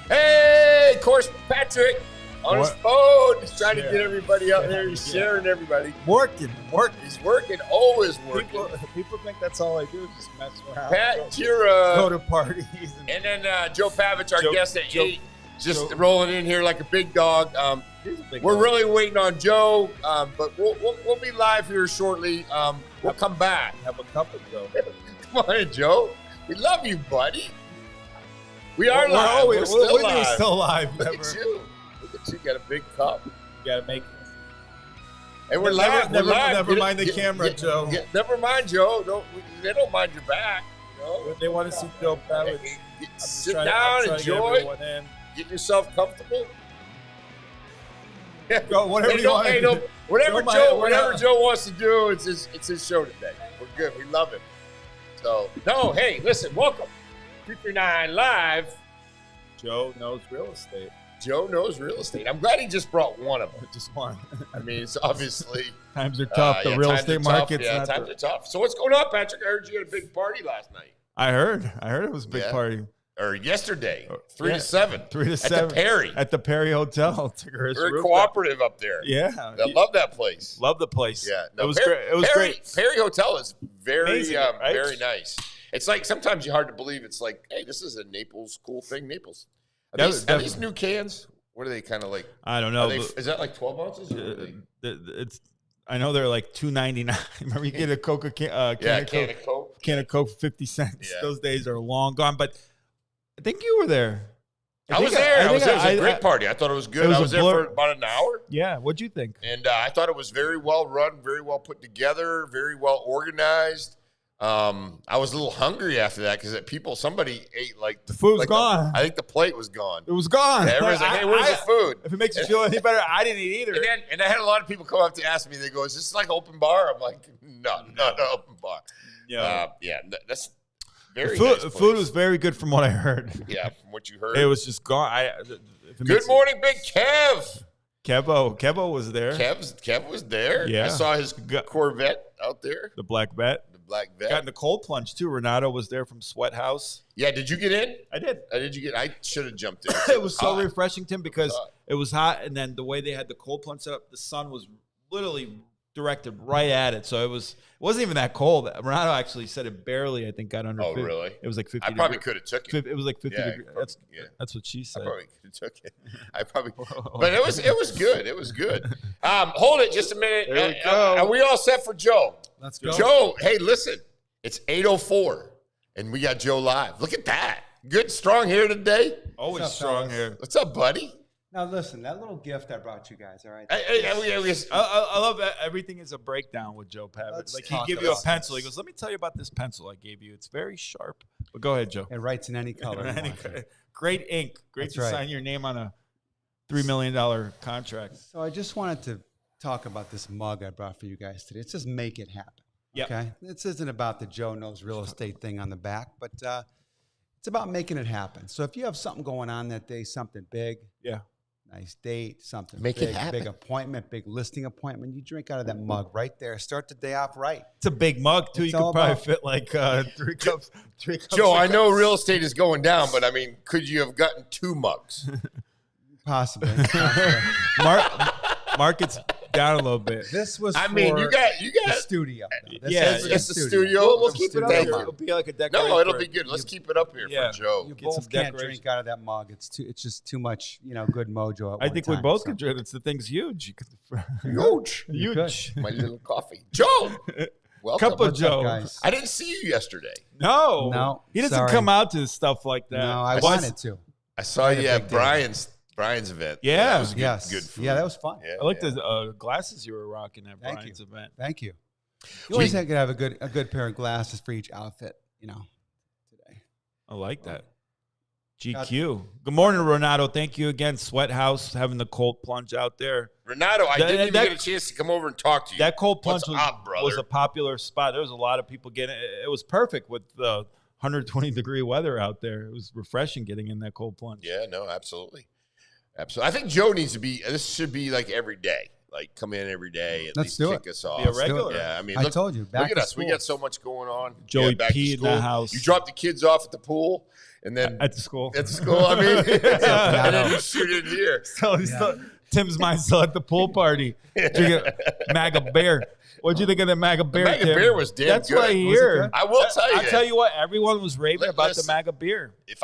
Hey, of course, Patrick on his phone. He's trying to get everybody out there. He's sharing everybody. Working. He's working, always working. People think that's all I do is just mess around. Pat, go to parties. And then Joe Pavich, our guest at 8, just rolling in here like a big dog. We're really waiting on Joe, but we'll be live here shortly. We'll come back. Have a cup of Joe. Come on, Joe. We love you, buddy. We are live. We're still live. We're still live. Look at you. Look at you. Got a big cup. You got to make it. And we're live. Never mind the camera, Joe. Never mind, Joe. They don't mind your back. You know? They want to see Joe Pavich. Sit down, enjoy. Get yourself comfortable. Go, whatever you want. Whatever Joe wants to do, it's his show today. We're good. We love him. So, hey, listen, welcome. 339 Live. Joe knows real estate. Joe knows real estate. I'm glad he just brought one of them. Just one. I mean, it's obviously times are tough. The real estate market's times are tough. So what's going on, Patrick? I heard you had a big party last night. I heard it was a big party. Or yesterday, 3 to 7. 3 to 7. At the Perry Hotel. Very cooperative up there. Yeah. I love that place. Love the place. Yeah. No, it was great. It was great. Perry Hotel is very, amazing, right? very nice. It's like sometimes you're hard to believe. It's like, hey, this is a Naples cool thing. Naples. Are these new cans? What are they kind of like? I don't know. Is that like 12 ounces? I know they're like $2.99. Remember, you get a Coca can of Coke for 50 cents. Yeah. Those days are long gone. But I think you were there. I was there. It was a great party. I thought it was good. I was there for about an hour. Yeah. What'd you think? And I thought it was very well run, very well put together, very well organized. I was a little hungry after that because somebody ate like the food was gone. I think the plate was gone. It was gone. Yeah, everyone's like, hey, where's the food? If it makes you feel any better, I didn't eat either. And I had a lot of people come up to ask me. They go, "Is this like open bar?" I'm like, "No, not an open bar." Yeah, that's very nice. Food was very good from what I heard. Yeah, from what you heard, it was just gone. Good morning, Big Kev. Kevo was there. Kev was there. Yeah, I saw his Corvette out there. The black vet. Got in the cold plunge too. Renato was there from Sweat House. Yeah, did you get in? I did. I should have jumped in. It was so refreshing, Tim, because it was hot, and then the way they had the cold plunge set up, the sun was literally directed right at it. So it wasn't even that cold. Renato actually said it barely, I think, got under 50. Oh, really? It was like 50 I probably could have took it. It was like 50 degrees. That's what she said. I probably could have took it. But it was good. It was good. Hold it just a minute. There we go. Are we all set for Joe? Let's go. Joe, hey, listen. It's 8:04, and we got Joe live. Look at that. Good, strong hair today. Always strong hair. What's up, buddy? Now, listen, that little gift I brought you guys, all right? I love that. Everything is a breakdown with Joe Pavich. Like, he'll give you a pencil. He goes, let me tell you about this pencil I gave you. It's very sharp. But go ahead, Joe. It writes in any color. Great ink. Great to sign your name on a $3 million contract. So I just wanted to talk about this mug I brought for you guys today. It says make it happen. Yep. Okay. This isn't about the Joe Knows Real Estate thing on the back, but it's about making it happen. So if you have something going on that day, something big, nice date, something make big, it happen. Big appointment, big listing appointment, you drink out of that mug right there. Start the day off right. It's a big mug too. You could probably fit like 3 cups. Joe, I know real estate is going down, but I mean, could you have gotten 2 mugs? Possibly. Market's down a little bit. This was you got the studio. It's the studio. We'll keep it up here. It'll be like a decoration. No, it'll be good. Let's keep it up here for Joe. You both can't drink out of that mug. It's just too much, good mojo. I think we both could drink. The thing's huge. Huge. My little coffee. Joe. Welcome. Cup of Joe. Guys? I didn't see you yesterday. No. He doesn't come out to stuff like that. No, I wanted to. I saw you at Brian's Brian's event. Yeah. That was good food. Yeah, that was fun. I like the glasses you were rocking at Brian's event. Thank you. You always have to have a good pair of glasses for each outfit, today. I like that. GQ. Good morning, Renato. Thank you again. Sweat House, having the cold plunge out there. Renato, I didn't even get a chance to come over and talk to you. That cold plunge was a popular spot. There was a lot of people getting it. It was perfect with the 120-degree weather out there. It was refreshing getting in that cold plunge. Yeah, no, absolutely. Absolutely. I think Joe needs to be, this should be like every day. Like, come in every day. Let's do it. Kick us off. Be a regular. Yeah, I mean, I told you. Look at us. We got so much going on. Joey P in the house. You drop the kids off at the pool, and then at the school. At the school, I mean, and then you shoot in here. So Tim's mind's still at the pool party. Drinking MAGA beer. What'd you think of the MAGA beer? The MAGA beer was damn That's good. That's what I hear. I will tell you. I'll tell you what. Everyone was raving about the MAGA beer. If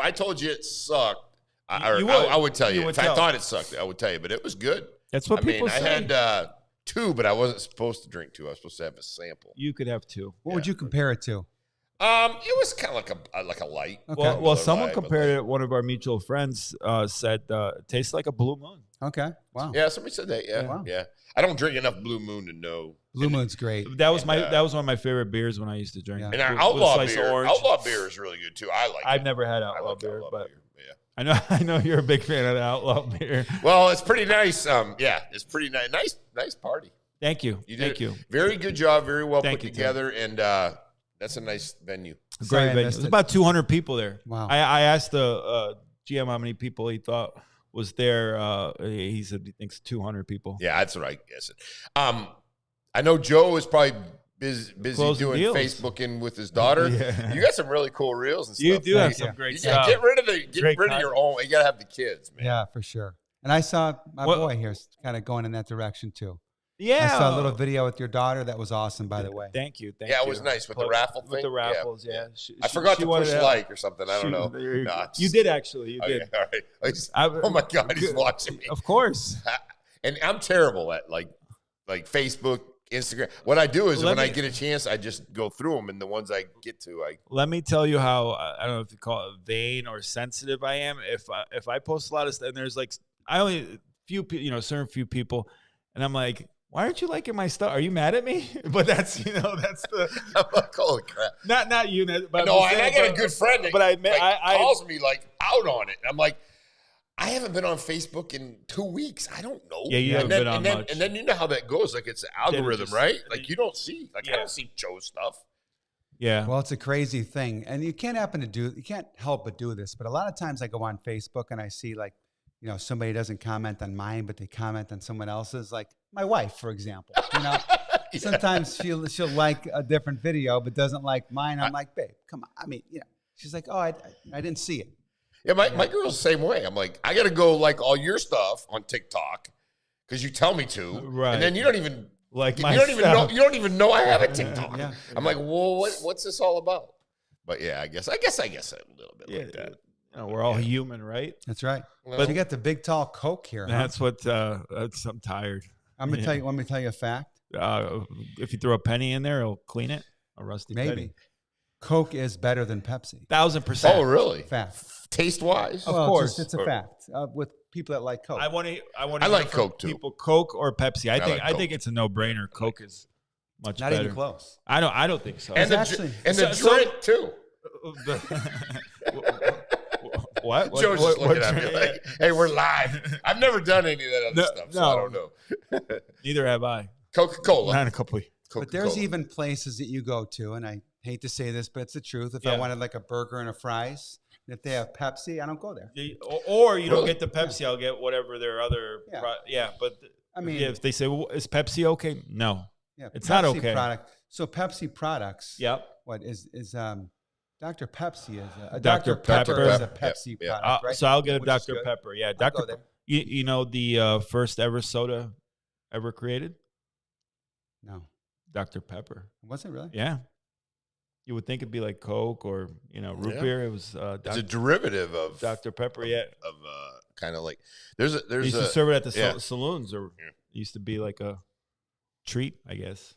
I told you it sucked, I would tell you. If I thought it sucked, I would tell you. But it was good. That's what people say. I had 2, but I wasn't supposed to drink 2. I was supposed to have a sample. You could have 2. What would you compare it to? It was kind of like a light. Okay. Well, someone compared it. One of our mutual friends said it tastes like a Blue Moon. Okay. Wow. Yeah, somebody said that. Yeah. Wow. Yeah. I don't drink enough Blue Moon to know. Blue Moon's great. That was one of my favorite beers when I used to drink. Yeah. And our Outlaw beer. Outlaw beer is really good too. I like. I've never had Outlaw beer, Outlaw but beer. Yeah. I know you're a big fan of the Outlaw beer. Well, it's pretty nice. It's pretty nice. Nice party. Thank you. Thank you. Very good job. Very well put together, and that's a nice venue. Great venue. There's about 200 people there. Wow. I asked the GM how many people he thought was there. He said he thinks 200 people. Yeah, that's what I guessed. I know Joe is probably busy doing deals. Facebooking with his daughter. Yeah. You got some really cool reels and stuff. You do have some great stuff. Get rid of your own. You got to have the kids, man. Yeah, for sure. And I saw my boy here kind of going in that direction too. Yeah. I saw a little video with your daughter. That was awesome, by the way. Thank you. It was nice with the raffle thing. With the raffles, yeah. I forgot to push like or something. I don't know. You did actually. You did. All right. Oh my God, he's watching me. Of course. And I'm terrible at like Facebook, Instagram. What I do is when I get a chance, I just go through them, and the ones I get to, Let me tell you how I don't know if you call it vain or sensitive I am. If I post a lot of stuff, and there's like certain few people, and I'm like, why aren't you liking my stuff? Are you mad at me? But that's the. I'm like, holy crap! Not you, but no. I got a good friend that calls me out on it. And I'm like, I haven't been on Facebook in 2 weeks. I don't know. Yeah, you haven't been on much. And then you know how that goes. Like it's the algorithm, right? Like you don't see. I don't see Joe's stuff. Yeah. Well, it's a crazy thing, and you can't help but do this. But a lot of times I go on Facebook and I see somebody doesn't comment on mine, but they comment on someone else's. Like my wife, for example. Sometimes she'll like a different video, but doesn't like mine. I'm like, babe, come on. I mean, she's like, oh, I didn't see it. Yeah, my girl's the same way. I'm like, I got to go like all your stuff on TikTok because you tell me to, right? And then you don't even like you don't even know I have a TikTok. Yeah. I'm like, well, what's this all about? But yeah, I guess a little bit like that. We're all human, right? That's right. Well, but you got the big tall Coke here. That's what. I'm tired. I'm gonna tell you. Want me to tell you a fact? If you throw a penny in there, it'll clean it. A rusty penny. Coke is better than Pepsi. 1,000%. Oh, really? Fact. Taste wise, of course, it's a fact. With people that like Coke, I like Coke too. People, Coke or Pepsi. I think it's a no brainer. Coke is much not better. Even close. I don't think so. And the drink too. What? Joe's just looking at me like, hey, we're live. I've never done any of that other stuff, so I don't know. Neither have I. Coca-Cola. Not a couple. But there's even places that you go to, and I hate to say this, but it's the truth. If I wanted like a burger and a fries, if they have Pepsi, I don't go there. Or you don't get the Pepsi, I'll get whatever their other. But I mean, if they say, well, is Pepsi okay? No. Yeah, it's Pepsi not okay. Product. So Pepsi products. Yep. What is Dr. Pepsi is a Dr. Pepper is a Pepsi product, right? So I'll get a Dr. Pepper. Yeah, Dr. Pepper. You know the first ever soda ever created? No. Dr. Pepper. Was it really? Yeah. You would think it'd be like Coke or root beer. It was. It's a derivative of Dr. Pepper. Of kind of like there's they used to serve it at the saloons, or it used to be like a treat, I guess.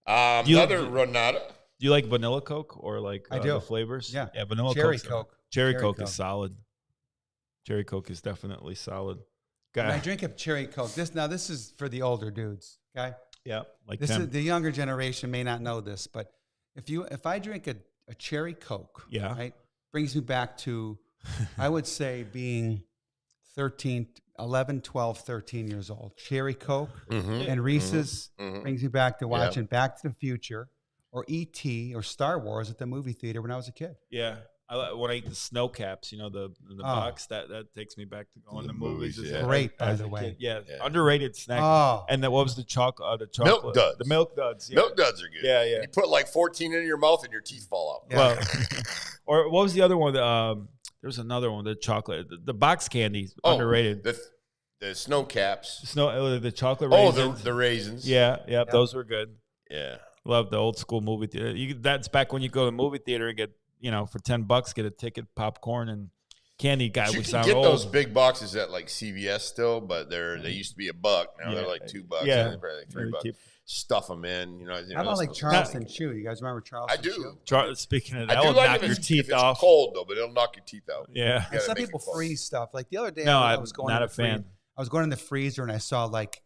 Another Renata. Do you like vanilla Coke or like I do. the flavors? Yeah. Yeah, vanilla Cherry Coke. Coke. Cherry Coke is solid. Cherry Coke is definitely solid. When I drink a cherry Coke, this is for the older dudes, okay? Yeah, like this Tim. is the younger generation may not know this, but if I drink a cherry Coke, right, brings me back to, I would say being 11, 12, 13 years old. Cherry Coke and Reese's brings me back to watching Back to the Future or E.T. or Star Wars at the movie theater when I was a kid. Yeah. When I eat the snow caps, the box, that takes me back to going to movies. Great, by the way. Yeah, underrated snack. And then what was the chocolate? Milk Duds. The Milk Duds. Yeah. Milk Duds are good. Yeah. You put like 14 in your mouth and your teeth fall out. Yeah. Well, or what was the other one? There's another one. The chocolate, the box candy, underrated. The snow caps. The chocolate raisins. The raisins. Yeah, those were good. Yeah. Love the old school movie theater. That's back when you go to the movie theater and get, for $10, get a ticket, popcorn, and candy. Guy, we sound old. You get those big boxes at like CVS still, but they used to be $1. Now they're like $2. Yeah, they're probably like $3. Stuff them in. How about like Charleston Chew? You guys remember Charleston Chew? I do. Speaking of that, I do knock your teeth off. It's cold though, but it'll knock your teeth out. Yeah. And some people freeze stuff. Like the other day, I was going not a fan. I was going in the freezer and I saw like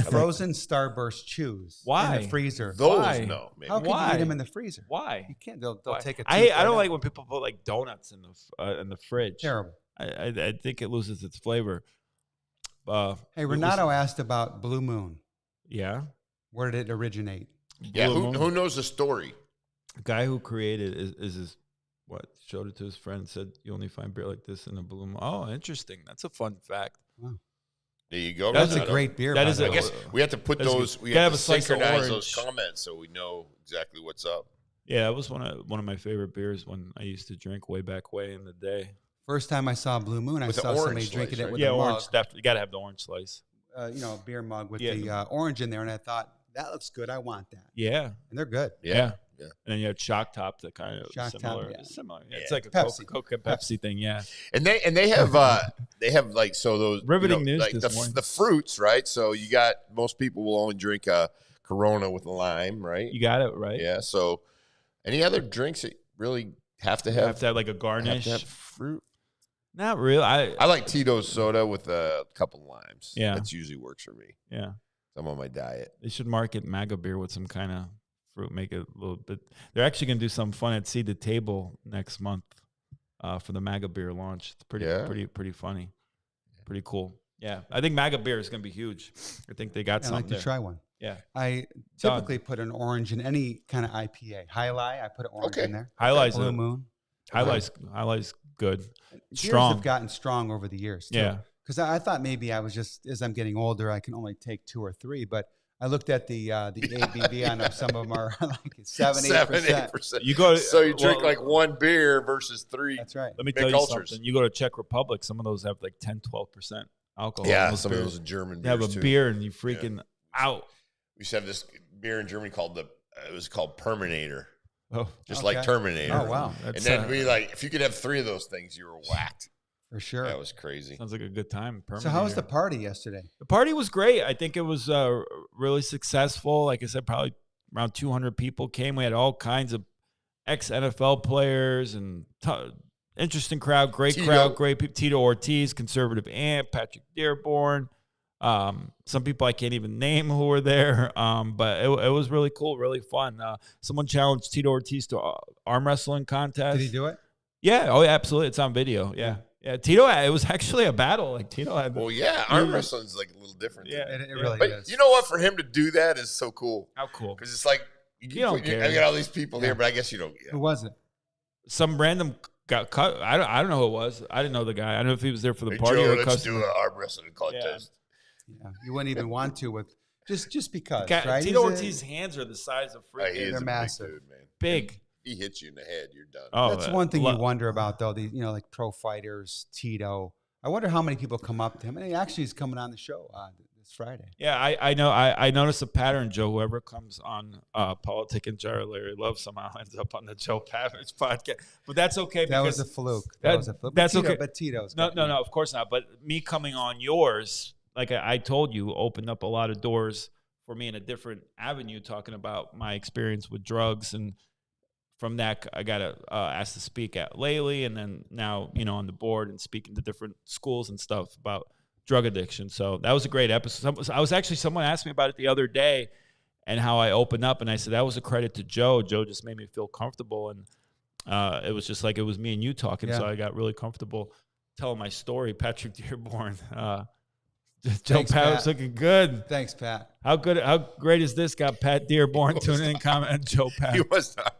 frozen Starburst chews. Why? In the freezer. Those, no. Man. How can you eat them in the freezer? Why? You can't. They'll take it. I don't like when people put like donuts in the fridge. Terrible. I think it loses its flavor. Hey, Renato asked about Blue Moon. Yeah. Where did it originate? Yeah. Who knows the story? The guy who created it is his, showed it to his friend, said you only find beer like this in a Blue Moon. Oh, interesting. That's a fun fact. Wow. There you go. That's a great beer. That is. I guess we have to put those. We have to synchronize those comments so we know exactly what's up. Yeah, that was one of my favorite beers when I used to drink way in the day. First time I saw Blue Moon, I saw somebody drinking it with a orange. mug. You got to have the orange slice. A beer mug with the orange in there, and I thought that looks good. I want that. Yeah, and they're good. Yeah. And then you have Shock Top, that kind of similar. Yeah. It's like a Coke and Pepsi thing. Yeah, and they have like those riveting news like the fruits, right? So you got most people will only drink a Corona with lime, right? You got it right. Yeah. So any other drinks that really have to have like a garnish, have fruit. Not really. I like Tito's soda with a couple limes. Yeah, that usually works for me. Yeah, I'm on my diet. They should market MAGA beer with some kind of fruit, make it a little bit. They're actually going to do something fun at Seed the Table next month for the MAGA beer launch. It's pretty funny, pretty cool. Yeah, I think MAGA beer is going to be huge. I think they got something. I'd like to try one. Yeah, I typically put an orange in any kind of IPA. Highlight, I put an orange in there. Highlight's Blue Moon. Highlight's good. Strong. Beers have gotten strong over the years too. Yeah, because I thought maybe I was just, as I'm getting older, I can only take 2 or 3, but I looked at the ABV on them. Some of them are like 7-8%. You go you drink like one beer versus 3. That's right. Let me tell you something. You go to Czech Republic, some of those have like 10-12% alcohol. Yeah, some of those are German beers. You have a beer and you freaking out. We used to have this beer in Germany called it was called Perminator. Oh, just like Terminator. Oh wow! And then we if you could have 3 of those things, you were whacked. For sure. That was crazy. Sounds like a good time. So how was the party yesterday? The party was great. I think it was really successful. Like I said, probably around 200 people came. We had all kinds of ex-NFL players and interesting crowd, great crowd, great people. Tito Ortiz, conservative aunt, Patrick Dearborn. Some people I can't even name who were there, but it was really cool, really fun. Someone challenged Tito Ortiz to arm wrestling contest. Did he do it? Yeah. Oh, yeah, absolutely. It's on video. Yeah. Yeah, Tito, it was actually a battle. Like Tito had. Well, yeah, arm wrestling's like a little different. Yeah, it really but is. You know what? For him to do that is so cool. How cool? Because it's like you don't care. I got all these people here, but I guess you don't. Who was it? Some random got cut. I don't know who it was. I didn't know the guy. I don't know if he was there for the party Joe, or let's do an arm wrestling contest. Yeah, you wouldn't even want to with just because. Right? Tito Ortiz's hands are the size of freaking. They're massive, big dude, man. Big. He hits you in the head, you're done. Oh, that's one thing you wonder about, though. These, like pro fighters, Tito. I wonder how many people come up to him. And he actually is coming on the show this Friday. Yeah, I know. I notice a pattern, Joe. Whoever comes on Politic and Jar Larry Love somehow ends up on the Joe Pavich podcast. But that's okay. That was a fluke. That's okay. But Tito's. No, of course not. But me coming on yours, like I told you, opened up a lot of doors for me in a different avenue, talking about my experience with drugs and from that, I got asked to speak at Laley, and then now, on the board and speaking to different schools and stuff about drug addiction. So that was a great episode. Someone asked me about it the other day and how I opened up, and I said that was a credit to Joe. Joe just made me feel comfortable, and it was just like it was me and you talking, so I got really comfortable telling my story. Patrick Dearborn, Joe Pavich looking good. Thanks, Pat. How great is this? Got Pat Dearborn tuning in, comment Joe Pavich. He was not.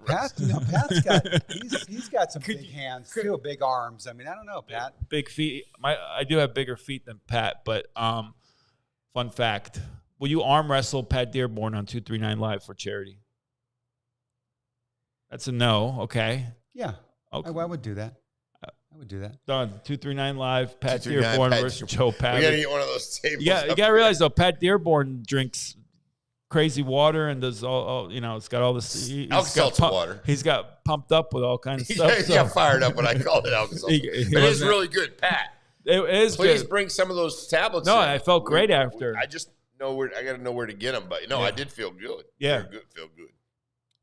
He's got some big hands too, big arms. I mean, I don't know, Pat. Big feet. I do have bigger feet than Pat, but fun fact: will you arm wrestle Pat Dearborn on 239 Live for charity? That's a no. Okay. Yeah. Okay. I would do that. I would do that. Done. 239 Live. Pat Dearborn versus Joe Pavich. We gotta get one of those tables. Yeah, you gotta realize though, Pat Dearborn drinks crazy water and does all it's got all this. Alka-Seltzer water. He's got pumped up with all kinds of stuff. He got fired up when I called it Alka-Seltzer. It is really good, Pat. It is. Please good. Bring some of those tablets. No, in. I felt great after. I just know where. I got to know where to get them, but I did feel good. Yeah, feel good.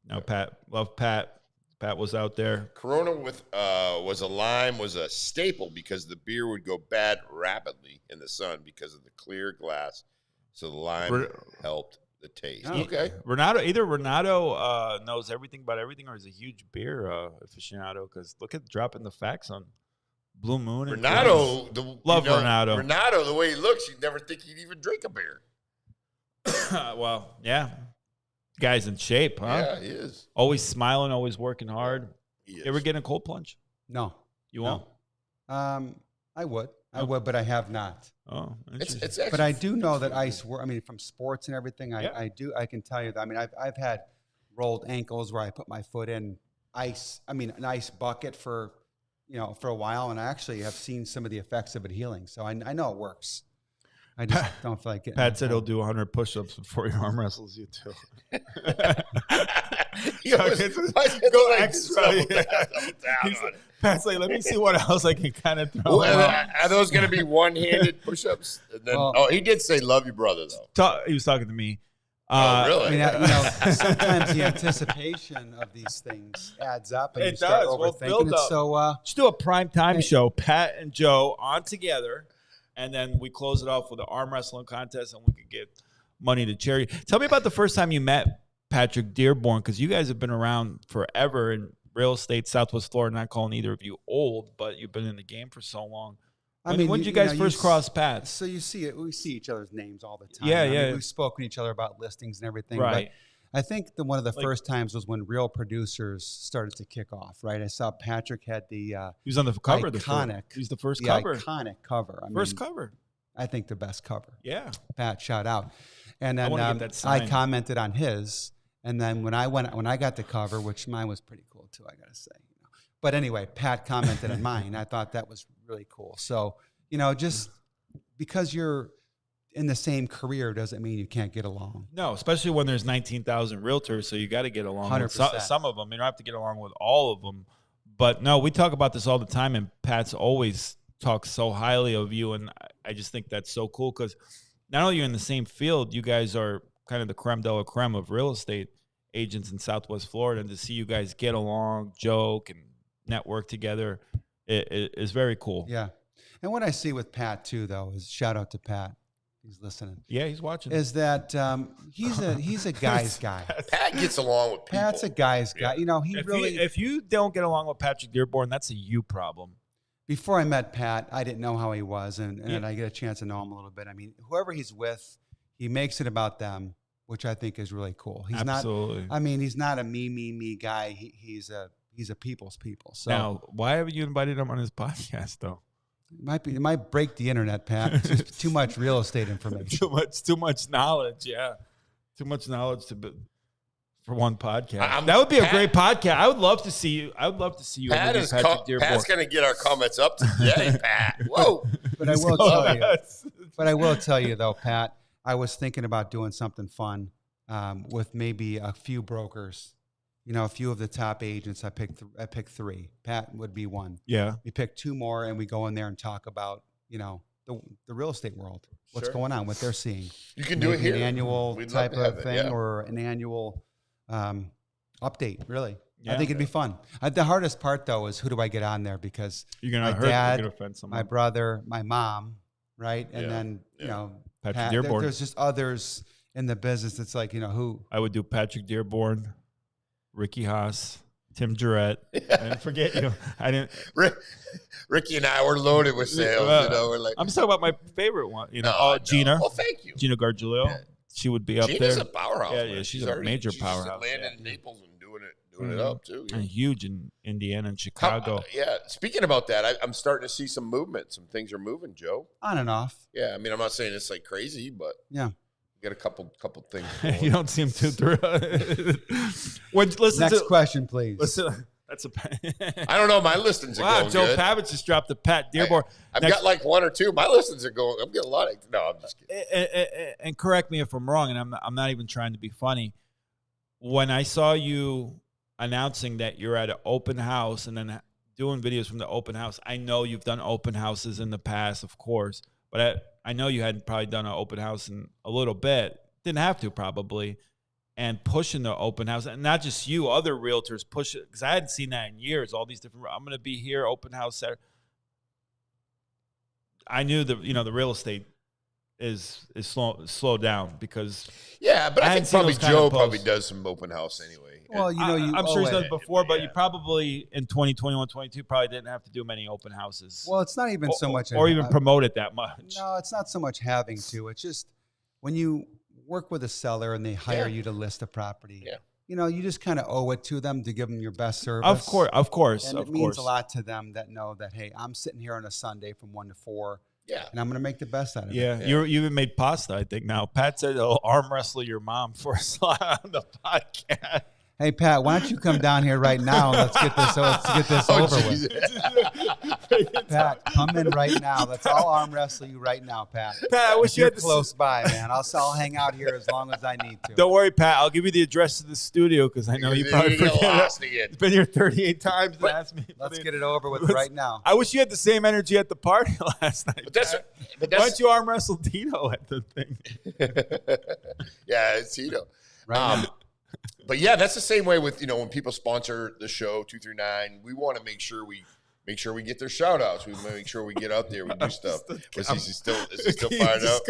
No, Pat, love Pat. Pat was out there. Corona with was a lime was a staple because the beer would go bad rapidly in the sun because of the clear glass. So the lime helped the taste. Oh, okay. Renato knows everything about everything, or is a huge beer aficionado. Because look at dropping the facts on Blue Moon. Renato, Renato. Renato, the way he looks, you'd never think he'd even drink a beer. Well, yeah. Guy's in shape, huh? Yeah, he is. Always smiling, always working hard. You ever get in a cold plunge? No. You won't? I would. I would, but I have not. Oh, it's but I do know that ice work. I mean, from sports and everything, I can tell you that. I mean, I've had rolled ankles where I put my foot in ice. I mean, an ice bucket for a while, and I actually have seen some of the effects of it healing. So I know it works. I just don't feel like it. Pat said he'll do 100 push-ups before he arm wrestles you too. Go extra. Pat's like, let me see what else I can kind of throw. Are those going to be one-handed push-ups? And then, he did say, "Love you, brother." Though he was talking to me. Really? I mean, sometimes the anticipation of these things adds up, and you start overthinking it. So, let's do a prime time show. Pat and Joe on together. And then we close it off with an arm wrestling contest, and we could get money to charity. Tell me about the first time you met Patrick Dearborn, because you guys have been around forever in real estate, Southwest Florida. Not calling either of you old, but you've been in the game for so long. When did you guys first cross paths? So we see each other's names all the time. Yeah, I mean, we've spoken to each other about listings and everything. Right. But I think one of the first times was when Real Producers started to kick off, right? I saw Patrick had the he was on the cover. He's the first cover. Iconic cover. First cover. I think the best cover. Yeah. Pat, shout out. And then I commented on his. And then when I got the cover, which mine was pretty cool too, I gotta say. But anyway, Pat commented on mine. I thought that was really cool. So, just because you're in the same career doesn't mean you can't get along. No, especially when there's 19,000 realtors, so you got to get along 100%. with some of them. You don't have to get along with all of them. But no, we talk about this all the time, and Pat's always talks so highly of you, and I just think that's so cool because not only are you in the same field, you guys are kind of the creme de la creme of real estate agents in Southwest Florida, and to see you guys get along, joke, and network together is very cool. Yeah. And what I see with Pat too, though, is shout out to Pat. He's listening. Yeah, he's watching. Is that he's a guy's guy. Pat gets along with people. Pat's a guy's guy. If you don't get along with Patrick Dearborn, that's a you problem. Before I met Pat, I didn't know how he was, and I get a chance to know him a little bit. I mean, whoever he's with, he makes it about them, which I think is really cool. He's Absolutely. not. I mean, he's not a me guy. He's a people's people. So now, why haven't you invited him on his podcast though? It might break the internet, Pat. It's just too much real estate information. too much knowledge. Yeah, too much knowledge for one podcast. That would be a great podcast. I would love to see you. I would love to see you. Pat's going to get our comments up today, Pat. Whoa! But I will tell you though, Pat. I was thinking about doing something fun with maybe a few brokers. A few of the top agents. I picked three. Pat would be one. Yeah. We pick two more, and we go in there and talk about, the real estate world, what's going on, what they're seeing. You can do it here. An annual type of thing or an annual update, really. I think it'd be fun. The hardest part though is who do I get on there, because you're gonna my dad, you're gonna offend someone. my brother, my mom, right, and then you know, Patrick Dearborn. There's just others in the business. It's like, you know, who I would do Patrick Dearborn, Ricky Haas, Tim Jarrett. I didn't forget you. I didn't. Ricky and I were loaded with sales. You know, we're like, I'm talking about my favorite one. You know, Gina. Oh, thank you, Gina Gargiulo. Yeah. She would be up Gina's there. Gina's a powerhouse. Yeah, she's a major powerhouse. She's landing in Naples and doing it up too. And huge in Indiana and Chicago. Speaking about that, I'm starting to see some movement. Some things are moving, Joe. On and off. Yeah, I mean, I'm not saying it's like crazy, but yeah. Get a couple things going. You don't seem too thrilled. Next question, please. That's I don't know. My listings are going Joe good. Pavich just dropped the Pat Dearborn. I've got like one or two. My listings are going. I'm getting a lot of. No, I'm just kidding. And correct me if I'm wrong, and I'm not even trying to be funny. When I saw you announcing that you're at an open house and then doing videos from the open house, I know you've done open houses in the past, of course, but I know you hadn't probably done an open house in a little bit. Didn't have to probably. And pushing the open house, and not just you, other realtors push it, because I hadn't seen that in years. All these different, I'm going to be here, open house Saturday. I knew the real estate is slowed down because but I think probably Joe probably does some open house anyway. Well, I'm sure he's done it before, but you probably in 2021, 22 probably didn't have to do many open houses. Well, it's not even so much, or even promote it that much. No, it's not so much having to. It's just when you work with a seller and they hire you to list a property. Yeah. You know, you just kind of owe it to them to give them your best service. Of course. And it means a lot to them that know that, hey, I'm sitting here on a Sunday from 1 to 4. Yeah. And I'm going to make the best out of it. Yeah. You even made pasta, I think now. Pat said he'll arm wrestle your mom for a slot on the podcast. Hey, Pat, why don't you come down here right now? Let's get this over with. Pat, come in right now. Let's all arm wrestle you right now, Pat. Pat, I wish you had close by, man. I'll hang out here as long as I need to. Don't worry, Pat. I'll give you the address to the studio because I know you probably forget it. It's been here 38 times and asked me. Let's get it over with right now. I wish you had the same energy at the party last night. Why don't you arm wrestle Tito at the thing? Yeah, it's Tito. Right. But yeah, that's the same way with, when people sponsor the show 239, we want to make sure we get their shout outs. We make sure we get out there, we do stuff. Is he still fired up?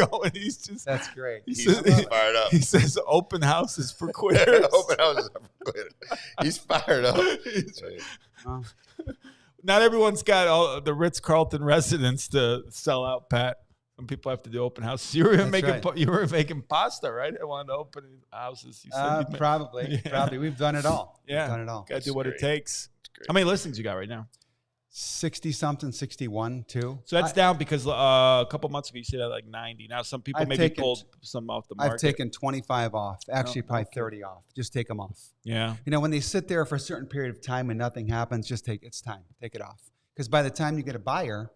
That's great. He's fired up. He says open houses for quitters. Open houses for quitters. He's fired up. Not everyone's got all the Ritz-Carlton residents to sell out, Pat. Some people have to do open houses. You were making pasta, right? I wanted to open houses. You said probably. We've done it all. Yeah, we've done it all. Got to do what it takes. How many listings you got right now? 60-something, 61 too. So that's down because a couple months ago you said like 90. Now some people maybe pulled some off the market. I've taken 25 off. Actually, probably 30 off. Just take them off. Yeah. When they sit there for a certain period of time and nothing happens, it's time. Take it off. Because by the time you get a buyer,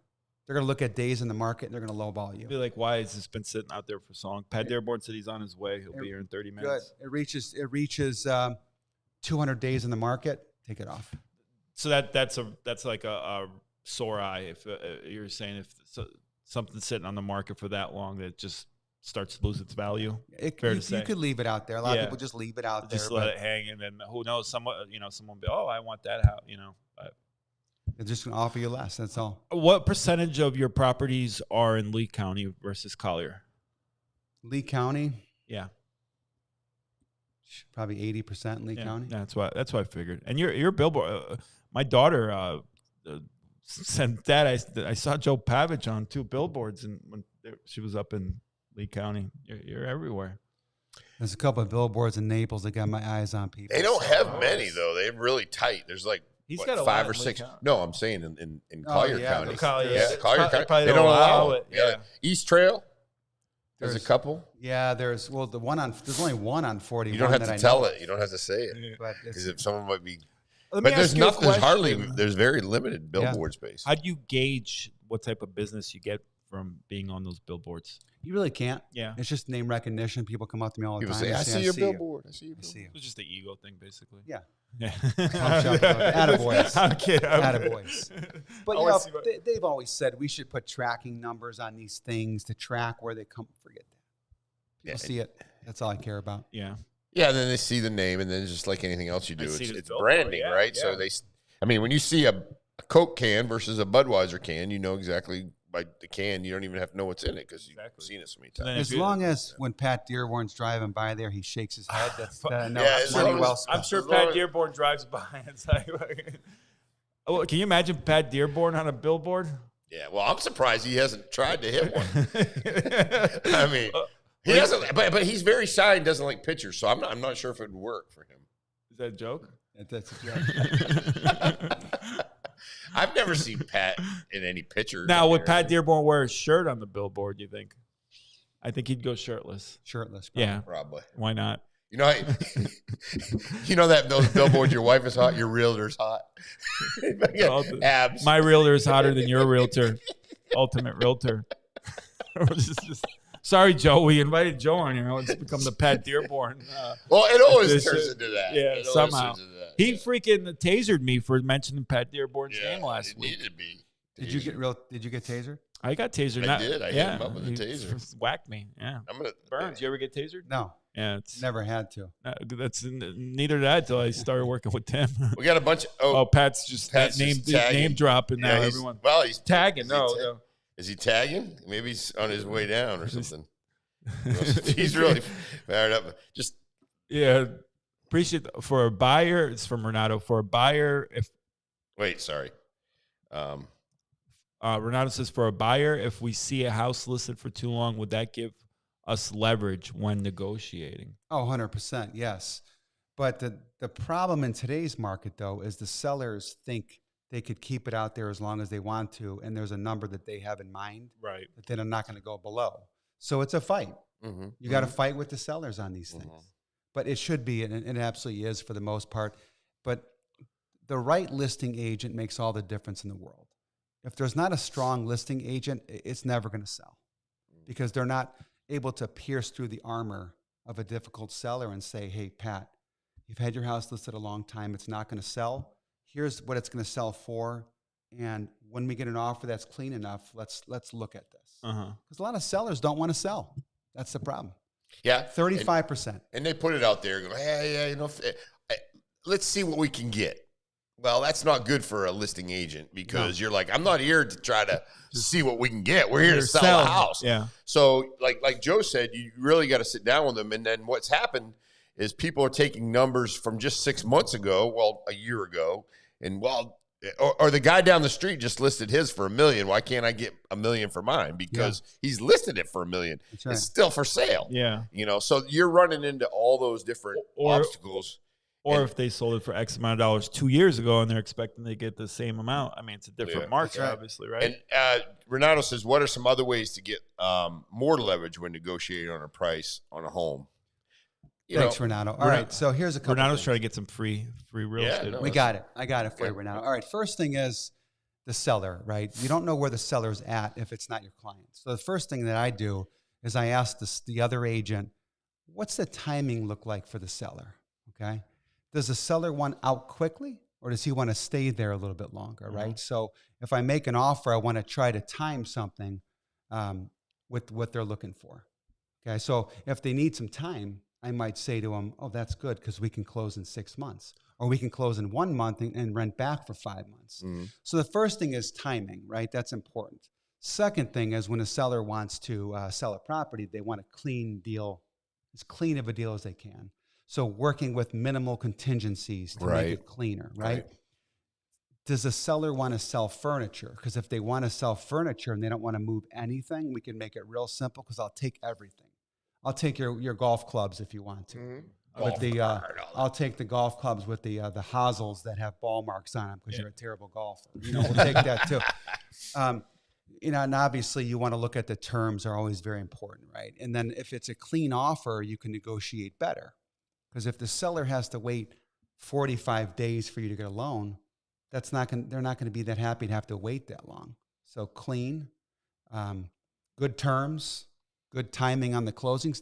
they're going to look at days in the market and they're going to lowball you. Be like, why has this been sitting out there for so long? Pat Dearborn said he's on his way. He'll be here in 30 minutes. Good. It reaches 200 days in the market. Take it off. So that's like a sore eye. If you're saying if something's sitting on the market for that long, that it just starts to lose its value. Fair to say. You could leave it out there. A lot of people just leave it out there. Just let it hang, and then who knows? Someone will be, I want that house. They're just going to offer you less. That's all. What percentage of your properties are in Lee County versus Collier? Lee County? Yeah. Probably 80% in Lee County. That's what I figured. And your billboard. My daughter said, Dad, I saw Joe Pavich on 2 billboards, and when she was up in Lee County. You're everywhere. There's a couple of billboards in Naples that got my eyes on people. They don't have many though. They're really tight. There's like. He's got 5 or 6. No, I'm saying in Collier County. Collier County. They don't allow it. Yeah. East Trail. There's a couple. Yeah, there's only one on 41. You don't have to tell it. You don't have to say it. Because if someone might be. But there's nothing. There's very limited billboard space. How do you gauge what type of business you get from being on those billboards? You really can't. Yeah. It's just name recognition. People come up to me all the time. People say, I see your billboard. I see you. It's just the ego thing, basically. Yeah. Yeah. Attaboys. I'm kidding. Attaboys. But they've always said we should put tracking numbers on these things to track where they come. Forget that. People see it. That's all I care about. Yeah. Yeah, then they see the name, and then just like anything else you do, it's branding, right? So when you see a Coke can versus a Budweiser can, you know exactly by the can. You don't even have to know what's in it because you've seen it so many times. As long as when Pat Dearborn's driving by there, he shakes his head. That's money well spent. I'm sure Pat Dearborn drives by. It's like, can you imagine Pat Dearborn on a billboard? Yeah, well, I'm surprised he hasn't tried to hit one. I mean, he doesn't, but he's very shy and doesn't like pictures, so I'm not sure if it would work for him. Is that a joke? That's a joke. I've never seen Pat in any picture. Now, would Pat Dearborn wear a shirt on the billboard, do you think? I think he'd go shirtless. Shirtless, probably. Yeah. Probably. Why not? You know, that those billboards, your wife is hot, your realtor's hot. Abs. My realtor is hotter than your realtor. Ultimate realtor. Sorry, Joe. We invited Joe on here. It's become the Pat Dearborn. Well, it always turns into that. Yeah, somehow. He freaking tasered me for mentioning Pat Dearborn's name last week. Needed me. Did you get tasered? I got tasered. I did. I hit him up with a taser. Whacked me. Yeah. Burns. You ever get tasered? No. Yeah, never had to. That's neither did I until I started working with Tim. We got a bunch. Pat's just name dropping now. Everyone. Well, he's tagging. No. Is he tagging? Maybe he's on his way down or something. He's really fired up. Appreciate for a buyer. It's from Renato. For a buyer, Renato says for a buyer, if we see a house listed for too long, would that give us leverage when negotiating? Oh, 100%, yes. But the problem in today's market, though, is the sellers think they could keep it out there as long as they want to, and there's a number that they have in mind that they're not going to go below. So it's a fight. Mm-hmm. You got to fight with the sellers on these things. But it should be, and it absolutely is for the most part. But the right listing agent makes all the difference in the world. If there's not a strong listing agent, it's never going to sell because they're not able to pierce through the armor of a difficult seller and say, hey, Pat, you've had your house listed a long time. It's not going to sell. Here's what it's going to sell for. And when we get an offer that's clean enough, let's look at this. Because a lot of sellers don't want to sell. That's the problem. Yeah. 35%. And they put it out there going, let's see what we can get. Well, that's not good for a listing agent because you're like, I'm not here to try to see what we can get. We're here to sell a house. Yeah. So like Joe said, you really got to sit down with them. And then what's happened is people are taking numbers from just 6 months ago, a year ago, and or the guy down the street just listed his for $1 million. Why can't I get $1 million for mine? Because he's listed it for $1 million. Right. It's still for sale. Yeah. So you're running into all those different obstacles. Or if they sold it for X amount of dollars 2 years ago and they're expecting to get the same amount. I mean, it's a different market, obviously, right? And Renato says, what are some other ways to get more leverage when negotiating on a price on a home? Thanks, Renato. All right, so here's a couple. Renato's trying to get some free real estate. No, we got it. I got it for you, Renato. All right, first thing is the seller, right? You don't know where the seller's at if it's not your client. So the first thing that I do is I ask the other agent, what's the timing look like for the seller, okay? Does the seller want out quickly or does he want to stay there a little bit longer, right? So if I make an offer, I want to try to time something with what they're looking for, okay? So if they need some time, I might say to them, oh, that's good because we can close in 6 months or we can close in 1 month and rent back for 5 months. So the first thing is timing, right? That's important. Second thing is when a seller wants to sell a property, they want a clean deal, as clean of a deal as they can. So working with minimal contingencies to make it cleaner, right? Does the seller want to sell furniture? Because if they want to sell furniture and they don't want to move anything, we can make it real simple because I'll take everything. I'll take your golf clubs if you want to. I'll take the golf clubs with the hosels that have ball marks on them because you're a terrible golfer. We'll take that too. And obviously you want to look at the terms are always very important, right? And then if it's a clean offer, you can negotiate better. Because if the seller has to wait 45 days for you to get a loan, they're not going to be that happy to have to wait that long. So clean, good terms, good timing on the closing,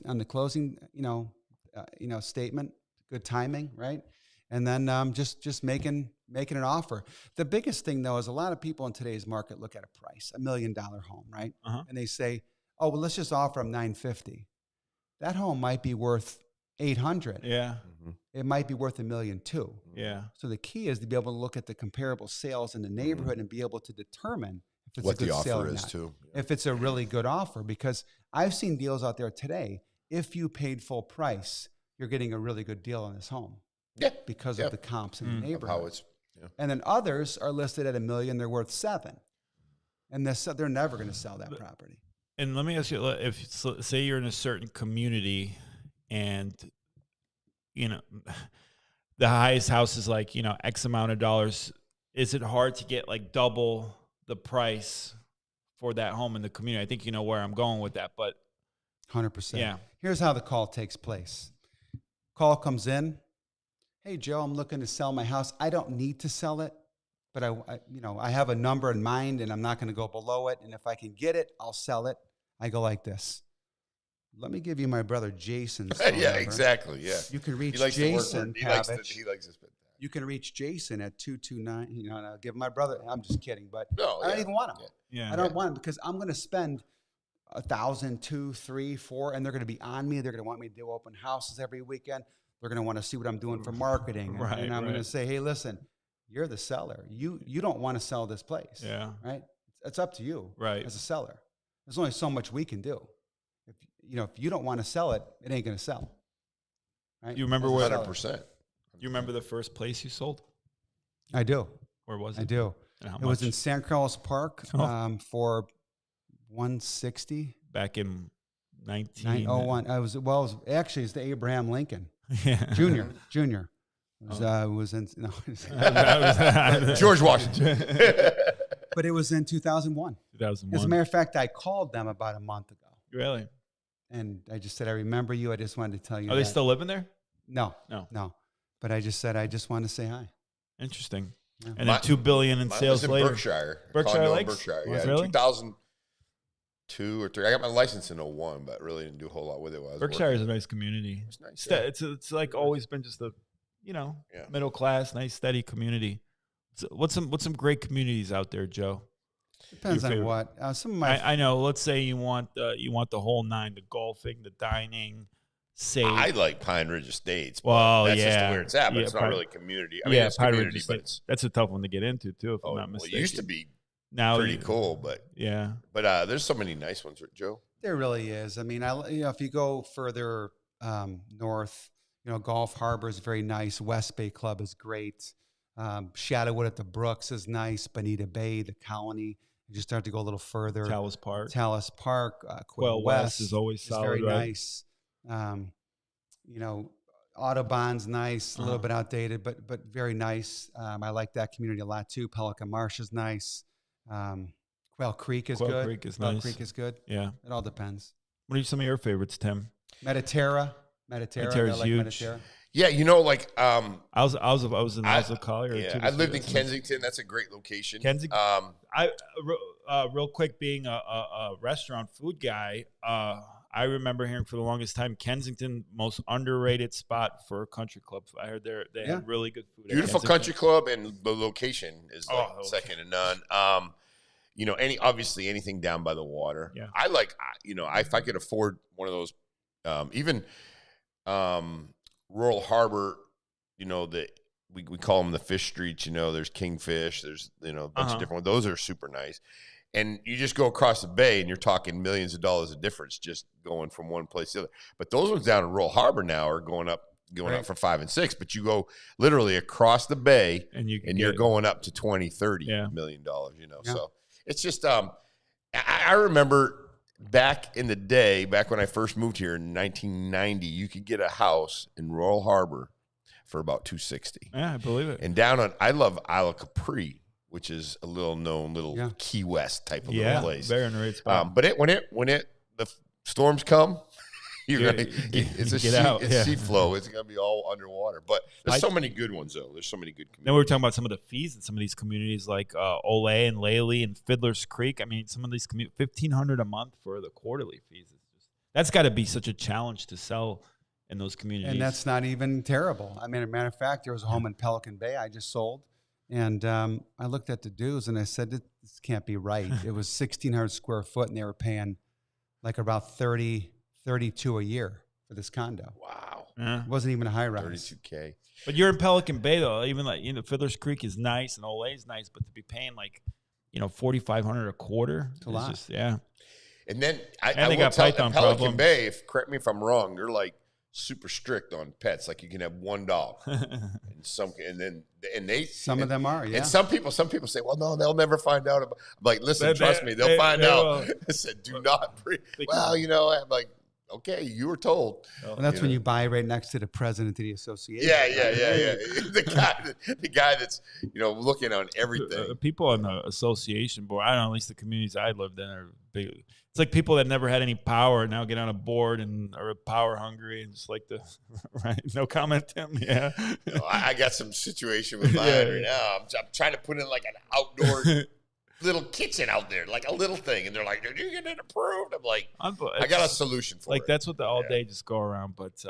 statement, good timing, right? And then just making an offer. The biggest thing though is a lot of people in today's market look at a price, $1 million home, right? And they say, oh, well, let's just offer them $950,000. That home might be worth $800,000. Yeah. It might be worth $1 million too. Yeah. So the key is to be able to look at the comparable sales in the neighborhood and be able to determine if it's what a good the sale offer or is not. too. If it's a really good offer, because I've seen deals out there today. If you paid full price, you're getting a really good deal on this home. Yeah. Because of the comps in the neighborhood. How it's, And then others are listed at $1 million. They're worth $7 million. And they're never going to sell that property. And let me ask you, if say you're in a certain community and, you know, the highest house is like, you know, X amount of dollars, is it hard to get like double the price for that home in the community? I think you know where I'm going with that, but 100%. Yeah. Here's how the call takes place. Call comes in. Hey, Joe, I'm looking to sell my house. I don't need to sell it, but I have a number in mind and I'm not going to go below it. And if I can get it, I'll sell it. I go like this. Let me give you my brother Jason's phone number. exactly. Yeah. You can reach He likes Jason he likes Pavich. he likes to spend that. You can reach Jason at 229. You know, and I'll give my brother. I'm just kidding, but No, I don't even want him. yeah. I don't want him because I'm going to spend 1,000, 2, 3, 4, and they're going to be on me. They're going to want me to do open houses every weekend. They're going to want to see what I'm doing for marketing, and I'm going to say, hey, listen, you're the seller. You don't want to sell this place. Yeah. Right. It's up to you. Right. As a seller, there's only so much we can do. If you don't want to sell it, it ain't going to sell. Right. You remember As a where? seller. 100%. You remember the first place you sold? I do. Where was it? I do. And how It was much? in San Carlos Park for $160. Back in 901. Actually, it's the Abraham Lincoln Yeah. Junior. Was in George Washington. but it was in 2001. 2001. As a matter of fact, I called them about a month ago, Really? and I just said, I remember you. I just wanted to tell you. Are they still living there? No. No. But I just said, I just wanted to say hi. Interesting. Yeah. And then $2 billion in Mine sales was in later. Berkshire. Berkshire Condo in Lakes? Berkshire. Was Yeah, really? 2002 or 3. I got my license in 01, but really didn't do a whole lot with it. While I was Berkshire working. is a nice community. It's nice. It's like always been just a, middle class, nice, steady community. So what's some great communities out there, Joe? Depends Your on favorite? what. Some of my I know. Let's say you want the whole nine: the golfing, the dining, safe. I like Pine Ridge Estates. But Well, that's yeah. just where it's at, but Yeah, it's not Pine- really community. I mean, it's Pirate community, Estates. but it's That's a tough one to get into too, if I'm not it mistaken. used to be now pretty cool, but Yeah. there's so many nice ones, Joe. There really is. I mean, if you go further north, Gulf Harbor is very nice. West Bay Club is great. Shadowwood at the Brooks is nice. Bonita Bay, the Colony. You just start to go a little further. Talus Park. Quail West is always solid, very right? nice. Audubon's nice, a little bit outdated, but very nice. I like that community a lot too. Pelican Marsh is nice. Quail Creek is good. Creek is Quail nice. Creek is good. Yeah. It all depends. What are some of your favorites, Tim? Mediterra. Mediterra's I like huge. Mediterra. Yeah, I was in Oslo, Collier. Yeah, I lived in Kensington. That's a great location. Kensington. Real quick, being a restaurant food guy, I remember hearing for the longest time Kensington most underrated spot for a country club. I heard they had really good food. Beautiful country club, and the location is second to none. Obviously anything down by the water. Yeah. I like, if I could afford one of those, even Rural Harbor, that we call them the fish streets. There's Kingfish. There's a bunch of different ones. Those are super nice. And you just go across the bay, and you're talking millions of dollars of difference just going from one place to the other. But those ones down in Rural Harbor now are going up for 5 and 6. But you go literally across the bay, and you're going up to $20-30 million dollars. Yeah. So it's just I remember back in the day, back when I first moved here in 1990, you could get a house in Rural Harbor for about $260. Yeah, I believe it. And I love Isla Capri, which is a little known Key West type of little place. Very underrated spot. But the storms come, it's a sheet flow. It's gonna be all underwater. But there's so many good ones though. There's so many good communities. Then we were talking about some of the fees in some of these communities like Olay and Laley and Fiddler's Creek. I mean, some of these $1,500 a month for the quarterly fees. That's got to be such a challenge to sell in those communities. And that's not even terrible. I mean, as a matter of fact, there was a home in Pelican Bay I just sold. And I looked at the dues and I said, this can't be right. It was 1,600 square foot and they were paying like about $32 a year for this condo. Wow. It wasn't even a high rise. 32K. But you're in Pelican Bay though. Even like Fiddler's Creek is nice and Ole is nice, but to be paying like $4,500 a quarter, it's a lot. Just, yeah. And then I they will got tell python Pelican problems. Bay, correct me if I'm wrong, they're like super strict on pets. Like you can have one dog, and some of them are, yeah. And some people say, well, no, they'll never find out. I'm like, listen, trust me, they'll find out. I said, do not bring. Well, I'm like, okay, you were told. And that's when you buy right next to the president of the association. Yeah. the guy that's looking on everything. The people on the association board, I don't know, at least the communities I lived in are big. It's like people that never had any power now get on a board and are power hungry and just like right. No comment, Tim. Yeah. I got some situation with mine right now. I'm trying to put in like an outdoor little kitchen out there, like a little thing, and they're like, "Did you get it approved?" I'm like, I got a solution for it. Like that's what the all day just go around. But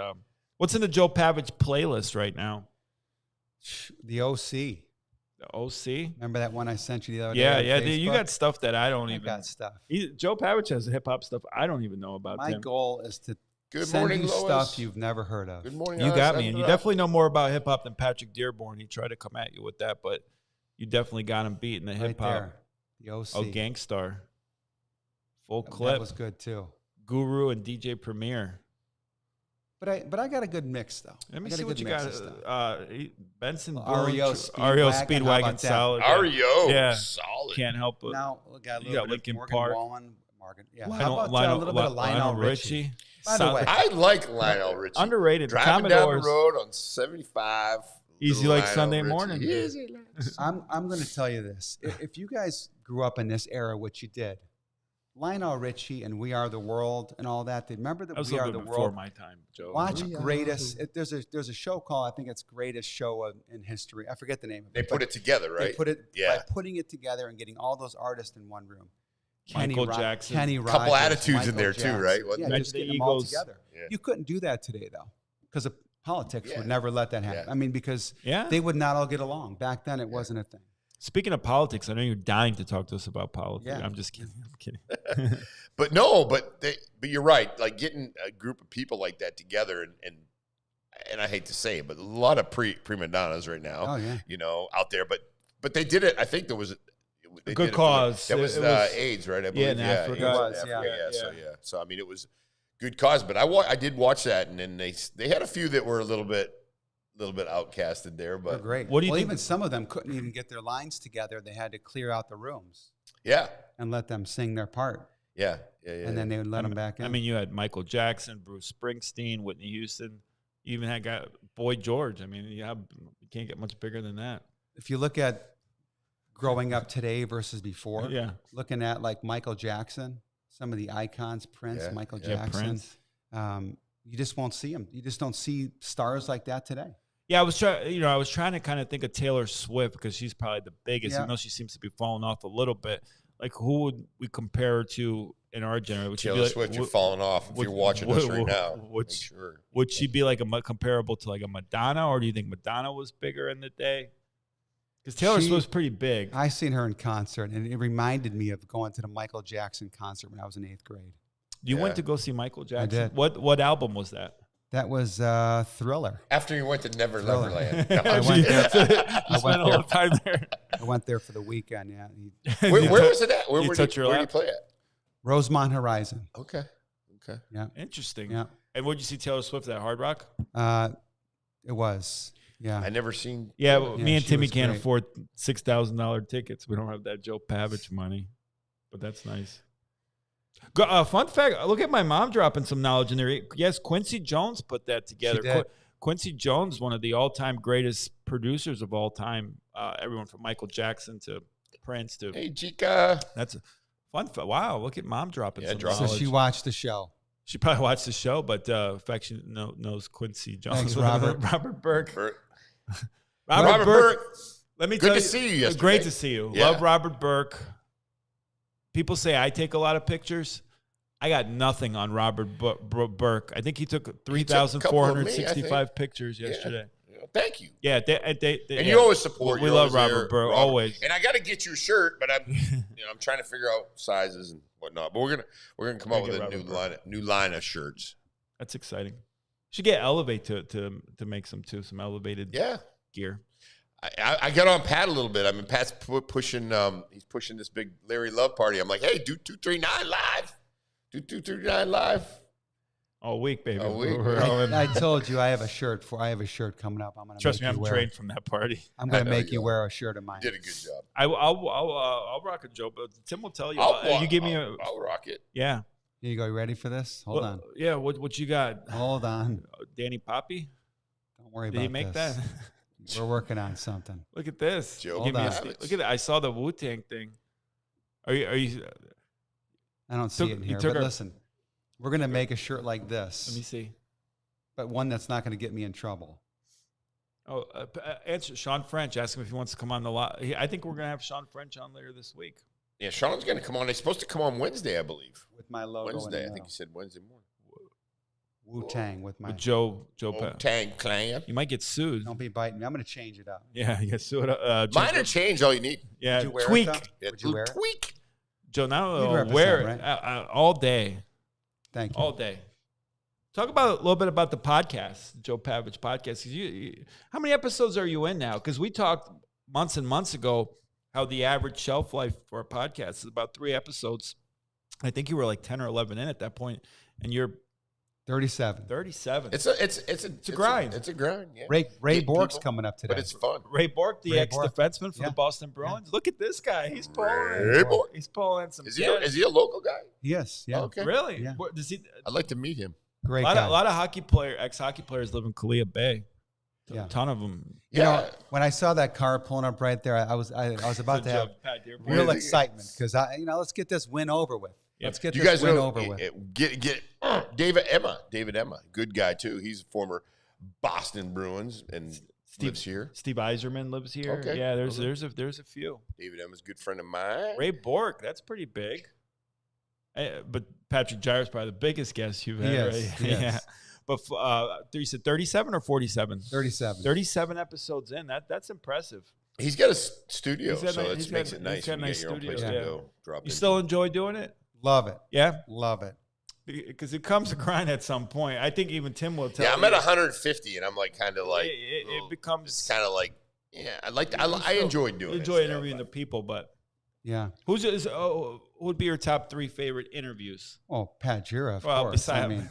what's in the Joe Pavich playlist right now? The OC. The OC. Remember that one I sent you the other day? Yeah. You got stuff that I don't even. Got stuff. Joe Pavich has hip hop stuff I don't even know about. My goal is to Good send morning, you Lois. stuff you've never heard of. Good morning. You got me, and you definitely know more about hip hop than Patrick Dearborn. He tried to come at you with that, but you definitely got him beat in the hip hop. Right the OC. Oh, Gangstar. Full clip. That was good too. Guru and DJ Premier. But I got a good mix though. Let me see what you got. Benson, REO Speedwagon, solid. REO, solid. Can't help but. Now we got a you little got bit Linkin of Morgan Park. Wallen. Yeah. How about a little bit of Lionel Richie? By the way, I like Lionel Richie. Underrated. Driving down the road on 75. Easy like Lionel Sunday Richie. morning. Easy. I'm going to tell you this. If you guys grew up in this era, which you did, Lionel Richie and We Are the World and all that. Remember that We Are the World? Before my time, Joe. Watch Greatest. There's a show called, I think it's Greatest Show in History. I forget the name of it. They put it together, right? They put it by putting it together and getting all those artists in one room. Michael Jackson. Kenny Rogers. Couple attitudes Michael in there Jackson. too, right? Yeah, just getting them all together. Yeah. You couldn't do that today though, because of politics would never let that happen. I mean, because they would not all get along. Back then, it wasn't a thing. Speaking of politics, I know you're dying to talk to us about politics. Yeah. I'm just kidding. I'm kidding. But you're right. Like getting a group of people like that together, and I hate to say it, but a lot of prima donnas right now. Oh yeah. Out there. But they did it. I think there was a good cause. That was AIDS, right? I believe. In Africa. It was. So I mean, it was good cause. But I did watch that, and then they had a few that were a little bit outcasted there, but they're great. What do you think? Even some of them couldn't even get their lines together. They had to clear out the rooms. Yeah. And let them sing their part. Yeah. And then they would let them back in. I mean, you had Michael Jackson, Bruce Springsteen, Whitney Houston. You even had Boy George. I mean, you can't get much bigger than that. If you look at growing up today versus before, looking at like Michael Jackson, some of the icons, Prince, Michael Jackson, you just won't see them. You just don't see stars like that today. Yeah, I was trying to kind of think of Taylor Swift because she's probably the biggest, even though she seems to be falling off a little bit. Like, who would we compare her to in our generation? Taylor Swift, you're falling off if you're watching us right now. Would she be like comparable to like a Madonna, or do you think Madonna was bigger in the day? Because Taylor Swift's pretty big. I seen her in concert, and it reminded me of going to the Michael Jackson concert when I was in 8th grade. You went to go see Michael Jackson? I did. What album was that? That was Thriller. After you went to Neverland. I went there. I spent a lot of time there. I went there for the weekend, Where was it at? Where did you play at? Rosemont Horizon. Okay. Yeah. Interesting. Yeah. And would you see Taylor Swift at Hard Rock? It was. Yeah. I never seen. Yeah, me and Timmy can't afford $6,000 tickets. We don't have that Joe Pavich money, but that's nice. Fun fact, look at my mom dropping some knowledge in there. Yes, Quincy Jones put that together. Quincy Jones, one of the all-time greatest producers of all time. Everyone from Michael Jackson to Prince to... Hey, Chica. That's a fun fact. Wow, look at mom dropping some knowledge. So she watched the show. She probably watched the show, but in fact, she knows Quincy Jones. Thanks, Robert. Robert Burke. Robert Burke. Let me tell you. Good to see you yesterday. Great to see you. Yeah. Love Robert Burke. People say I take a lot of pictures. I got nothing on Robert Burke. I think he took 3,465 pictures yesterday. Yeah. Thank you. Yeah, and you always support. We love Robert Burke always. And I got to get you a shirt, but I'm trying to figure out sizes and whatnot. But we're gonna come up with a new line of shirts. That's exciting. Should get Elevate to make some elevated gear. I got on Pat a little bit. I mean, Pat's pushing. He's pushing this big Larry Love party. I'm like, hey, do 239 live. Do 239 live. All week, baby. All week. I told you I have a shirt coming up. I'm gonna trust me. I'm trained from that party. I'm gonna make you wear a shirt of mine. You did a good job. I'll rock it, Joe. But Tim will tell you. You give me a. I'll rock it. Yeah. Here you go. You ready for this? Hold on. Yeah. What you got? Hold on. Danny Poppy. Don't worry about Did he make this. that? We're working on something. Look at this. Joe, look at that. I saw the Wu-Tang thing. Are you? I don't see it in here. But listen, we're gonna make a shirt like this. Let me see. But one that's not gonna get me in trouble. Oh, answer Sean French. Ask him if he wants to come on the lot. I think we're gonna have Sean French on later this week. Yeah, Sean's gonna come on. He's supposed to come on Wednesday, I believe. With my logo. Wednesday, I think he said Wednesday morning. Wu-Tang with Joe Wu-Tang Clan. You might get sued. Don't be biting me. I'm going to change it up. Yeah, you get sued. Minor change, all you need. Yeah, Would you wear tweak. Would you wear tweak. Joe, now You'd wear it right? all day. Thank you. All day. Talk about a little bit about the podcast, Joe Pavich podcast. How many episodes are you in now? Because we talked months and months ago how the average shelf life for a podcast is about 3 episodes. I think you were like 10 or 11 in at that point, and you're 37. 37. It's a grind. It's a grind. Yeah. Ray Bork's coming up today. But it's fun. Ray Bork, the ex-defenseman for the Boston Bruins. Yeah. Look at this guy. He's pulling. He's pulling some. Is he a local guy? Yes. Yeah. Okay. Really? Yeah. Does he? I'd like to meet him. Great guy. A lot of ex-hockey players live in Kalia Bay. A ton of them. You know, when I saw that car pulling up right there, I was about to have real excitement because let's get this win over with. Yep. Let's get this win over with. Get David Emma, good guy too. He's a former Boston Bruins and lives here. Steve Yzerman lives here. Okay. Yeah, there's a few. David Emma's a good friend of mine. Ray Bork, that's pretty big. But Patrick Gyer's probably the biggest guest you've had, right? Yes. Yeah. But you said 37 or 47? 37. 37 episodes in. That's impressive. He's got a studio, so that makes it nice. He's got a nice studio. Yeah. Drop you still enjoy doing it? Love it. Yeah? Love it. Because it comes to grind at some point. I think even Tim will tell you. Yeah, I'm at 150, and I'm like kind of like it becomes. It's kind of like I enjoy doing it. Enjoy interviewing the people, but yeah. Who would be your top 3 favorite interviews? Oh, Pat Jura, of course. Besides,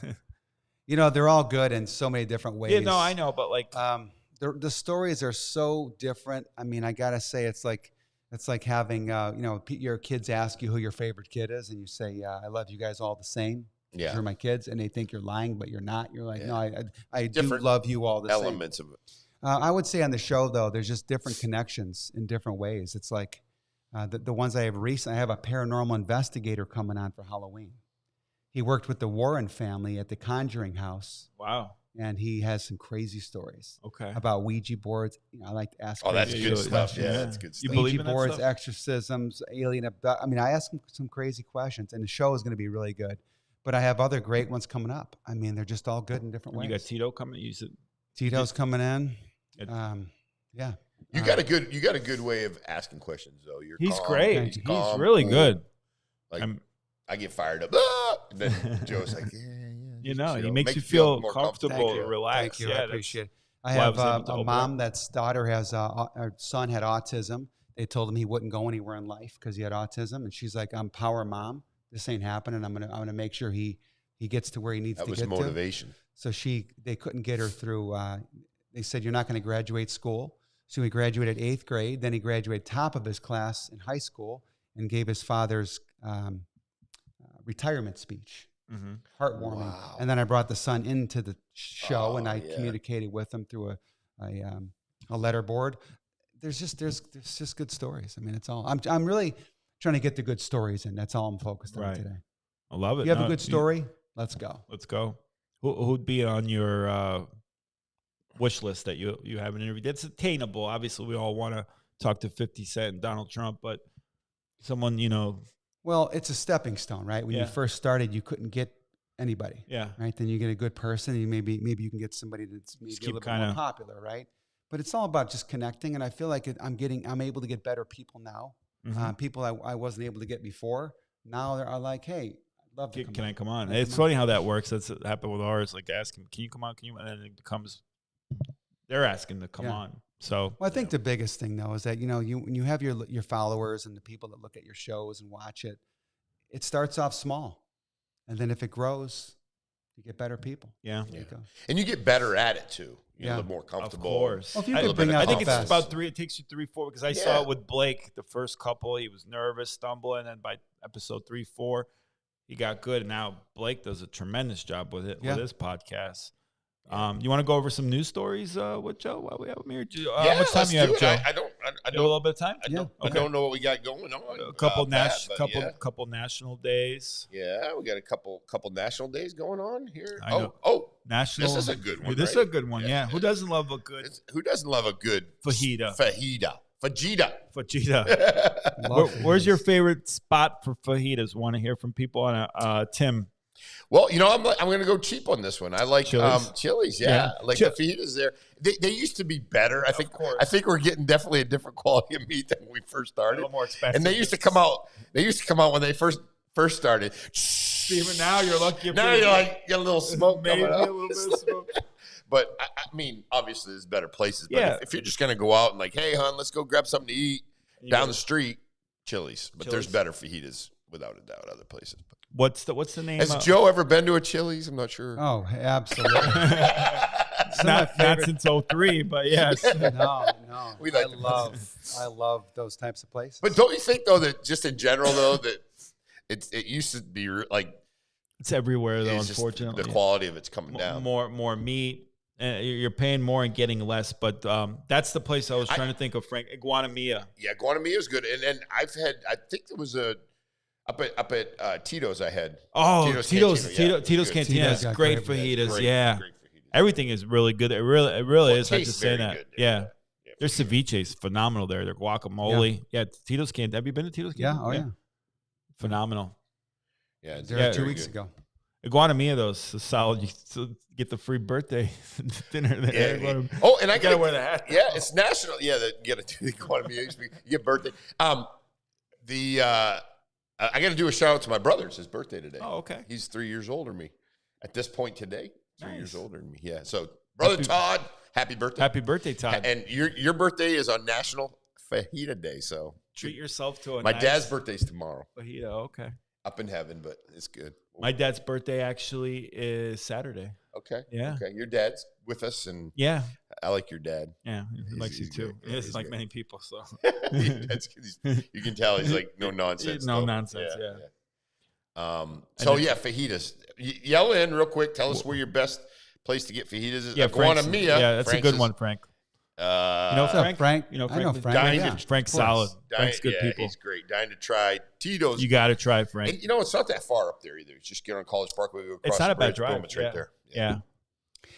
they're all good in so many different ways. Yeah, no, I know, but like the stories are so different. I mean, I gotta say, it's like having your kids ask you who your favorite kid is, and you say, I love you guys all the same. Yeah, you're my kids, and they think you're lying, but you're not. You're like, no, I do love you all the same. Elements of it. I would say on the show though, there's just different connections in different ways. It's like the ones I have recently. I have a paranormal investigator coming on for Halloween. He worked with the Warren family at the Conjuring House. Wow. And he has some crazy stories. Okay. About Ouija boards. I like to ask. Oh, that's good stuff. Yeah, that's good stuff. You believe Ouija in that boards, stuff? exorcisms, alien abduct. I mean, I ask him some crazy questions, and the show is going to be really good. But I have other great ones coming up. I mean, they're just all good in different ways. You got Tito coming. You said Tito's coming in. Yeah. You got a good way of asking questions though. He's calm, great. He's calm, really cool. good. Like I get fired up. And then Joe's like, he makes you feel comfortable and relaxed. Thank you. I appreciate it. I have a mom that's daughter has her son had autism. They told him he wouldn't go anywhere in life because he had autism, and she's like, "I'm power mom. This ain't happening. I'm gonna make sure he gets to where he needs to get to." That was motivation. So they couldn't get her through. They said, "You're not going to graduate school." So he graduated 8th grade. Then he graduated top of his class in high school and gave his father's retirement speech. Mm-hmm. Heartwarming. Wow. And then I brought the son into the show, and I communicated with him through a letter board. There's just good stories. I mean, it's all. I'm really trying to get the good stories in. That's all I'm focused on today. I love it. You have a good story? Let's go. Let's go. Who'd be on your wish list that you haven't interviewed? That's attainable. Obviously, we all want to talk to 50 Cent and Donald Trump, but someone, Well, it's a stepping stone, right? When you first started, you couldn't get anybody. Yeah. Right. Then you get a good person, and maybe you can get somebody that's maybe a little bit more popular, right? But it's all about just connecting, and I feel like I'm able to get better people now. Mm-hmm. People I wasn't able to get before. Now are like, hey, Love to can I come on? It's funny how that works. That's what happened with ours. Like asking, can you come on? Can you? And then it becomes they're asking to come on. So I think the biggest thing though is that when you have your followers and the people that look at your shows and watch it, it starts off small, and then if it grows, you get better people. Yeah. And you get better at it too. You look more comfortable. Of course. Well, I think it's about 3. It takes you 3, 4 because I saw it with Blake the first couple. He was nervous, stumbling, and then by episode 3, 4, he got good. And now Blake does a tremendous job with it with his podcast. You want to go over some news stories with Joe while we have him here? How much time you have, Joe? I don't a little bit of time. I don't know what we got going on. A couple national days. Yeah, we got a couple national days going on here. National. This is a good one. This is a good one. Yeah. Who doesn't love a good? Who doesn't love a good fajita? Where's your favorite spot for fajitas? Want to hear from people on Tim? Well, I'm going to go cheap on this one. I like Chili's. Yeah. Like the fajitas there. They used to be better. I think we're getting definitely a different quality of meat than when we first started. A little more expensive. And they used to come out when they first started. Even now you're lucky. Now you're like get a little smoke. Maybe coming out. a little bit of smoke. But I mean, obviously there's better places. But if you're just going to go out and like, hey, hon, let's go grab something to eat down the street, Chili's. But there's better fajitas without a doubt other places. What's the name? Has Joe ever been to a Chili's? I'm not sure. Oh, absolutely. not since 2003, but yes. No. I love those types of places. But don't you think though that just in general though that it used to be like it's everywhere though? Unfortunately, the quality of it's coming down. More meat. You're paying more and getting less, but that's the place I was trying to think of, Frank. Guanamia. Yeah, Guanamia is good, and I think there was a up at Tito's I had. Oh, Tito's Cantina has great fajitas. Great fajitas. Everything is really good. It really is. I just say that. Good, yeah. Their ceviche is phenomenal there. Their guacamole. Yeah, Tito's Cantina. Have you been to Tito's Cantina? Yeah. Oh yeah. Phenomenal. Yeah, there 2 weeks ago. Guanamia though is solid. You get the free birthday dinner there. And I gotta wear the hat. Yeah, it's national. Yeah, you gotta do the Guanamia. You get birthday. I got to do a shout out to my brother. It's his birthday today. Oh, okay. He's 3 years older than me. At this point today, 3 years older than me. Yeah. So, brother Todd, happy birthday. Happy birthday, Todd. And your birthday is on National Fajita Day. So treat yourself to my dad's birthday's tomorrow. Fajita, okay. Up in heaven, but it's good. My dad's birthday actually is Saturday. Okay. Yeah. Okay. Your dad's with us, and I like your dad. Yeah, he likes you too. He's like many people, so you can tell he's like no nonsense. No nonsense. Fajitas. Yell in real quick. Tell us where your best place to get fajitas is. Yeah, Guanamia. Yeah, that's a good one, Frank. Frank? You know Frank? I know Frank. Frank's solid. Frank's good people. He's great. Dying to try. Tito's. You got to try Frank. And it's not that far up there either. It's just get on College Parkway. Go across it's not the a bad bridge, drive. Boom, it's right there. Yeah.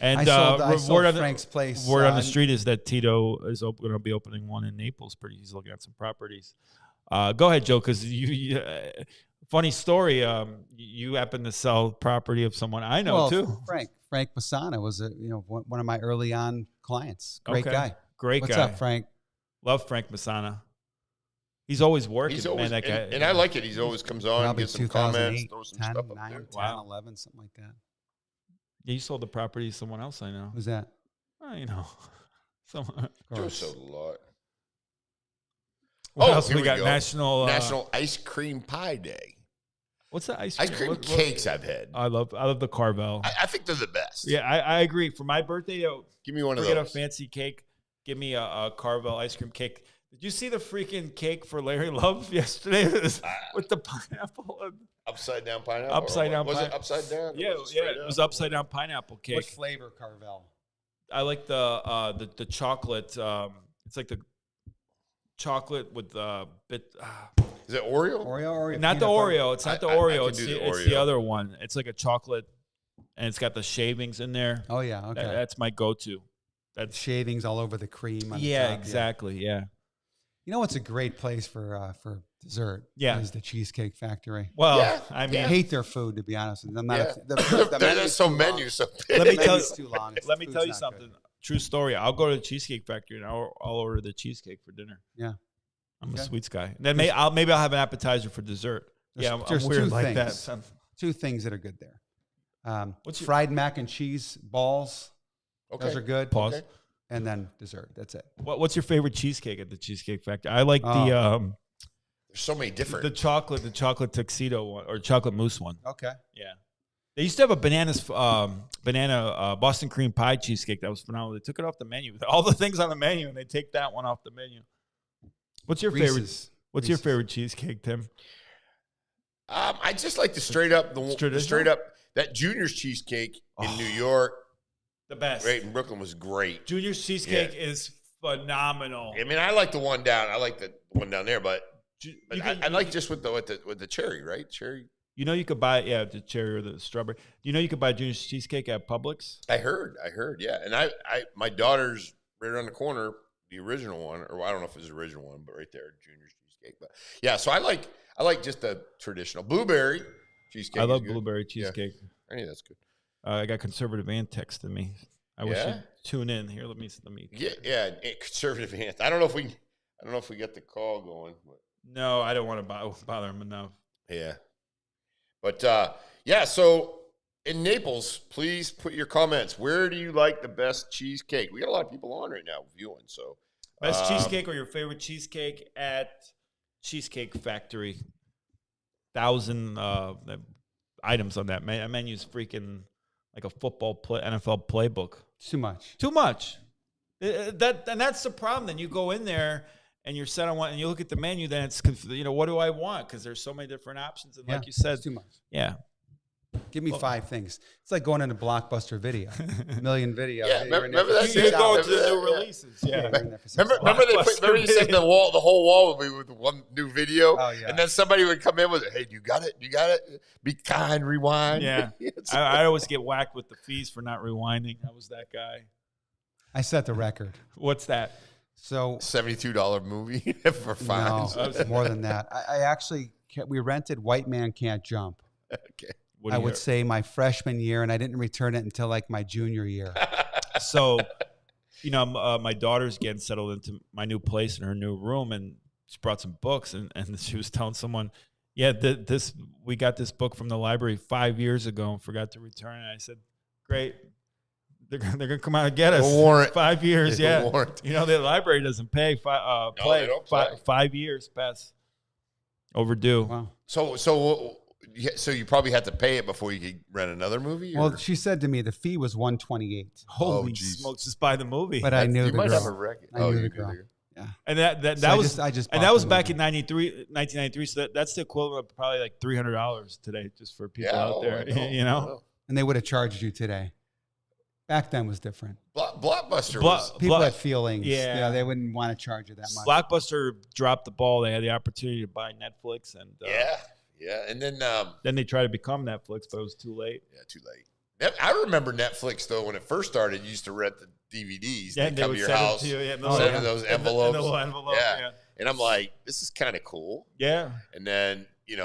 And I sold Frank's place. Word on the street is that Tito is going to be opening one in Naples. He's looking at some properties. Go ahead, Joe, because you funny story. You happen to sell property of someone I know too. Frank Masana was one of my early on clients. Great guy. What's up, Frank? Love Frank Masana. He's always working. He's always, man, that guy. And I like it. He's always comes on, gives some comments, throws some 10, stuff up 9, there. 10, 11, something like that. Yeah, you sold the property to someone else I know. Who's that? Someone. Joe sold a lot. What else we got? National Ice Cream Pie Day. What's the ice cream? Ice cream cakes I've had. I love the Carvel. I think they're the best. Yeah, I agree. For my birthday, give me one of those. Forget a fancy cake. Give me a Carvel ice cream cake. Did you see the freaking cake for Larry Love yesterday with the pineapple? Upside down pineapple? Upside down pineapple. Was it upside down? Yeah, it was upside down pineapple cake. What flavor Carvel? I like the chocolate. It's like the chocolate with a bit. Is it Oreo? Oreo? Not the Oreo. It's not the Oreo. It's the other one. It's like a chocolate, and it's got the shavings in there. Oh yeah, okay. That's my go-to. That's shavings all over the cream. On yeah, the top. exactly. Yeah. You know what's a great place for dessert? Yeah, is the Cheesecake Factory. Well, I mean, I hate their food, to be honest. I'm not. There's so menu. So let me tell you. Too long. Let me tell you something. Good. True story. I'll go to the Cheesecake Factory and I'll order the cheesecake for dinner. Yeah, I'm a sweets guy. Then maybe I'll have an appetizer for dessert. I'm weird like that. two things that are good there. Fried mac and cheese balls. Okay. Those are good. Pause. Okay. And then dessert. That's it. What's your favorite cheesecake at the Cheesecake Factory? I like the there's so many different. The chocolate tuxedo one or chocolate mousse one. Okay. Yeah. They used to have a banana Boston cream pie cheesecake that was phenomenal. They took it off the menu. All the things on the menu, and they take that one off the menu. What's your favorite? What's your favorite cheesecake, Tim? I just like the straight up that Junior's cheesecake in New York. The best. Right in Brooklyn was great. Junior's cheesecake is phenomenal. I mean, I like the one down. I like the one down there, but I like just with the cherry, right? Cherry. You know, you could buy the cherry or the strawberry. You know, you could buy Junior's cheesecake at Publix. I heard, yeah. And my daughter's right around the corner, the original one, or I don't know if it's the original one, but right there, Junior's cheesecake. But yeah, so I like just the traditional blueberry cheesecake. I love blueberry cheesecake. Yeah. I think that's good. I got conservative aunt texting me. I wish you'd tune in here. Let me. Yeah, conservative aunt. I don't know if we get the call going. But. No, I don't want to bother him enough. Yeah. But, so in Naples, please put your comments. Where do you like the best cheesecake? We got a lot of people on right now viewing. So, best cheesecake or your favorite cheesecake at Cheesecake Factory? 1,000 items on that menu. That menu's freaking like a NFL playbook. Too much. Too much. And that's the problem. Then you go in there and you're set on one, and you look at the menu, then it's, what do I want? Because there's so many different options. And like you said, it's too much. Yeah. Give me 5 things. It's like going into Blockbuster Video, $1,000,000 video. Yeah, remember that? You go to the new releases. Yeah. Remember you said the whole wall would be with one new video? Oh, yeah. And then somebody would come in with, hey, you got it? Be kind, rewind. Yeah. I always get whacked with the fees for not rewinding. I was that guy. I set the record. What's that? So $72 movie for fines. No, more than that. I actually, we rented White Man Can't Jump. Okay. I would say my freshman year, and I didn't return it until like my junior year. So, my daughter's getting settled into my new place in her new room, and she brought some books, and she was telling someone, we got this book from the library 5 years ago and forgot to return it. I said, great. They're gonna come out and get us. Warrant. 5 years, yeah. Warrant. The library doesn't pay. They don't play. 5 years past overdue. Wow. So you probably had to pay it before you could rent another movie? Well, she said to me the fee was $128. Holy smokes! Just buy the movie. But I knew the girl. You might have a record. I knew the girl. Yeah. And that was back in 1993. So that's the equivalent of probably like $300 today, just for people out there. And they would have charged you today. Back then was different. Blockbuster people had feelings. Yeah. They wouldn't want to charge you that much. Blockbuster dropped the ball. They had the opportunity to buy Netflix, and and then they tried to become Netflix, but it was too late. Yeah, too late. I remember Netflix though when it first started. You used to rent the DVDs. Yeah, they come to your house. Send them those envelopes. In the little envelope. Yeah. And I'm like, this is kind of cool. Yeah. And then you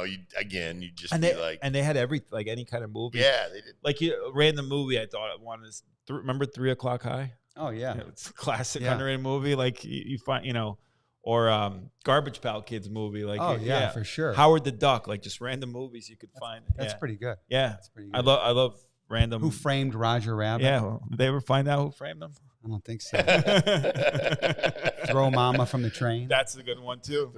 just and they had any kind of movie. Yeah, they did. Like random movie. I thought I wanted. Remember 3 O'Clock High? Oh yeah, it's a classic underrated movie. Like you find, or Garbage Pail Kids movie. Like for sure. Howard the Duck. Like just random movies you could find. That's pretty good. Yeah, that's pretty good. I love random. Who Framed Roger Rabbit? Yeah, did they ever find out who framed them? I don't think so. Throw Mama from the Train. That's a good one too.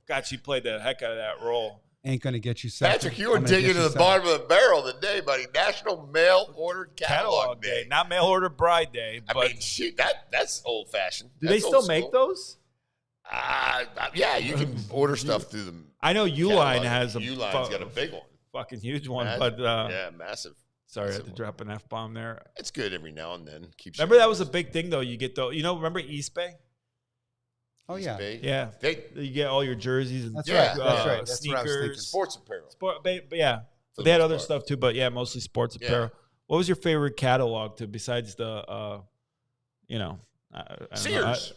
God, she played the heck out of that role. Ain't gonna get you set. Patrick, you were digging to the bottom of the barrel today, buddy. National Mail Order Catalog Day. Not Mail Order Bride Day. But I mean, shoot, that's old fashioned. Do they still make those? Yeah, you can order stuff through them. I know Uline has a Uline's got a big one, fucking huge one, but massive. Sorry, I had to drop an F-bomb there. It's good every now and then. Remember that was a big thing though. You get remember East Bay? Oh yeah, yeah. You get all your jerseys and that's right. That's sneakers, sports apparel. But they had other stuff too. But mostly sports apparel. What was your favorite catalog besides the, Sears?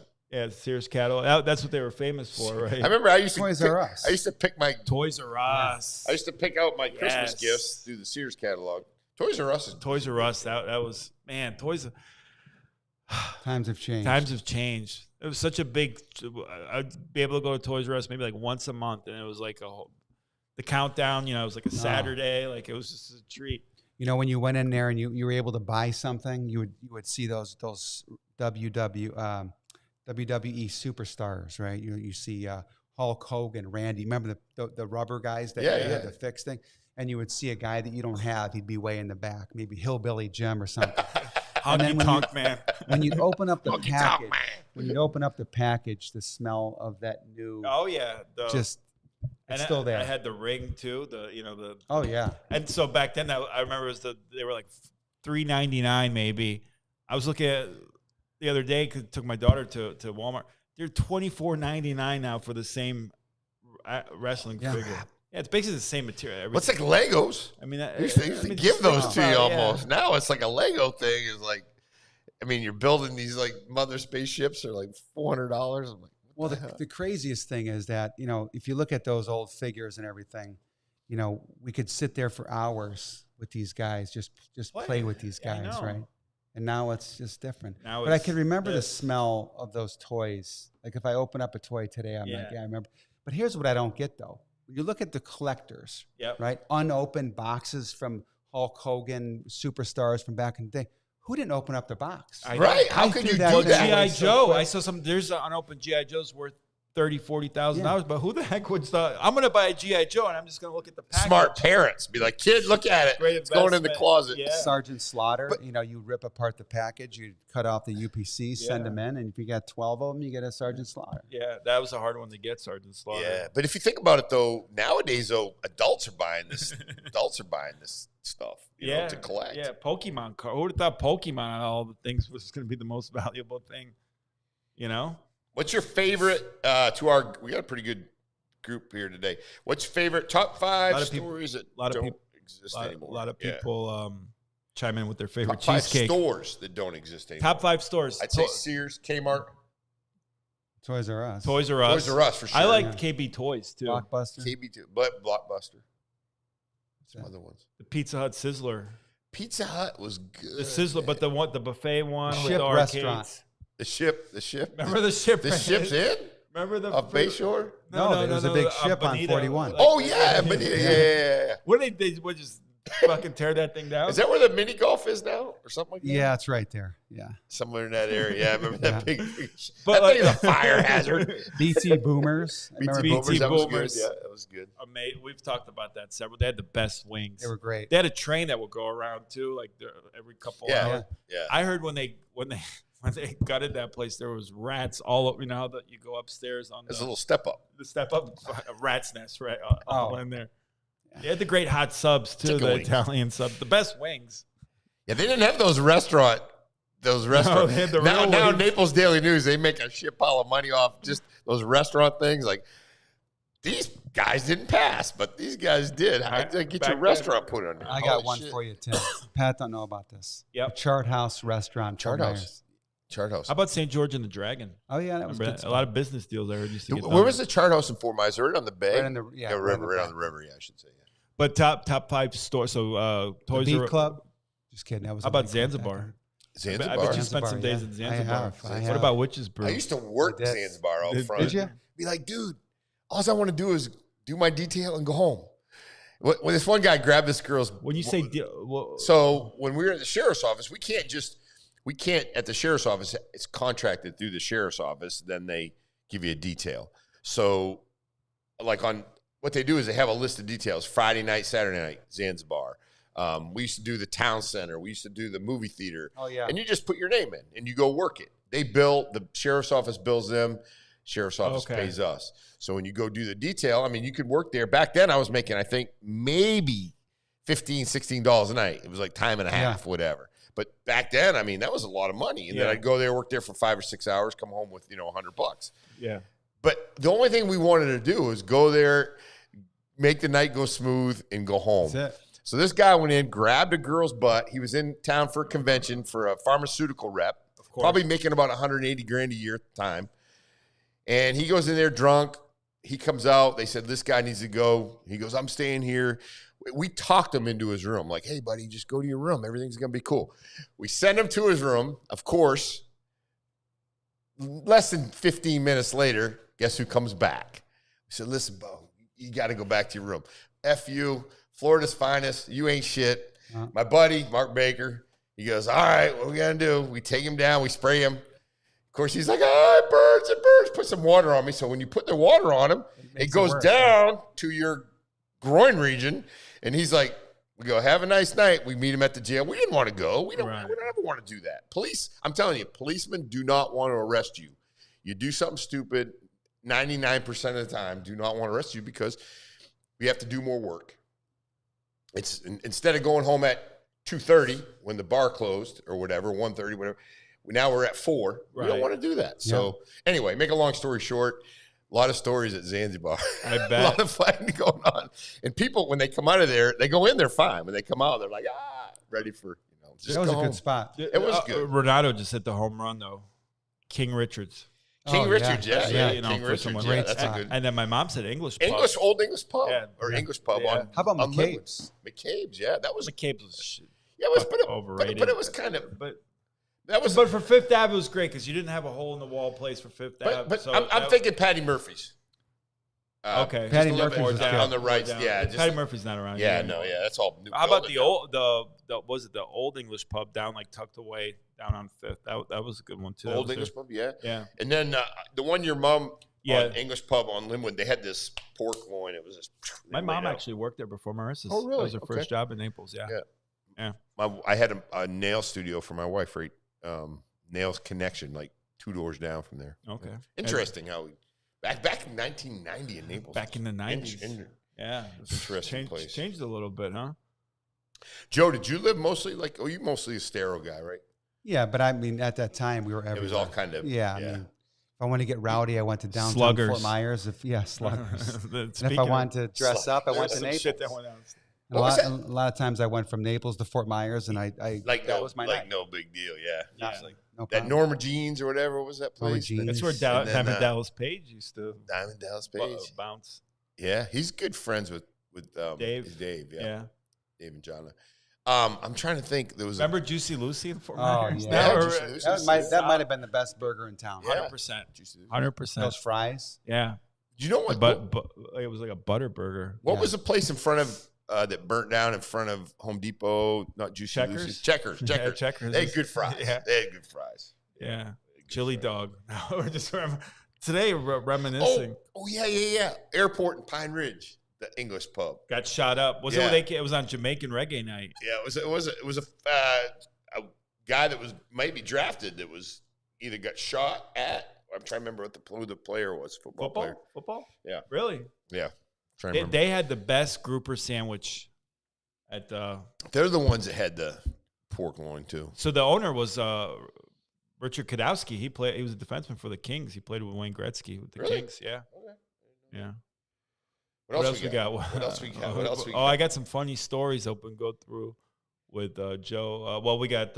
Sears catalog. That's what they were famous for, right? I remember I used to pick my Toys R Us. I used to pick out my Christmas gifts through the Sears catalog. Toys R Us. That was Times have changed. Times have changed. It was such a big. I'd be able to go to Toys R Us maybe like once a month, and it was like the countdown. You know, it was like a Saturday. Like it was just a treat. You know, when you went in there and you were able to buy something, you would see those WWE superstars, right? You see Hulk Hogan, Randy. Remember the rubber guys that had the fixed thing? And you would see a guy that you don't have. He'd be way in the back, maybe Hillbilly Jim or something. And then when you open up the package, the smell of that new it's still there. I had the ring too. Oh yeah. And so back then, I remember they were like $3.99 maybe. I was looking at the other day because I took my daughter to Walmart. They're $24.99 now for the same wrestling figure. Yeah, it's basically the same material. It's like Legos. I mean, I used to give those to you almost. Now it's like a Lego thing. Is like, I mean, you're building these like mother spaceships are like $400. I'm like, well, the craziest thing is that, you know, if you look at those old figures and everything, you know, we could sit there for hours with these guys, just play with these guys, right? And now it's just different. But I can remember the smell of those toys. Like if I open up a toy today, I'm like, I remember. But here's what I don't get though. You look at the collectors, right? Unopened boxes from Hulk Hogan, superstars from back in the day. Who didn't open up the box? Right. How could you do that? G.I. Joe. I saw there's an unopened G.I. Joe's worth $30,000, $40,000. But who the heck would start? I'm going to buy a G.I. Joe and I'm just going to look at the package. Smart parents. Be like, kid, look at it. It's going in the closet. Yeah. Sergeant Slaughter, you know, you rip apart the package, you cut off the UPC, send them in, and if you got 12 of them, you get a Sergeant Slaughter. Yeah, that was a hard one to get, Sergeant Slaughter. Yeah, but if you think about it, though, nowadays, adults are buying this. Adults are buying this stuff, you know, to collect. Yeah, Pokemon card. Who would have thought Pokemon on all the things was going to be the most valuable thing, you know? What's your favorite we got a pretty good group here today. What's your favorite top 5 stories that don't exist anymore? A lot of people chime in with their favorite top cheesecake. 5 stores that don't exist anymore. Top 5 stores. I'd say Sears, Kmart. Toys R Us. Toys R Us for sure. I like KB Toys too. Blockbuster. KB too, but Blockbuster. Some other ones. The Pizza Hut Sizzler. Pizza Hut was good. The Sizzler, but the buffet one with Ship the restaurant. The ship. Remember the ship? The ship's in? Remember the off Bayshore? No, there was a big ship on 41. Oh yeah, yeah. What they would just fucking tear that thing down? Is that where the mini golf is now, or something like that? Yeah, it's right there. Yeah, somewhere in that area. Yeah, I remember that big. But that thing is a fire hazard. BT Boomers. BT Boomers. That was good. Yeah, that was good. We've talked about that several. They had the best wings. They were great. They had a train that would go around too, like every couple hours. Yeah. I heard when they gutted that place, there was rats all over. You know how that you go upstairs on there's a little step up. The step up, a rat's nest, right? All in there. They had the great hot subs too, the Italian subs, the best wings. Yeah, they didn't have those restaurants. No, they had the now Naples Daily News, they make a shit pile of money off just those restaurant things. Like these guys didn't pass, but these guys did. How did they get your restaurant put on there? I got one for you, Tim. Pat don't know about this. Yep. Chart House Restaurant. Chart House. How about St. George and the Dragon? Oh yeah, that was good. A lot of business deals I heard used to get done. Where was the Chart House in Fort Myers? Right on the bay? Right on the river. Right on the river, I should say. Yeah. But top 5 stores. So Toys R Us Club. Just kidding. That was. How about Zanzibar? Zanzibar. I bet you spent some days in Zanzibar. I have. What about Witch's Brew? I used to work Zanzibar out front. Did you? Be like, dude, all I want to do is do my detail and go home. When this one guy grabbed this girl's. When you say. So when we were at the sheriff's office, we can't at the sheriff's office, it's contracted through the sheriff's office, then they give you a detail. So like on what they do is they have a list of details. Friday night, Saturday night, Zanzibar. We used to do the town center. We used to do the movie theater. Oh, yeah. And you just put your name in and you go work it. They bill, the sheriff's office bills them. Sheriff's office pays us. So when you go do the detail, I mean, you could work there. Back then I was making, I think, maybe $15, $16 a night. It was like time and a half, whatever. But back then, I mean, that was a lot of money. And then I'd go there, work there for 5 or 6 hours, come home with, $100. Yeah. But the only thing we wanted to do was go there, make the night go smooth, and go home. That's it. So this guy went in, grabbed a girl's butt. He was in town for a convention for a pharmaceutical rep, probably making about $180,000 a year at the time. And he goes in there drunk. He comes out. They said, this guy needs to go. He goes, I'm staying here. We talked him into his room. Like, hey, buddy, just go to your room. Everything's going to be cool. We send him to his room. Of course, less than 15 minutes later, guess who comes back? We said, listen, Bo, you got to go back to your room. F you, Florida's finest. You ain't shit. My buddy, Mark Baker, he goes, all right, what we got to do? We take him down. We spray him. Of course, he's like, oh, it burns. Put some water on me. So when you put the water on him, it goes down to your groin region. And he's like, we go, have a nice night. We meet him at the jail. We didn't want to go. We don't ever want to do that. Police, I'm telling you, policemen do not want to arrest you. You do something stupid, 99% of the time, do not want to arrest you because we have to do more work. It's instead of going home at 2:30 when the bar closed or whatever, 1:30, whatever. Now we're at 4. We don't want to do that. So anyway, make a long story short, a lot of stories at Zanzibar. I bet. A lot of fighting going on. And people, when they come out of there, they go in there fine. When they come out, they're like, ready for, just that was a home. good spot. It was good. Renato just hit the home run, though. King Richards. Richards, yeah. King Richards, great that's spot. a good. And then my mom said English pub. Old English pub. Or English pub on. How about McCabe's? McCabe's, yeah. That was. McCabe's was overrated. But it was kind of. But for Fifth Ave, it was great because you didn't have a hole in the wall place for Fifth Ave. But I'm thinking Patty Murphy's. Okay, Patty Murphy's on the right. Yeah, Patty Murphy's not around. Yeah, that's all new. How about the old English pub down tucked away down on Fifth? That was a good one too. Old English pub, yeah. And then the one your mom on English pub on Linwood, they had this pork loin. It was just. My mom actually worked there before Marissa's. Oh, really? That was her first job in Naples. Yeah. I had a nail studio for my wife, right? Nails Connection, 2 doors down from there. Okay. Interesting how we back in 1990 in Naples. Back in the 90s. Yeah. Interesting place. Changed a little bit, huh? Joe, did you live mostly you mostly a Estero guy, right? Yeah, but I mean, at that time we were everywhere. It was all kind of I mean, if I wanted to get rowdy, I went to downtown Fort Myers. Sluggers. And if I wanted to dress up, I went to Naples. A lot of times I went from Naples to Fort Myers, and I that was my night. No big deal, yeah. No that Norma Jeans or whatever, what was that place? That's where Diamond Dallas Page used to. Diamond Dallas Page bounce. Yeah, he's good friends with Dave. Dave, yeah. Dave and Jonna. I'm trying to think. There was remember Juicy Lucy in Fort Myers? That might have been the best burger in town. 100%. 100%. Those fries. Yeah. Do you know what? But it was like a butter burger. What was the place in front of that burnt down in front of Home Depot? Not Juicy Lucy's. Checkers. Yeah, Checkers. They had good fries. Yeah. They had good fries. Yeah. Chili dog. We're just today reminiscing. Oh yeah. Airport in Pine Ridge. The English pub got shot up. Was it was on Jamaican reggae night? Yeah, it was a guy that was maybe drafted that was either got shot at. I'm trying to remember who the player was. Football player. Football? Yeah. Really? Yeah. They had the best grouper sandwich at the. They're the ones that had the pork loin too. So the owner was Richard Kadowski. He was a defenseman for the Kings. He played with Wayne Gretzky with the Kings. Yeah. Okay. Yeah. What else we got? What else we got? I got some funny stories open. Go through with Joe. We got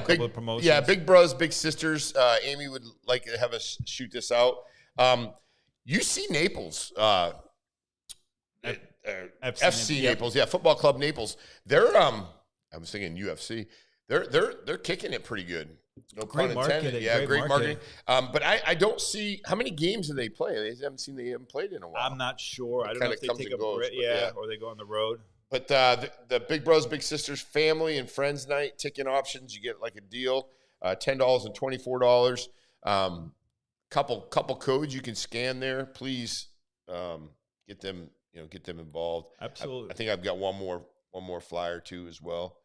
big promotions. Yeah, big bros, big sisters. Amy would like to have us shoot this out. UC Naples, FC Naples, Football Club Naples. They're I was thinking UFC. They're kicking it pretty good. No pun intended. Yeah, great marketing. But I don't see how many games do they play. They haven't played in a while. I'm not sure. I don't know if they take a break, or they go on the road. But the Big Bros Big Sisters family and friends night ticket options, you get a deal, $10 and $24. Couple codes you can scan there. Please get them involved. Absolutely. I think I've got one more flyer too as well.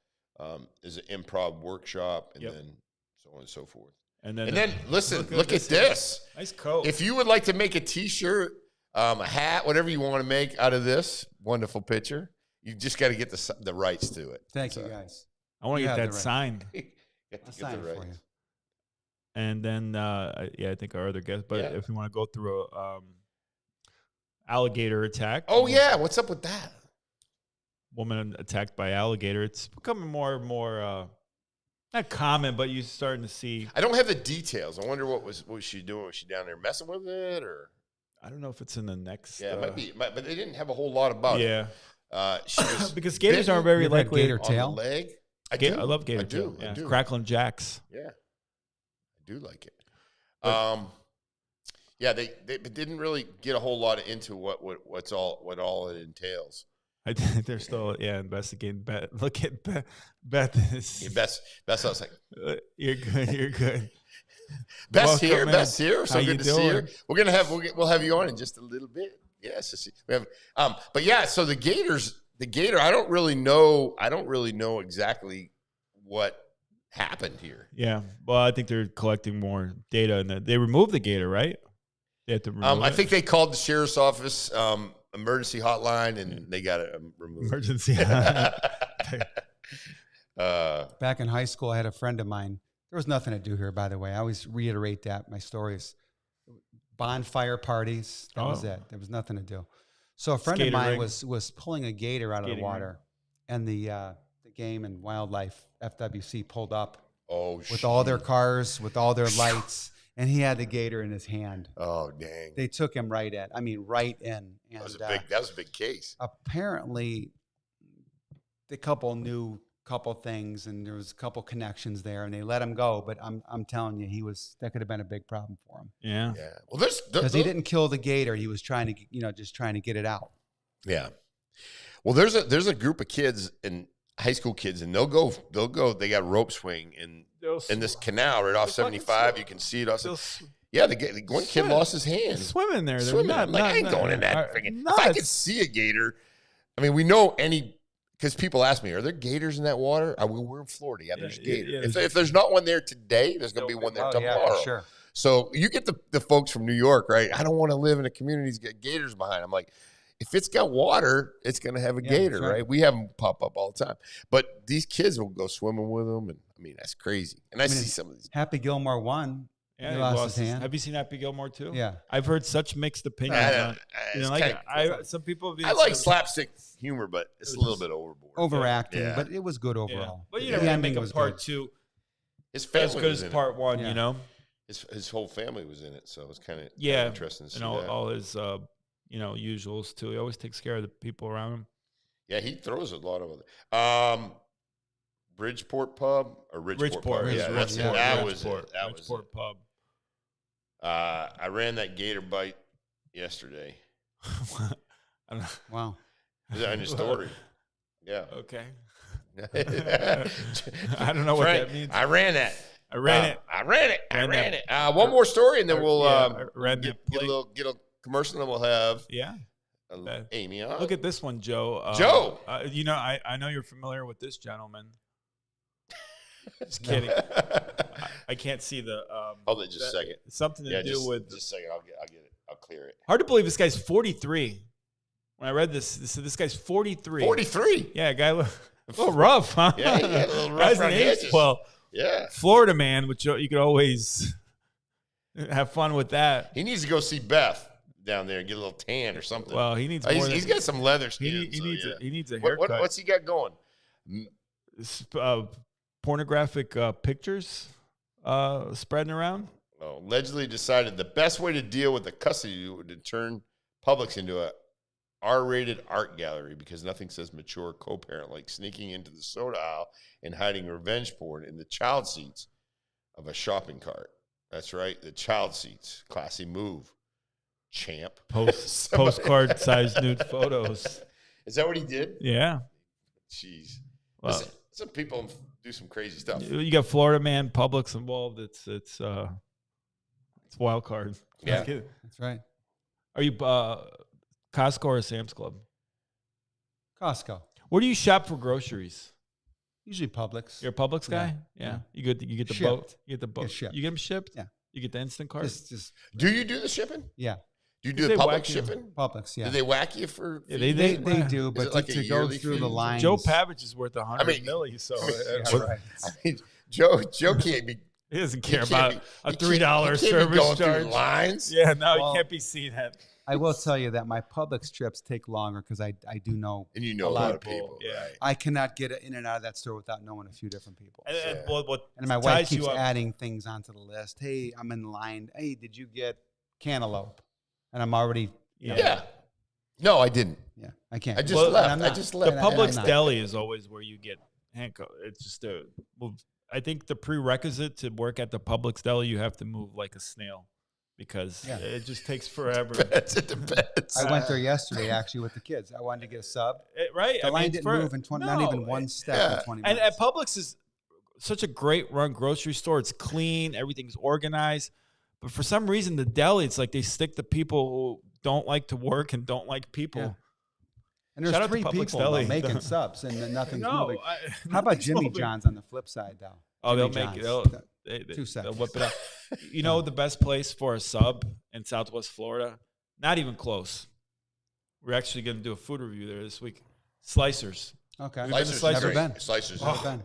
Is an improv workshop and then so on and so forth. And then listen, look at this. Nice coat. If you would like to make a T-shirt, a hat, whatever you want to make out of this wonderful picture, you just got to get the rights to it. Thank you, guys. I want to get that signed. I'll sign it for you. And then, I think our other guest. But if you want to go through a alligator attack. Oh yeah, what's up with that? Woman attacked by alligator. It's becoming more and more not common, but you're starting to see. I don't have the details. I wonder what was she doing? Was she down there messing with it, or I don't know if it's in the next. Yeah, it might be, but they didn't have a whole lot about it. She was because gators aren't very likely. Gator tail on the leg. I love gator tail. I do. Crackling jacks. Yeah, I do like it. Yeah, they didn't really get a whole lot into what all it entails. I think they're still investigating. Beth, look at Beth. Beth is. Yeah, Beth's I was like, you're good. You're good. Beth's Welcome, here. man. Beth's here. So How good you to see her. doing? We'll have you on in just a little bit. Yes, we have. But yeah, so the Gator. I don't really know exactly what happened here. Yeah. Well, I think they're collecting more data, and they removed the Gator, right? They have to remove I think they called the sheriff's office emergency hotline, and they got it removed. Emergency. Back in high school, I had a friend of mine. There was nothing to do here, by the way. I always reiterate that. My stories, bonfire parties. That was it. There was nothing to do. So a friend of mine was pulling a gator out of the water, and the Game and Wildlife FWC pulled up with all their cars, with all their lights, and he had the gator in his hand. Oh dang! They took him right in. right in. And, that was a big case. Apparently, the couple knew a couple things, and there was a couple connections there, and they let him go. But I'm telling you, that could have been a big problem for him. Yeah. Well, because he didn't kill the gator; he was trying to, just trying to get it out. Yeah. Well, there's a group of kids and high school kids, and they'll go. They got rope swing in this canal right off 75. You can see it off. Yeah, the one kid lost his hand. Swimming there. Swimming. I ain't going in that. If I could see a gator, I mean, we know because people ask me, are there gators in that water? We're in Florida. Yeah, there's gators. If there's not one there today, there's going to be one there tomorrow. Yeah, for sure. So you get the folks from New York, right? I don't want to live in a community that's got gators behind. I'm like, if it's got water, it's going to have a gator, right? We have them pop up all the time. But these kids will go swimming with them, and I mean, that's crazy. And I see some of these. Happy Gilmore won. Yeah, he lost his hand. Have you seen Happy Gilmore too? Yeah, I've heard such mixed opinions. Some people. I like slapstick humor, but it's a little bit overboard. Overacting, but it was good overall. Yeah. But you never make a part two. His family as good as part one, you know. His whole family was in it, so it was kind of interesting to see and all his usuals too. He always takes care of the people around him. Yeah, he throws a lot of other. Bridgeport Pub or Ridgeport Pub? Yeah, that was it. Bridgeport Pub. I ran that gator bite yesterday. Wow. Is that in your story? Yeah. Okay. I don't know what that means. I ran that. I ran it. One more story, and then we'll get a commercial, and then we'll have Amy on. Look at this one, Joe. Joe. I know you're familiar with this gentleman. Just kidding. I can't see the. Hold it just a second. Something to do with. Just a second. I'll get it. I'll clear it. Hard to believe this guy's 43. When I read this guy's 43. 43. Yeah, guy a little rough, huh? Yeah, a little rough around the edges. Well, yeah. Florida man, which you could always have fun with that. He needs to go see Beth down there and get a little tan or something. Well, he needs. He's got some leather skin. He needs a haircut. What's he got going? Pornographic pictures spreading around. Allegedly decided the best way to deal with the custody would to turn Publix into a R-rated art gallery because nothing says mature co-parent like sneaking into the soda aisle and hiding revenge porn in the child seats of a shopping cart. That's right, the child seats. Classy move, champ. Postcard-sized nude photos. Is that what he did? Yeah. Jeez. Well, listen, some people do some crazy stuff. You got Florida man, Publix involved. It's wild card. Yeah, that's right. Are you Costco or Sam's Club? Costco. Where do you shop for groceries? Usually Publix. You're a Publix guy? Yeah. You get the shipped. boat. You get the boat. You get them shipped? Yeah. You get the instant card? Do you do the shipping? Yeah. Do you do the Publix shipping? Publix, yeah. Do they whack you for? Yeah, they do, but like to go through the lines. Joe Pavich is worth $100 million. So right. I mean, Joe can't be. He doesn't care about a $3 service going charge. Through lines. Yeah, no, he can't be seen at. I will tell you that my Publix trips take longer because I do know. And you know a lot of people. Yeah. Right. I cannot get in and out of that store without knowing a few different people. And my wife keeps adding things onto the list. Hey, I'm in line. Hey, did you get cantaloupe? And I'm already. Yeah. No, I didn't. Yeah, I can't. I just left. I just left. The Publix deli is always where you get handcuffed. It's just I think the prerequisite to work at the Publix deli, you have to move like a snail. because it just takes forever. It depends. I went there yesterday actually with the kids. I wanted to get a sub. Right. The line didn't move in 20, not even one step in 20 minutes. And Publix is such a great run grocery store. It's clean. Everything's organized. But for some reason, the deli, it's like they stick to people who don't like to work and don't like people. Yeah. And there's 3 people making subs and nothing's moving. How about Jimmy John's on the flip side, though? Oh, they'll make it. 2 seconds. They'll whip it up. You know the best place for a sub in Southwest Florida? Not even close. We're actually going to do a food review there this week. Slicers. Okay. Slicers. Never been. Slicers. Never been.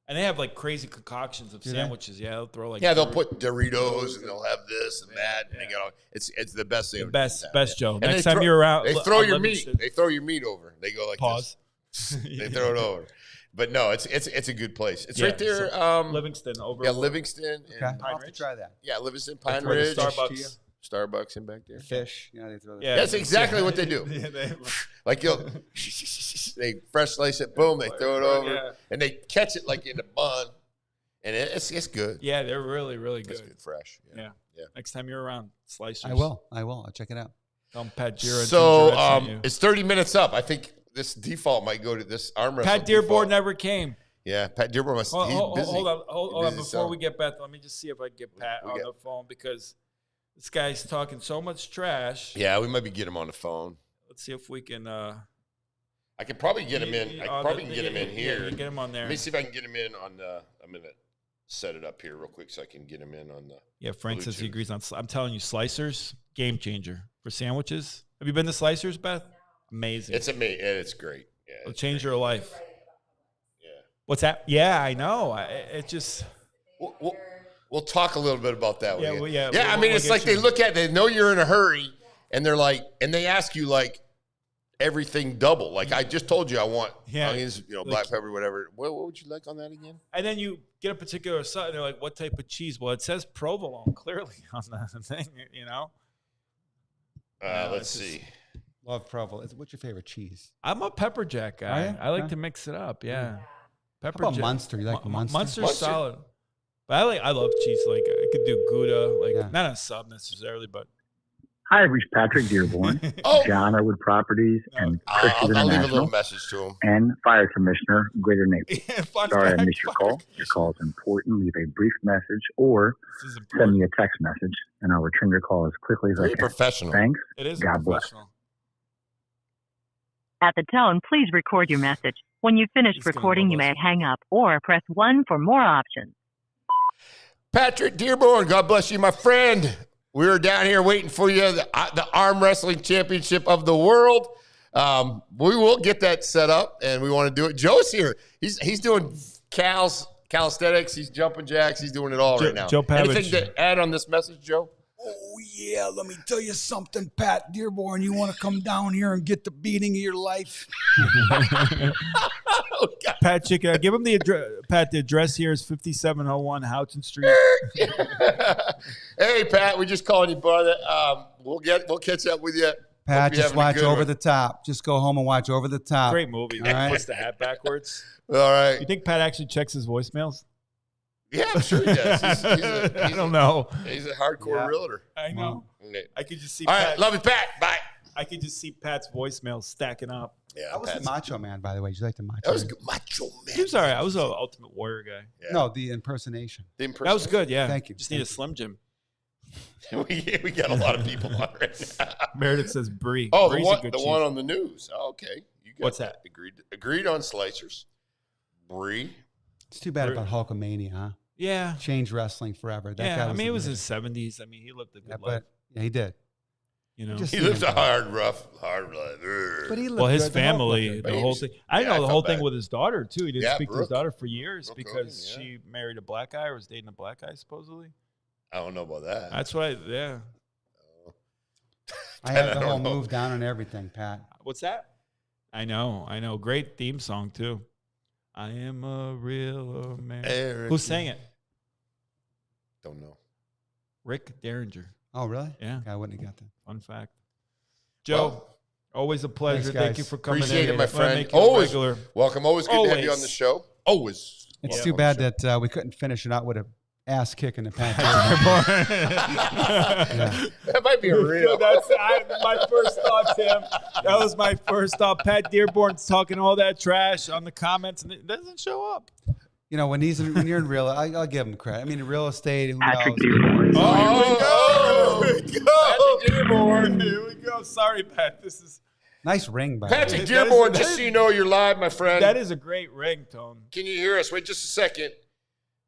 And they have like crazy concoctions of sandwiches. Yeah, they'll throw like they'll put Doritos and they'll have this and that. And they got all, it's the best thing. The best, Joe. And Next time you're around, they throw your meat. They throw your meat over. They go like pause. This. They throw it over. But no, it's a good place. It's right there. So Livingston over. Yeah, Livingston. Okay, I'll have to try that. Yeah, Livingston, Pine Ridge, Starbucks in back there. Fish, they throw that. Yeah, that's exactly what they do. Like they fresh slice it, boom, they throw it over, and they catch it like in a bun, and it's good. Yeah, they're really good. It's good, fresh. Yeah. Next time you're around, Slicers. I will. I'll check it out. Pat Gira. So it's 30 minutes up. I think this default might go to this arm wrestle. Pat Dearborn never came. Yeah, Pat Dearborn must. He's busy. Hold on. Before we get Beth, let me just see if I can get Pat on the phone because this guy's talking so much trash. Yeah, we might be getting him on the phone. Let's see if we can. I could probably get him in. I could probably get him in here. Get him on there. Let me see if I can get him in on the. I'm gonna set it up here real quick so I can get him in on the. Yeah, Frank says he agrees on. I'm telling you, Slicers, game changer for sandwiches. Have you been to Slicers, Beth? Amazing. It's amazing. It's great. Yeah, it'll change your life. Yeah. What's that? Yeah, I know. It just. We'll talk a little bit about that. Yeah, I mean, it's like they look at, they know you're in a hurry, and they're like, and they ask you like everything double. Like I just told you, I want onions, black pepper, whatever. What would you like on that again? And then you get a particular side, and they're like, "What type of cheese?" Well, it says provolone clearly on the thing, Let's see. Love provolone. What's your favorite cheese? I'm a pepper jack guy. I like to mix it up. Yeah, pepper. How about Munster? You like Munster? Munster's solid. But I love cheese. Like I could do Gouda, not a sub necessarily, but. Hi, I've reached Patrick Dearborn, John Arwood Properties, and Christian I'll leave a little International, message to him. and Fire Commissioner, Greater Naples. Sorry I missed your call. Fact. Your call is important. Leave a brief message or send me a text message, and I'll return your call as quickly as I can. Professional. Thanks. It is God bless. professional. At the tone, please record your message. When you've finished recording, you may hang up or press 1 for more options. Patrick Dearborn, God bless you, my friend. We were down here waiting for you, the Arm Wrestling Championship of the World. We will get that set up, and we want to do it. Joe's here. He's doing calisthenics. He's jumping jacks. He's doing it all right now. Joe Pavich. Anything to add on this message, Joe? Oh, yeah. Let me tell you something, Pat Dearborn. You want to come down here and get the beating of your life? Oh, God. Pat, give him the address. Pat, the address here is 5701 Houghton Street. Hey, Pat, we're just calling you, brother. We'll catch up with you. Pat, just watch Over the Top. Just go home and watch Over the Top. Great movie. All right. Puts the hat backwards. All right. You think Pat actually checks his voicemails? Yeah, I'm sure he does. I don't know. He's a hardcore realtor. I know. I could just see. All Pat, right, love you, Pat. Bye. I could just see Pat's voicemails stacking up. Yeah, How was the Macho Man, by the way? Did you like the Macho That was Man? good. Macho Man. He was all right. I was an Ultimate Warrior guy. Yeah. No, the impersonation. That was good. Yeah. Thank you. Just need a Slim Jim. we got a lot of people on right now. Meredith says Brie. Oh, Brie's the one on the news. Oh, okay. You got What's that? Agreed on Slicers. Brie. It's too bad about Hulkamania, huh? Yeah. Changed wrestling forever. That guy I mean, it was the- his 70s. I mean, he lived a good life. But yeah, he did. You know, Just He lived a hard life. But he well, his looked good. family, the whole thing. I know the whole thing with his daughter too. He didn't speak to his daughter for years Brooke because Hogan, she married a black guy or was dating a black guy, supposedly. I don't know about that. That's why, yeah. I have the don't whole know. move down and everything, Pat. What's that? I know. Great theme song too. I am a real American. Who sang it? Don't know. Rick Derringer. Oh, really? Yeah. Okay, I wouldn't have got that. Fun fact. Joe, always a pleasure. Thanks, Thank guys. you for coming Appreciate in. it, my I'm gonna friend. make you a Always regular. welcome. Always good to have you on the Always. show. Always. It's Yeah. too bad that we couldn't finish it out with a ass kicking the Pat. That might be a real. That's my first thought, Tim. That was my first thought. Pat Dearborn's talking all that trash on the comments, and it doesn't show up. You know, when you're in real, I'll give him credit. I mean, in real estate, who Patrick knows? Oh, Here we go. Patrick Dearborn. Here we go. Sorry, Pat. This is Nice ring, by the way. Patrick Dearborn, just so you know, you're live, my friend. that is a great ringtone. Can you hear us? Wait just a second.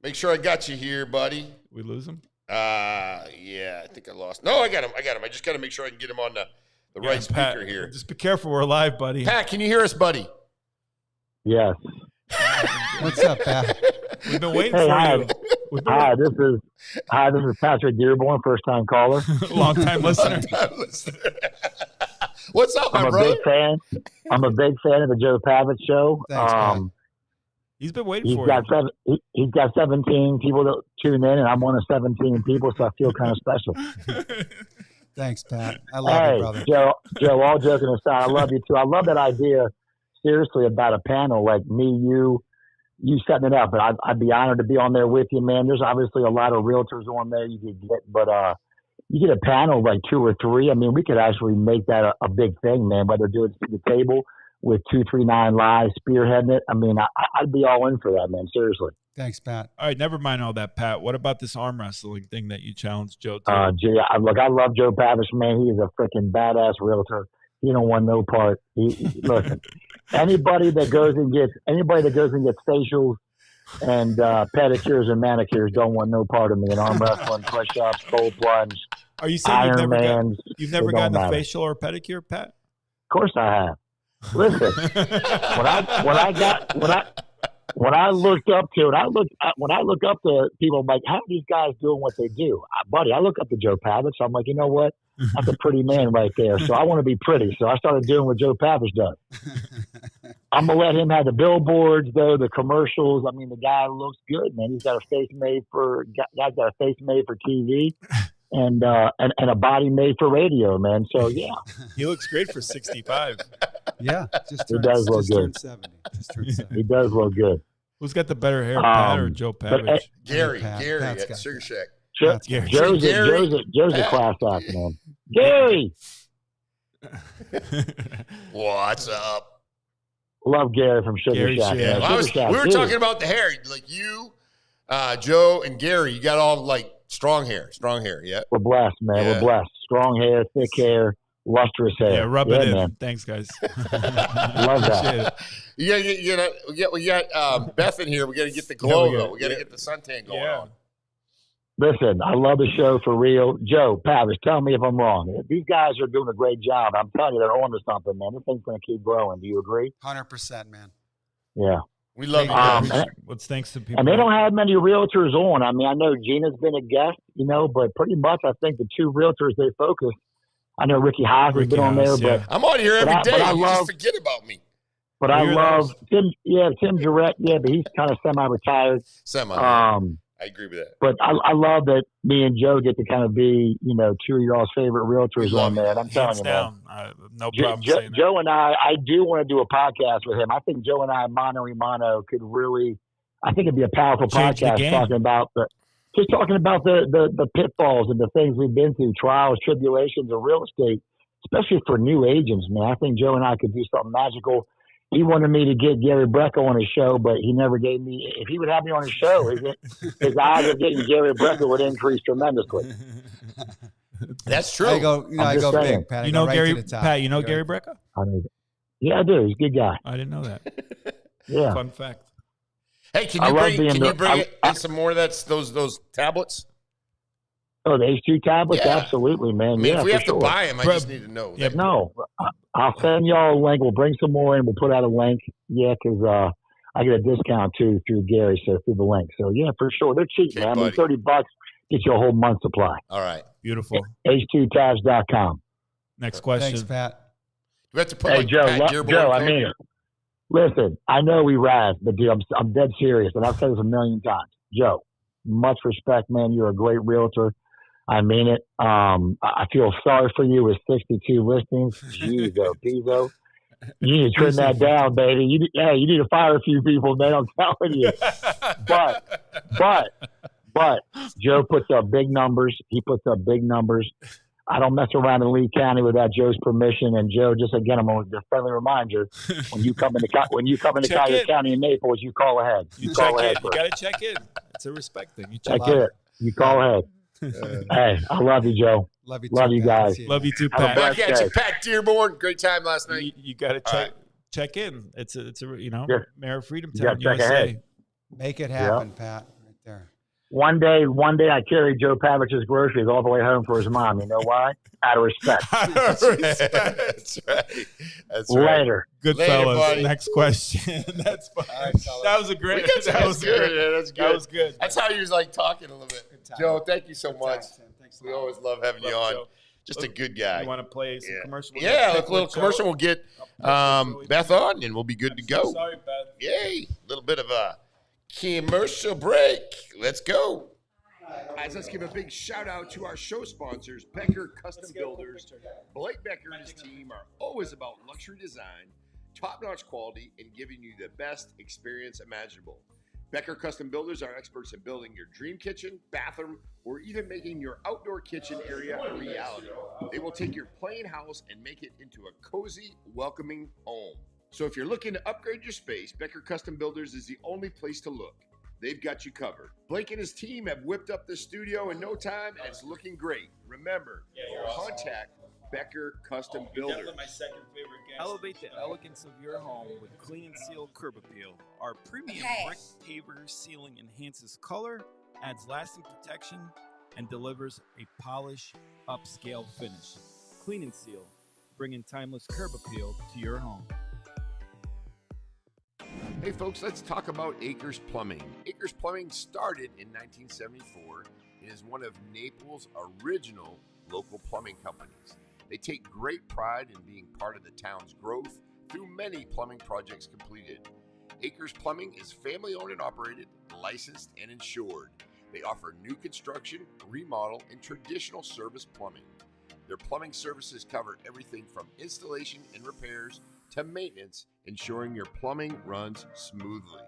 Make sure I got you here, buddy. We lose him? Yeah, I think I lost. No, I got him. I just got to make sure I can get him on the right speaker Pat, here. Just be careful. We're live, buddy. Pat, can you hear us, buddy? Yes. What's up, Pat? We've been waiting Hey, for hi. you. We've been Hi, this is Patrick Dearborn, first time caller. long-time listener. What's up, my I'm a brother? big fan. I'm a big fan of the Joe Pavich show. Thanks, Pat. He's been waiting He's for got you. he's got 17 people that tune in, and I'm one of 17 people, so I feel kind of special. Thanks, Pat. I love you, brother. Joe, all joking aside, I love you too. I love that idea, seriously, about a panel like me, you setting it up. But I'd be honored to be on there with you, man. There's obviously a lot of realtors on there you could get, but you get a panel like 2 or 3. I mean, we could actually make that a big thing, man, whether do it at the table with 239 Live spearheading it. I mean, I'd be all in for that, man. Seriously. Thanks, Pat. All right, never mind all that, Pat. What about this arm wrestling thing that you challenged Joe to? I love Joe Pavich, man. He is a freaking badass realtor. He don't want no part. Listen, anybody that goes and gets facials and pedicures and manicures don't want no part of me. And arm wrestling, push-ups, cold plunge. Are you saying you've never gotten a matter. facial or a pedicure, Pat? Of course I have. Listen, when I look up to people, I'm like, how are these guys doing what they do? Buddy, I look up to Joe Pavich. I'm like, you know what? That's a pretty man right there. So I want to be pretty. So I started doing what Joe Pavich does. I'm going to let him have the billboards, though, the commercials. I mean, the guy looks good, man. He's got a face made for TV and a body made for radio, man. So, yeah. He looks great for 65. Yeah, He does look good. Turned 70. Just turned 70. He does look good. Who's got the better hair, Pat or Joe Pavich? Gary Pat's at got Sugar Shack. Joe's a class act, man. Gary! What's up? Love Gary from Sugar Gary Shack. Shack. Man. Well, Sugar Shack, we were dude. talking about the hair. Like you, Joe, and Gary, you got all like strong hair. Yeah. We're blessed, man. Yeah. We're blessed. Strong hair, thick hair, lustrous hair. Yeah, rub it in. Man. Thanks, guys. Love that. We got Beth in here. We got to get the glow, though. We got to get the suntan going on. Listen, I love the show for real. Joe, Pavich, tell me if I'm wrong. These guys are doing a great job. I'm telling you, they're on to something, man. This thing's going to keep growing. Do you agree? 100%, man. Yeah. We love you. What's thanks to people. And they don't have many realtors on. I mean, I know Gina's been a guest, but pretty much I think the 2 realtors they focus. I know Ricky Haas has been on there, but I'm on here every day. You just forget about me. But I love Tim. Yeah, Tim Jarrett. Yeah, but he's kind of semi-retired. I agree with that. But I love that me and Joe get to kind of be, 2 of y'all's favorite realtors on there. And I'm telling you, man. No problem saying that. Joe and I do want to do a podcast with him. I think Joe and I, mano a mano, could really, I think it'd be a powerful podcast talking about the pitfalls and the things we've been through, trials, tribulations of real estate, especially for new agents, man. I think Joe and I could do something magical. He wanted me to get Gary Brecka on his show, but he never gave me. If he would have me on his show, his odds of getting Gary Brecka would increase tremendously. That's true. I go big, Pat. You know right Gary, to the top. Pat. You know Gary Brecka? Yeah, I do. He's a good guy. I didn't know that. Yeah. Fun fact. Hey, can you bring in some more of those tablets? Oh, the H2 tablets? Yeah. Absolutely, man. I mean, if we have to buy them, I just need to know. Yeah, no, I'll send y'all a link. We'll bring some more in. We'll put out a link. Yeah, because I get a discount too through Gary, so through the link. So yeah, for sure, they're cheap, man. I mean, $30 gets you a whole month supply. All right, beautiful. H2tabs.com. Next question. Thanks, Pat. We have to put Joe. I mean it. Listen, I know we razz, but dude, I'm dead serious, and I've said this a million times. Joe, much respect, man. You're a great realtor. I mean it. I feel sorry for you with 62 listings. Jeez, Pizzo. You need to trim that down, baby. You need to fire a few people, man. I'm telling you. But Joe puts up big numbers. He puts up big numbers. I don't mess around in Lee County without Joe's permission. And Joe, just again, I'm going to friendly reminder: when you come into Collier County in Naples, you call ahead. You call ahead. You got to check in. It's a respect thing. You check in. You call ahead. Hey, I love you, Joe. Love you, love you guys. Love you too, Pat. Back at you, Pat Dearborn. Great time last night. You got to check in. It's a Mayor of Freedom Town, check USA. ahead. Make it happen, Pat. Right there. One day, I carried Joe Pavich's groceries all the way home for his mom. You know why? Out of respect. That's right. That's right. Later. Good fellas. Buddy. Next question. That's fine. Right, that was a great. That was good. That was good. That's how you was like talking a little bit. Joe, thank you so much. We always love having you on. Joe. Just a good guy. You want to play some commercial? Yeah, a little commercial. We'll get Beth on, and we'll be good to go. Sorry, Beth. Yay. A little bit of a commercial break. Let's go. Guys, let's give a big shout out to our show sponsors, Becker Custom Builders. Blake Becker and his team are always about luxury design, top-notch quality, and giving you the best experience imaginable. Becker Custom Builders are experts in building your dream kitchen, bathroom, or even making your outdoor kitchen area a reality. They will take your plain house and make it into a cozy, welcoming home. So if you're looking to upgrade your space, Becker Custom Builders is the only place to look. They've got you covered. Blake and his team have whipped up the studio in no time, and it's looking great. Remember, contact Becker Custom Builders. Definitely my second favorite guest. Elevate the elegance of your home with Clean and Seal Curb Appeal. Our premium brick paver sealing enhances color, adds lasting protection, and delivers a polished, upscale finish. Clean and Seal, bringing timeless curb appeal to your home. Hey folks, let's talk about Acres Plumbing. Acres Plumbing started in 1974 and is one of Naples' original local plumbing companies. They take great pride in being part of the town's growth through many plumbing projects completed. Acres Plumbing is family-owned and operated, licensed and insured. They offer new construction, remodel, and traditional service plumbing. Their plumbing services cover everything from installation and repairs to maintenance, ensuring your plumbing runs smoothly.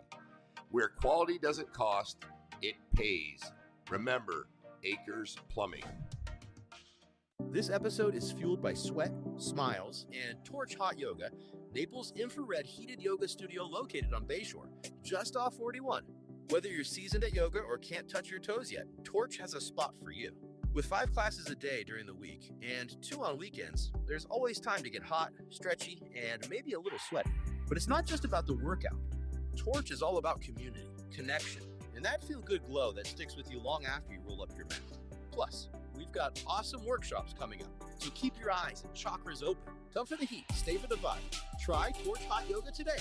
Where quality doesn't cost, it pays. Remember, Acres Plumbing. This episode is fueled by Sweat, Smiles, and Torch Hot Yoga, Naples' infrared heated yoga studio located on Bayshore, just off 41. Whether you're seasoned at yoga or can't touch your toes yet, Torch has a spot for you. With 5 classes a day during the week and 2 on weekends, there's always time to get hot, stretchy, and maybe a little sweaty. But it's not just about the workout. Torch is all about community, connection, and that feel-good glow that sticks with you long after you roll up your mat. Plus, we've got awesome workshops coming up, so keep your eyes and chakras open. Come for the heat, stay for the vibe. Try Torch Hot Yoga today.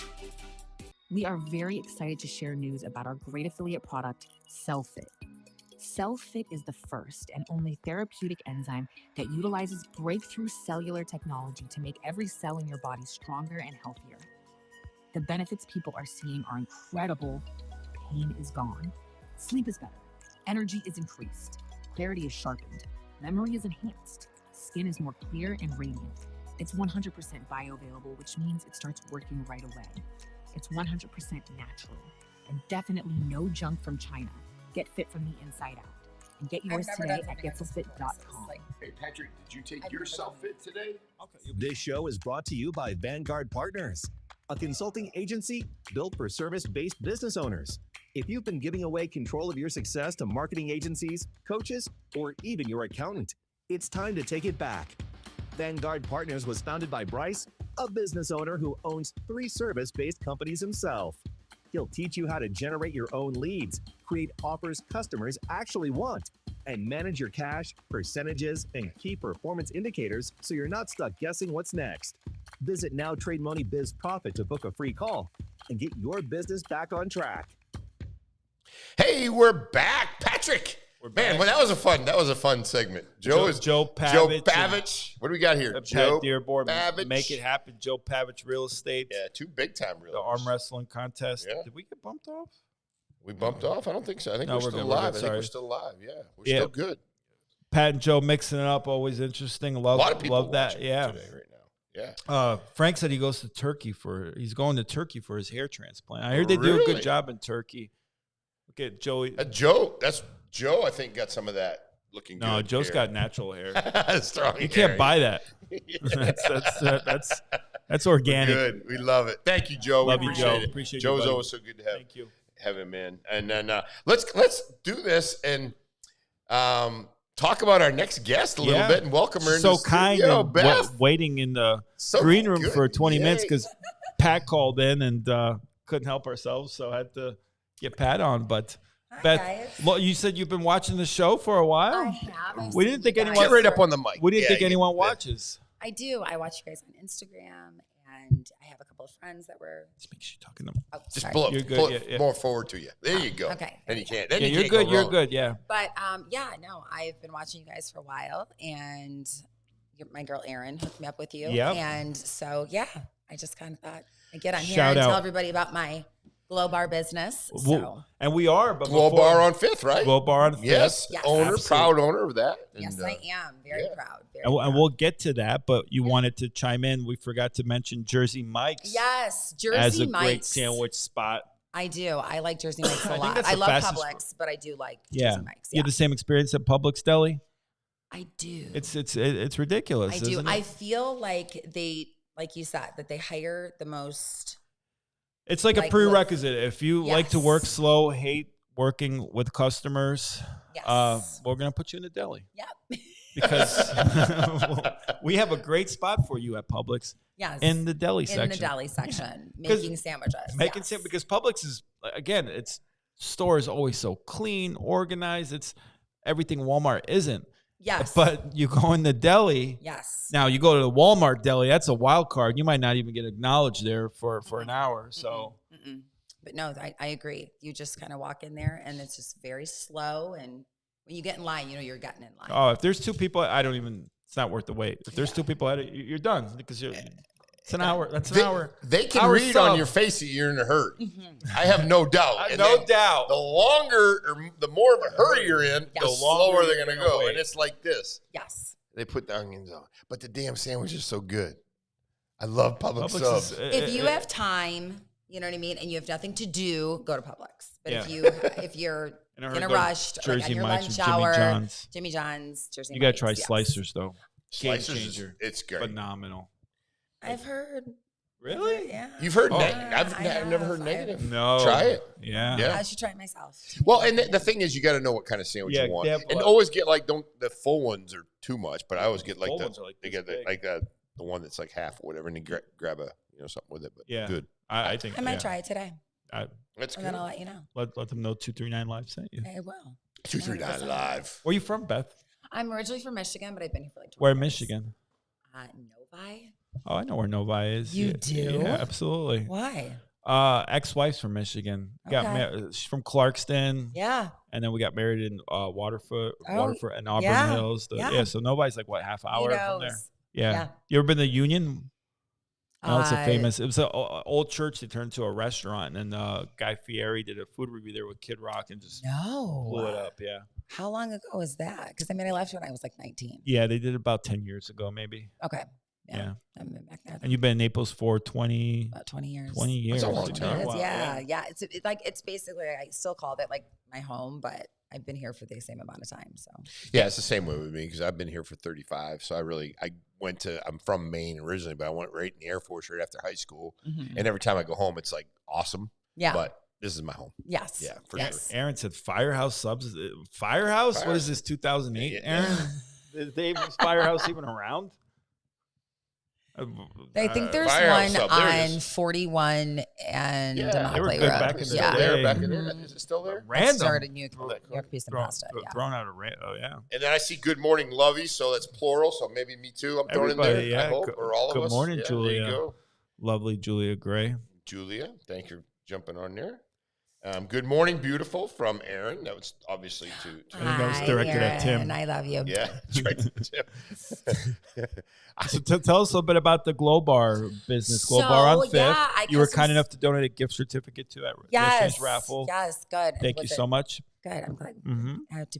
We are very excited to share news about our great affiliate product, CellFit. CellFit is the first and only therapeutic enzyme that utilizes breakthrough cellular technology to make every cell in your body stronger and healthier. The benefits people are seeing are incredible. Pain is gone. Sleep is better. Energy is increased. Clarity is sharpened. Memory is enhanced. Skin is more clear and radiant. It's 100% bioavailable, which means it starts working right away. It's 100% natural and definitely no junk from China. Get fit from the inside out. And get yours today at getselfit.com. Hey, Patrick, did you take your CellFit today? Okay. This show is brought to you by Vanguard Partners, a consulting agency built for service-based business owners. If you've been giving away control of your success to marketing agencies, coaches, or even your accountant, it's time to take it back. Vanguard Partners was founded by Bryce, a business owner who owns 3 service-based companies himself. He'll teach you how to generate your own leads, create offers customers actually want, and manage your cash, percentages, and key performance indicators so you're not stuck guessing what's next. Visit Now Trade Money Biz Profit to book a free call and get your business back on track. Hey, we're back, Patrick. Man, well, that was a fun segment. Joe Pavich. Joe Pavich. What do we got here? Joe Dearborn. Pavich. Make it happen. Joe Pavich Real Estate. Yeah, 2 big time real. The arm wrestling contest. Yeah. Did we get bumped off? We bumped off? I don't think so. I think we're still alive. I think we're still alive. Yeah, we're still good. Pat and Joe mixing it up, always interesting. A lot of people love that. Yeah. Today, right now. Yeah. Frank said he's going to Turkey for his hair transplant. I heard they do a good job in Turkey. Look at Joey. Joe, that's Joe, I think, got some of that looking good. No, Joe's got natural hair. Strong you can't hair. buy that. That's organic. Good. We love it. Thank you, Joe. Love we you, appreciate Joe. it. Appreciate Joe's you, always so good to have. Thank you. Have him in. And then let's do this and talk about our next guest a little bit and welcome her into the studio, Beth. Waiting in the green room for 20 minutes because Pat called in and couldn't help ourselves, so I had to get Pat on. But Hi, Beth, guys. well, you said you've been watching the show for a while. I have. We didn't think anyone Get right up on the mic. We didn't think anyone watches. I do. I watch you guys on Instagram, and I have a couple of friends that were. Just make sure you're talking to them. Oh, Just sorry. pull You're it, good, pull yeah, it yeah. more forward to you. There you go. Okay. Then you can't. Then Yeah, you you're can't good. go You're wrong. good. Yeah. But no, I've been watching you guys for a while, and my girl Erin hooked me up with you. Yep. And so I just kind of thought I'd get on here Shout and out. tell everybody about my Glow Bar business. So And we are, but Glow Bar on 5th, right? Glow Bar on 5th. Yes. Yes. Owner, Absolutely. proud owner of that. yes, And, I am very proud. Very And proud. we'll get to that, but you wanted to chime in. We forgot to mention Jersey Mike's Yes, Jersey as a Mike's. great sandwich spot. I do. I like Jersey Mike's a think lot. that's I the love fastest Publix, but I do like Yeah. Jersey Mike's. You have the same experience at Publix Deli? I do. It's ridiculous. I do. Isn't it? I feel like they, like you said, that they hire the most. It's like a like, prerequisite. If you like to work Yes. slow, hate working with customers, Yes. we're going to put you in the deli. Yep. Because we have a great spot for you at Publix. Yes. In the deli section. In the deli section, making sandwiches. Yes. Because Publix is, again, its store is always so clean, organized. It's everything Walmart isn't. Yes. But you go in the deli. Yes. Now you go to the Walmart deli. That's a wild card. You might not even get acknowledged there for an hour. So. Mm-mm. But no, I agree. You just kind of walk in there, and it's just very slow. And when you get in line, you're getting in line. Oh, if there's two people, it's not worth the wait. If there's two people at it, you're done because it's an hour. That's an hour. They can hour read sub. on your face that you're in a hurry. I have no doubt. And No then doubt. The longer or the more of a hurry you're in, the slower they're going to go. wait. And it's like this. Yes. They put the onions on. But the damn sandwich is so good. I love Publix Publix subs. If you have time, you know what I mean, and you have nothing to do, go to Publix. But if you're in a rush, like on Jersey your Mike's lunch or hour, Jimmy John's, Jersey You got to Mike's, try yes. Slicers though. Game Slicers, changer. it's great. Phenomenal. I've heard. Really? Yeah. You've heard Oh. I've never heard negative. No. Try it. Yeah. I should try it myself. Well, and the thing is, you got to know what kind of sandwich you want, they have and like- always get the full ones are too much. But I always get like full the ones are like they this get big. the one that's like half or whatever, and you grab a something with it. But Yeah. good. I think I might try it today, That's and good. then I'll let you know. Let them know 239 Live sent you. I will. 239 Live. Where you from, Beth? I'm originally from Michigan, but I've been here for like 20 Where in years. Michigan? Novi. Oh, I know where Novi is. You Yeah. do? Yeah, absolutely. Why? Ex-wife's from Michigan. Okay. She's from Clarkston. Yeah. And then we got married in Waterford and Auburn yeah. Hills. Yeah. So Novi's like what, half hour from there? knows. Yeah. Yeah. You ever been to Union? Oh, it's a famous. It was an old church that turned into a restaurant, and Guy Fieri did a food review there with Kid Rock and just blew it up. Yeah. How long ago was that? Because I left when I was like 19. Yeah, they did it about 10 years ago, maybe. Okay. Yeah. I've been back there. And you've been in Naples for 20 about 20 years. 20 years. That's a long time. It is, Wow, yeah. It's basically, I still called it like my home, but I've been here for the same amount of time. So Yeah, it's the same way with me because I've been here for 35. So I'm from Maine originally, but I went right in the Air Force right after high school. Mhm. And every time I go home, it's like awesome. Yeah. But this is my home. Yes. Yeah, for Yes. sure. Aaron said Firehouse Subs. Firehouse? What is this, 2008, Yeah. Aaron? Is Dave's Firehouse even around? I think there's Firehouse one Sub, there it on is. 41 and Yeah, they were Motley good Road. back in the yeah. day. There, back in Mhm. there. Is it still there? Random. Started New Oh, that York Pizza and Thrown- Pasta. Yeah. Thrown out of oh yeah. And then I see Good Morning Lovey, so that's plural. So maybe me too. I'm throwing in there. Everybody, yeah. I hope, Good- or all of good us. morning, Yeah, Julia. There you go. Lovely Julia Gray. Julia, thank you for jumping on there. Good morning, beautiful, from Aaron. That was obviously to I think that was directed at Tim. And I love you. yeah, that's right. So tell us a little bit about the Glow Bar business. Glow Bar on 5th. yeah, you were kind enough to donate a gift certificate to at yesterday's raffle. Yes, good. Thank you so much. Good. I'm glad. Mm-hmm.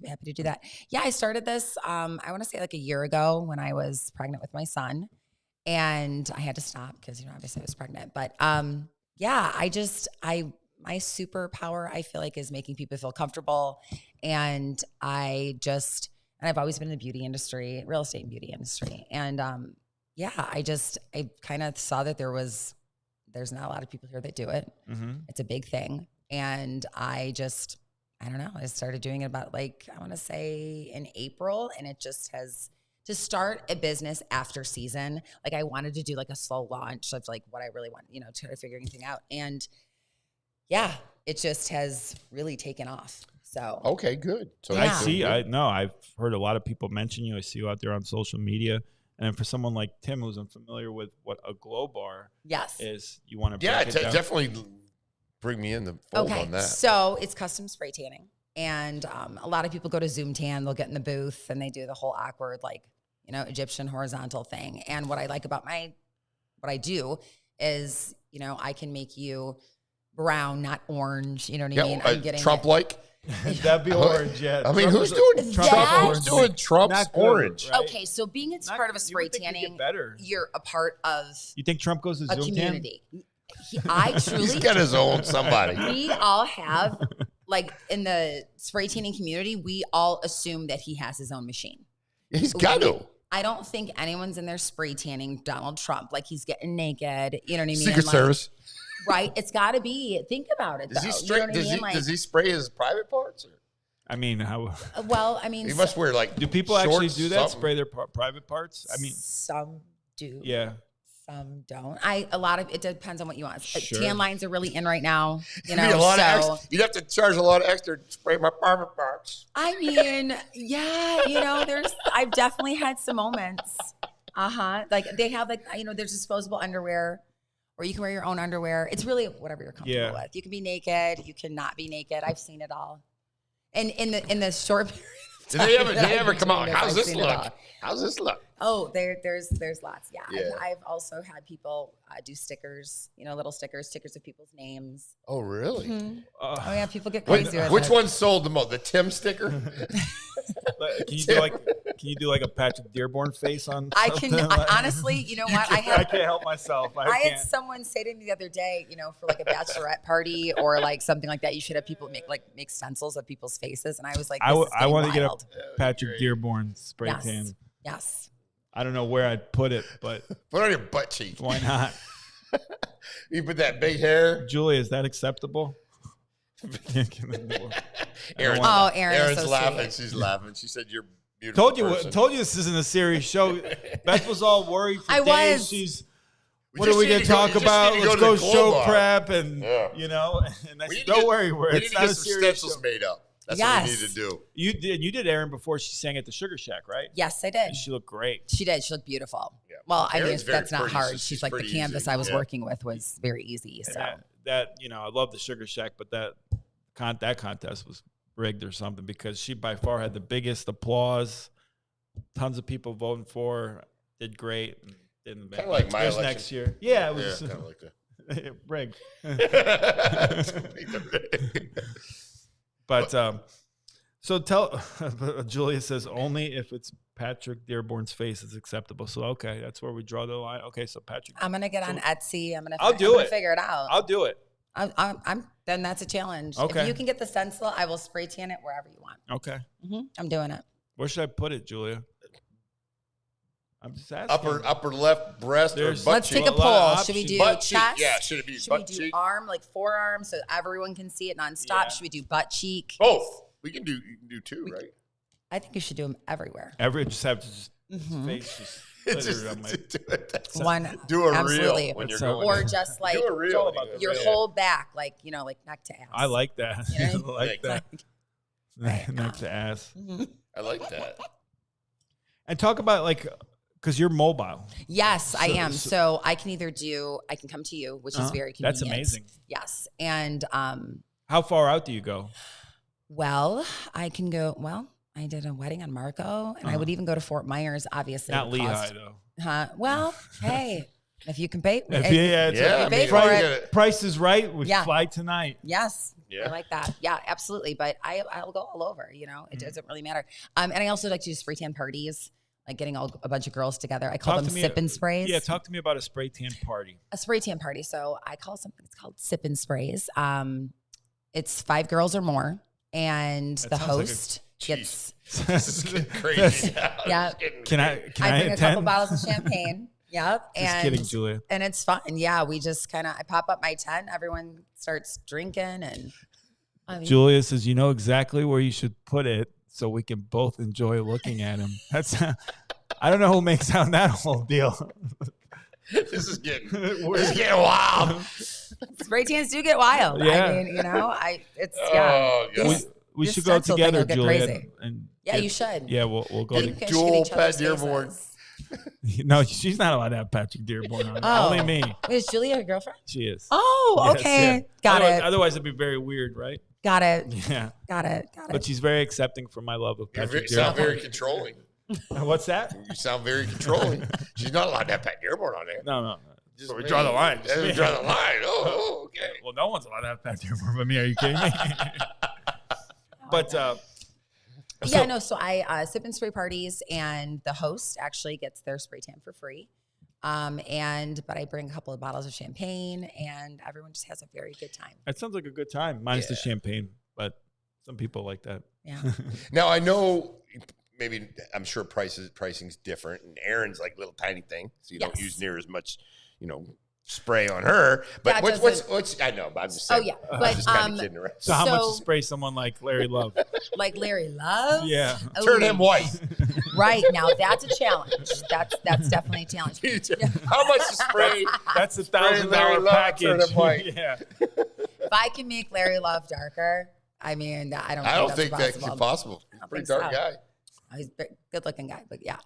Happy to do that. Yeah, I started this. I want to say like a year ago when I was pregnant with my son, and I had to stop because obviously I was pregnant. But yeah, superpower, I feel like, is making people feel comfortable. And I've always been in the beauty industry, real estate and beauty industry. And I kind of saw that there's not a lot of people here that do it. Mm-hmm. It's a big thing. And I don't know. I started doing it about I want to say in April, and it just has to start a business after season. Like I wanted to do like a slow launch of like what I really want, try to figure anything out. And yeah, it just has really taken off. So okay, good. So I've heard a lot of people mention you. I see you out there on social media. And for someone like Tim, who's unfamiliar with what a glow bar is, you want to break it down? Definitely bring me in the fold on that. So it's custom spray tanning. And a lot of people go to Zoom Tan, they'll get in the booth and they do the whole awkward, Egyptian horizontal thing. And what I like about what I do is, I can make you brown, not orange. You know what I mean? I'm getting Trump-like? That'd be orange, yeah. I mean, who's doing Trump's orange? Right? Okay, so being it's part of a spray tanning, you're a part of You think Trump goes to a Zoom community. I truly He's got his own somebody. We all have, in the spray tanning community, we all assume that he has his own machine. He's got to. I don't think anyone's in there spray tanning Donald Trump like he's getting naked. You know what I mean? Secret Service. Right? It's got to be. Think about it, though. Does he spray his private parts? Or? I mean, how? Well, I mean, he must wear do people actually do that? Spray their private parts? I mean, some do. Yeah. Some don't. It depends on what you want. Sure. Tan lines are really in right now. You'd have to charge a lot of extra to spray my private parts. I mean, yeah, I've definitely had some moments. They have there's disposable underwear, or you can wear your own underwear. It's really whatever you're comfortable with. You can be naked. You cannot be naked. I've seen it all. And in the short period of time, did they ever come out? How's this look? How's this look? Oh, there's lots. Yeah. I've also had people do stickers, little stickers of people's names. Oh, really? Mm-hmm. Oh, yeah. People get crazy. Which one sold the most? The Tim sticker? Can you do like a Patrick Dearborn face on? I can. Honestly, you know what? I can't help myself. I had someone say to me the other day, for like a bachelorette party or like something like that, you should have people make stencils of people's faces, and I was like, I want to get a Patrick Dearborn spray tan. Yes. I don't know where I'd put it, but put it on your butt cheek. Why not? You put that big hair. Julie, is that acceptable? Aaron's laughing. She's laughing. She said you're beautiful. Told you this isn't a serious show. Beth was all worried for days. She's what are we going to talk about? Let's go show prep and don't worry, it's not a serious stencils made up. That's what we need to do. You did Erin before she sang at the Sugar Shack, right? Yes, I did. And she looked great. She did. She looked beautiful. Yeah. Well, Erin's that's not hard. She's like the canvas easy. I was working with was very easy. So that I love the Sugar Shack, but that contest was rigged or something because she by far had the biggest applause. Tons of people voting for her. Did great. Didn't kind of like my election next year. Yeah, it was kind of like that. Rigged. But so Julia says only if it's Patrick Dearborn's face is acceptable. So okay, that's where we draw the line. Okay, so Patrick. I'm gonna get on Etsy. I'm gonna figure it out. I'll do it. Then that's a challenge. Okay. If you can get the stencil, I will spray tan it wherever you want. Okay. Mm-hmm. I'm doing it. Where should I put it, Julia? I'm just asking. Upper left breast or butt Let's cheek. take a poll. Should we do butt chest? Cheek. Yeah, should it be should butt we do cheek? Arm, like forearm, so everyone can see it nonstop? Yeah. Should we do butt cheek? Both. You can do two, right? I think you should do them everywhere. Just have to face just do a absolutely. reel when you're going. Or just like your whole back, like neck to ass. I like that. You know? I like that. Neck to ass. Mm-hmm. I like that. And talk about because you're mobile. Yes, I am. So I can I can come to you, which is very convenient. That's amazing. Yes. And how far out do you go? Well, I can go, I did a wedding on Marco, and I would even go to Fort Myers, obviously. Not Lehigh, though. Well, hey, if you can pay, price is right. We fly tonight. Yes. Yeah. I like that. Yeah, absolutely. But I'll go all over, it doesn't really matter. And I also like to do spray tan parties. like getting a bunch of girls together. I call them sip and sprays. Yeah, talk to me about a spray tan party. A spray tan party. So I call something, it's called sip and sprays. It's 5 girls or more, and the host gets. This is getting crazy. Yeah. Can I bring a couple bottles of champagne. Yep. Just kidding, Julia. And it's fun. Yeah, we just I pop up my tent. Everyone starts drinking, and Julia says, "You know exactly where you should put it, so we can both enjoy looking at him." That's. I don't know who makes out that whole deal. This is getting wild. Spray tans do get wild. Yeah. I mean, We should go together, Julia. You should. Yeah, we'll go. Dual Pat Dearborn. No, she's not allowed to have Patrick Dearborn on. Only me. Is Julia your girlfriend? She is. Oh, okay. Yeah. Got it. Otherwise, it'd be very weird, right? Got it. Yeah. Got it. But she's very accepting for my love of Patrick You sound very controlling. What's that? You sound very controlling. She's not allowed to have Pat Dearborn on there. No. So we draw the line. We draw the line. Oh, okay. Well, no one's allowed to have Pat Dearborn but me. Are you kidding me? But So I sip and spray parties, and the host actually gets their spray tan for free. But I bring a couple of bottles of champagne, and everyone just has a very good time. That sounds like a good time, minus the champagne, but some people like that. Yeah. Now I know I'm sure pricing's different, and Erin's like a little tiny thing, so you don't use near as much, spray on her. But what's I know, but I'm just saying. Oh yeah, I'm but just kind of kidding around. So how much to spray someone like Larry Love? Like Larry Love? Yeah. Ooh. Turn him white. Right, now that's a challenge. That's definitely a challenge. How much to spray? That's $1,000 package. Turn him white. Yeah. If I can make Larry Love darker, I mean, I don't think that's possible. He's a pretty dark guy. He's a good-looking guy, but yeah.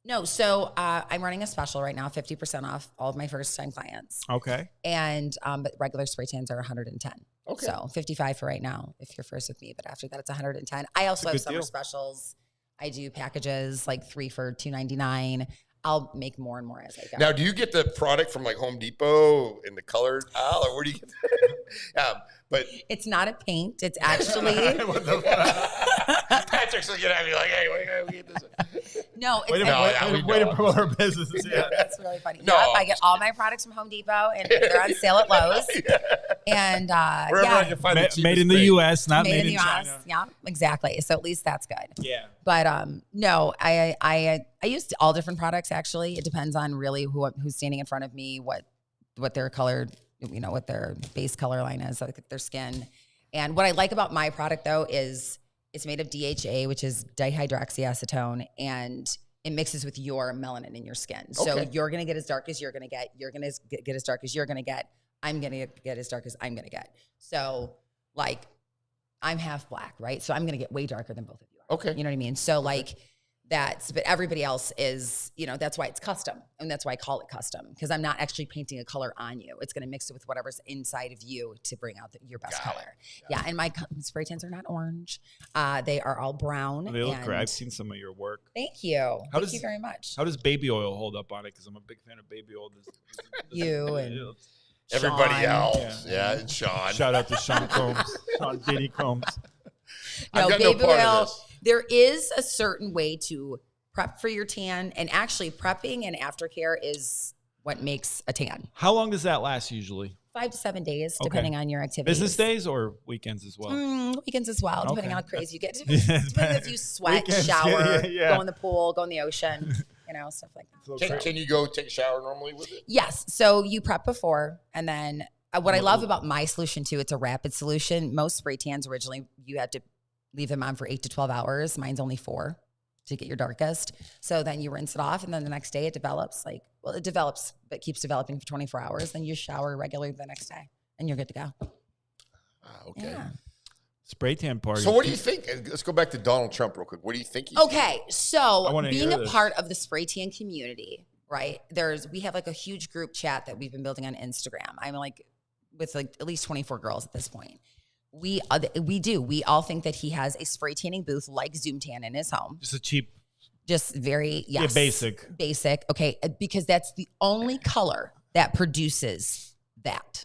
No, so I'm running a special right now, 50% off all of my first-time clients. Okay. And but regular spray tans are 110. Okay. So 55 for right now if you're first with me, but after that it's 110. I also have summer specials. I do packages like 3 for $2.99. I'll make more and more as I go. Now, do you get the product from like Home Depot in the colored aisle, or where do you get that? But it's not a paint. It's actually. Patrick's looking at me like, "Hey, where do we get this?" No, it's way to promote our business. Yeah, that's really funny. No, I get all my products from Home Depot, and they're on sale at Lowe's. And wherever I can find the made in the U.S., not made in China. Yeah, exactly. So at least that's good. Yeah. But no, I use all different products. Actually, it depends on really who's standing in front of me, what their colored, what their base color line is, like their skin. And what I like about my product though is it's made of DHA, which is dihydroxyacetone, and it mixes with your melanin in your skin. So you're going to get as dark as you're going to get. You're going to get as dark as you're going to get. I'm going to get as dark as I'm going to get. So like I'm half black, right? So I'm going to get way darker than both of you are. Okay. You know what I mean? So like but everybody else is, that's why it's custom. And that's why I call it custom, because I'm not actually painting a color on you. It's going to mix it with whatever's inside of you to bring out your best color. Yeah. And my spray tans are not orange. They are all brown. They look great. I've seen some of your work. Thank you. Thank you very much. How does baby oil hold up on it? Because I'm a big fan of baby oil. You and everybody else. Yeah, and Sean. Shout out to Sean Combs. Sean Diddy Combs. No, baby oil. There is a certain way to prep for your tan, and actually prepping and aftercare is what makes a tan. How long does that last usually? 5 to 7 days, depending on your activities. Business days or weekends as well? Weekends as well, depending on how crazy you get. Depending if you sweat, weekends, shower, go in the pool, go in the ocean, stuff like that. Can you go take a shower normally with it? Yes. So you prep before, and then what I love about my solution too, it's a rapid solution. Most spray tans originally, you had to leave them on for 8 to 12 hours. Mine's only 4 to get your darkest. So then you rinse it off, and then the next day it develops but keeps developing for 24 hours. Then you shower regularly the next day, and you're good to go. Okay. Yeah. Spray tan party. So what do you think? Let's go back to Donald Trump real quick. What do you think? Okay. So being a part of the spray tan community, right? We have like a huge group chat that we've been building on Instagram. I'm like with like at least 24 girls at this point. We all think that he has a spray tanning booth like Zoom Tan in his home. Just a cheap. Just very, yes. Yeah, basic. Okay. Because that's the only color that produces that.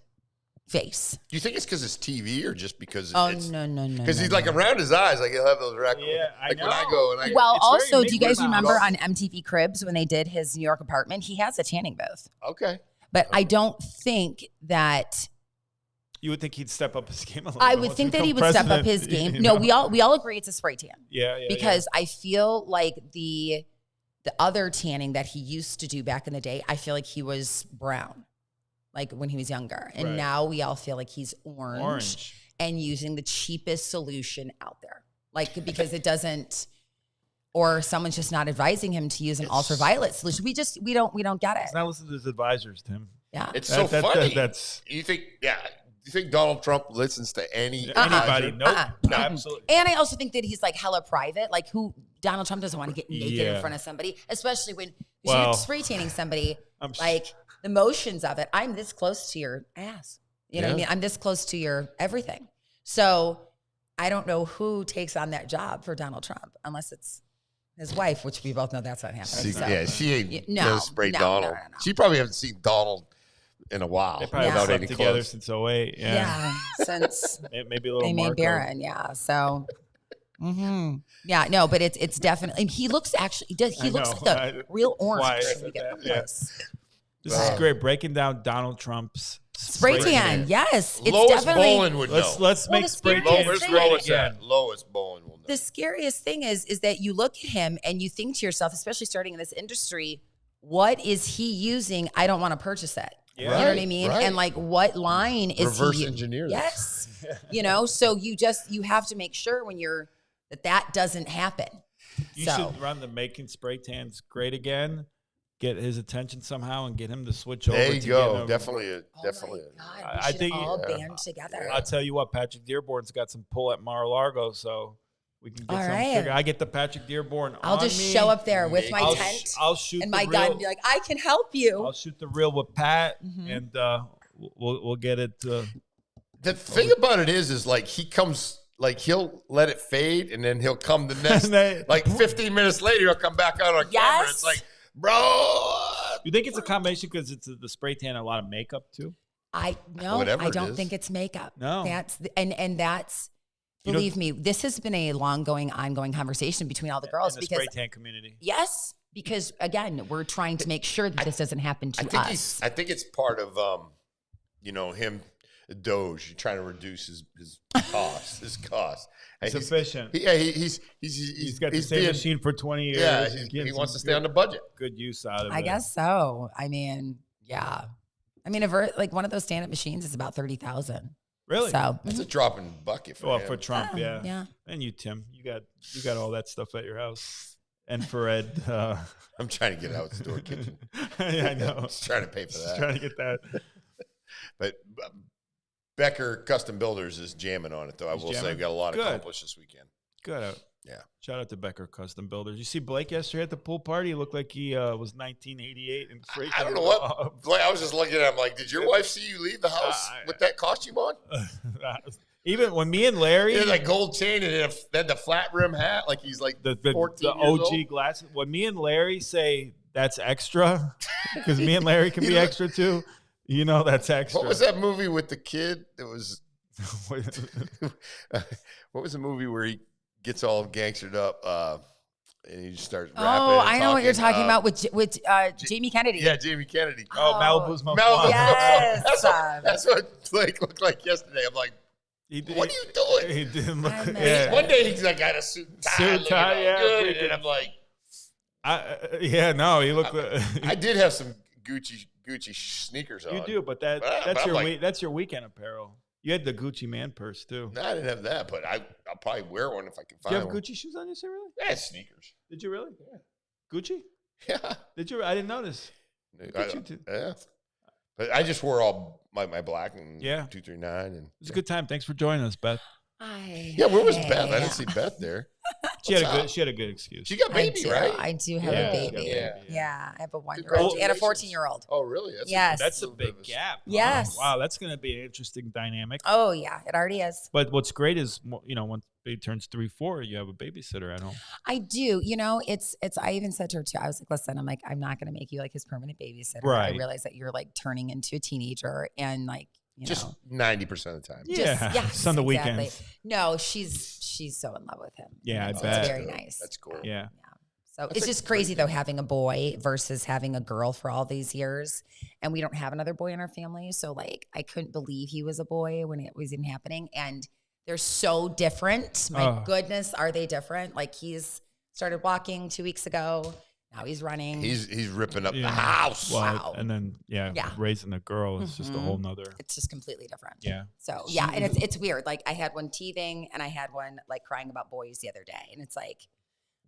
face. Do you think it's because it's TV or just because Oh, it's... no. Because he's like around his eyes, like he'll have those raccoons. Yeah, like when I go and I... Well, It's also, very do you guys Mickey remember Mouse. on MTV Cribs when they did his New York apartment? He has a tanning booth. Okay. But I don't think that... You would think he'd step up his game a little I bit. would Let's think that become he would step up president, his game. you No, know? we all agree it's a spray tan. Yeah. Because I feel like the other tanning that he used to do back in the day, I feel like he was brown, like when he was younger. And Right. now we all feel like he's orange and using the cheapest solution out there. Like, because it doesn't, or someone's just not advising him to use an ultraviolet solution. We don't get it. He's not listening to his advisors, Tim. Yeah. It's so funny. That's You think Donald Trump listens to anybody? advisor? Nope. No, absolutely. And I also think that he's like hella private. Like Donald Trump doesn't want to get naked in front of somebody, especially when you're spray tanning somebody. Like the motions of it. I'm this close to your ass. You know what I mean? I'm this close to your everything. So I don't know who takes on that job for Donald Trump unless it's his wife, which we both know that's not happening. She ain't no, spray no, Donald. no. She probably hasn't seen Donald in a while. They probably without slept any together clothes. since 08. Yeah, since maybe a little they made Marco. Barron. Yeah, so. Yeah, no, but it's definitely. He looks actually. He looks like the real orange. When we get up close. This is great. Breaking down Donald Trump's spray tan. Yes, it's Lois definitely. Bowen would know. Let's make spray tan Lois again. Lois Bowen will know. The scariest thing is that you look at him and you think to yourself, especially starting in this industry, what is he using? I don't want to purchase it. Yeah. You know what I mean? Right. And like, what line is Reverse he? engineer that. Yes. So you have to make sure when you're that doesn't happen. You should run the making spray tans great again. Get his attention somehow and get him to switch over. There you to go. get him. Definitely. I think all band together. I'll tell you what, Patrick Dearborn's got some pull at Mar-a-Lago, so we can get all some. right. I get the Patrick Dearborn. I'll just show up there with my tent. I'll shoot and the my reel. gun. And be like, I can help you. I'll shoot the reel with Pat, and we'll get it. The thing about it is like he comes. Like he'll let it fade, and then he'll come the next. like 15 minutes later, he'll come back out on camera. It's like, bro. You think it's a combination because it's the spray tan and a lot of makeup too? I don't think it's makeup. No, that's that's. Believe me, this has been a ongoing conversation between all the girls in the because spray tan community. Yes, because again, we're trying to make sure that this doesn't happen to us. I think it's part of him. Doge, you're trying to reduce his cost. He's efficient. He's got the same machine for 20 years. Yeah, he wants to stay on the budget. Good use out of it. I guess so. I mean, yeah. I mean, like one of those stand-up machines is about 30,000. Really? So that's a drop in bucket for him. For Trump, yeah. Yeah. And you, Tim, you got all that stuff at your house. And for Ed, I'm trying to get out the door kitchen. Yeah, I know. Just trying to pay for that. Just trying to get that. But Becker Custom Builders is jamming on it, though. I will say, we got a lot accomplished this weekend. Good. Yeah. Shout out to Becker Custom Builders. You see Blake yesterday at the pool party? He looked like he was 1988 in freight. I don't know what. Blake, I was just looking at him like, did your wife see you leave the house with that costume on? Even when me and Larry, he had that gold chain and then the flat rim hat, like he's like the 14 the years OG old. glasses. When me and Larry say that's extra, because me and Larry can be extra too. You know that's extra. What was that movie with the kid? It was. What was the movie where he gets all gangstered up and he just starts rapping? Oh, I know what you're talking about with Jamie Kennedy. Yeah, Jamie Kennedy. Oh, Malibu's Most Malibu. Yes. That's what Blake looked like yesterday. I'm like, what are you doing? He didn't look. One day he's like, got a suit and tie. Good. And I'm like, he looked. I did have some Gucci sneakers on. You do, but that's your weekend apparel. You had the Gucci man purse too. No, I didn't have that, but I'll probably wear one if I can find one. Do you have Gucci shoes on you, really? Yeah, sneakers. Did you really? Yeah. Gucci? Yeah. Did you? I didn't notice. Yeah. But I just wore all my black and 239. And it's a good time. Thanks for joining us, Beth. Where was Beth? I didn't see Beth there. She had a good excuse. She got baby, right? I do have a baby. Yeah, I have a 1-year-old and a 14-year-old. Oh, really? That's a big gap. Yes. Wow, that's going to be an interesting dynamic. Oh yeah, it already is. But what's great is once baby turns 3-4, you have a babysitter at home. I do. It's. I even said to her too. I was like, listen, I'm not going to make you like his permanent babysitter. Right. I realize that you're like turning into a teenager and like Just 90% of the time. Yeah. Yes, on the exactly. weekends. No, she's so in love with him. Yeah, I It's bet. very nice. That's cool. Yeah. So it's just crazy though, having a boy versus having a girl for all these years. And we don't have another boy in our family. So like, I couldn't believe he was a boy when it was even happening. And they're so different. My goodness, are they different? Like he's started walking 2 weeks ago. Now he's running. He's ripping up the house. Well, wow. And then, raising a girl is just a whole nother. It's just completely different. Yeah. So, and it's weird. Like I had one teething and I had one like crying about boys the other day. And it's like,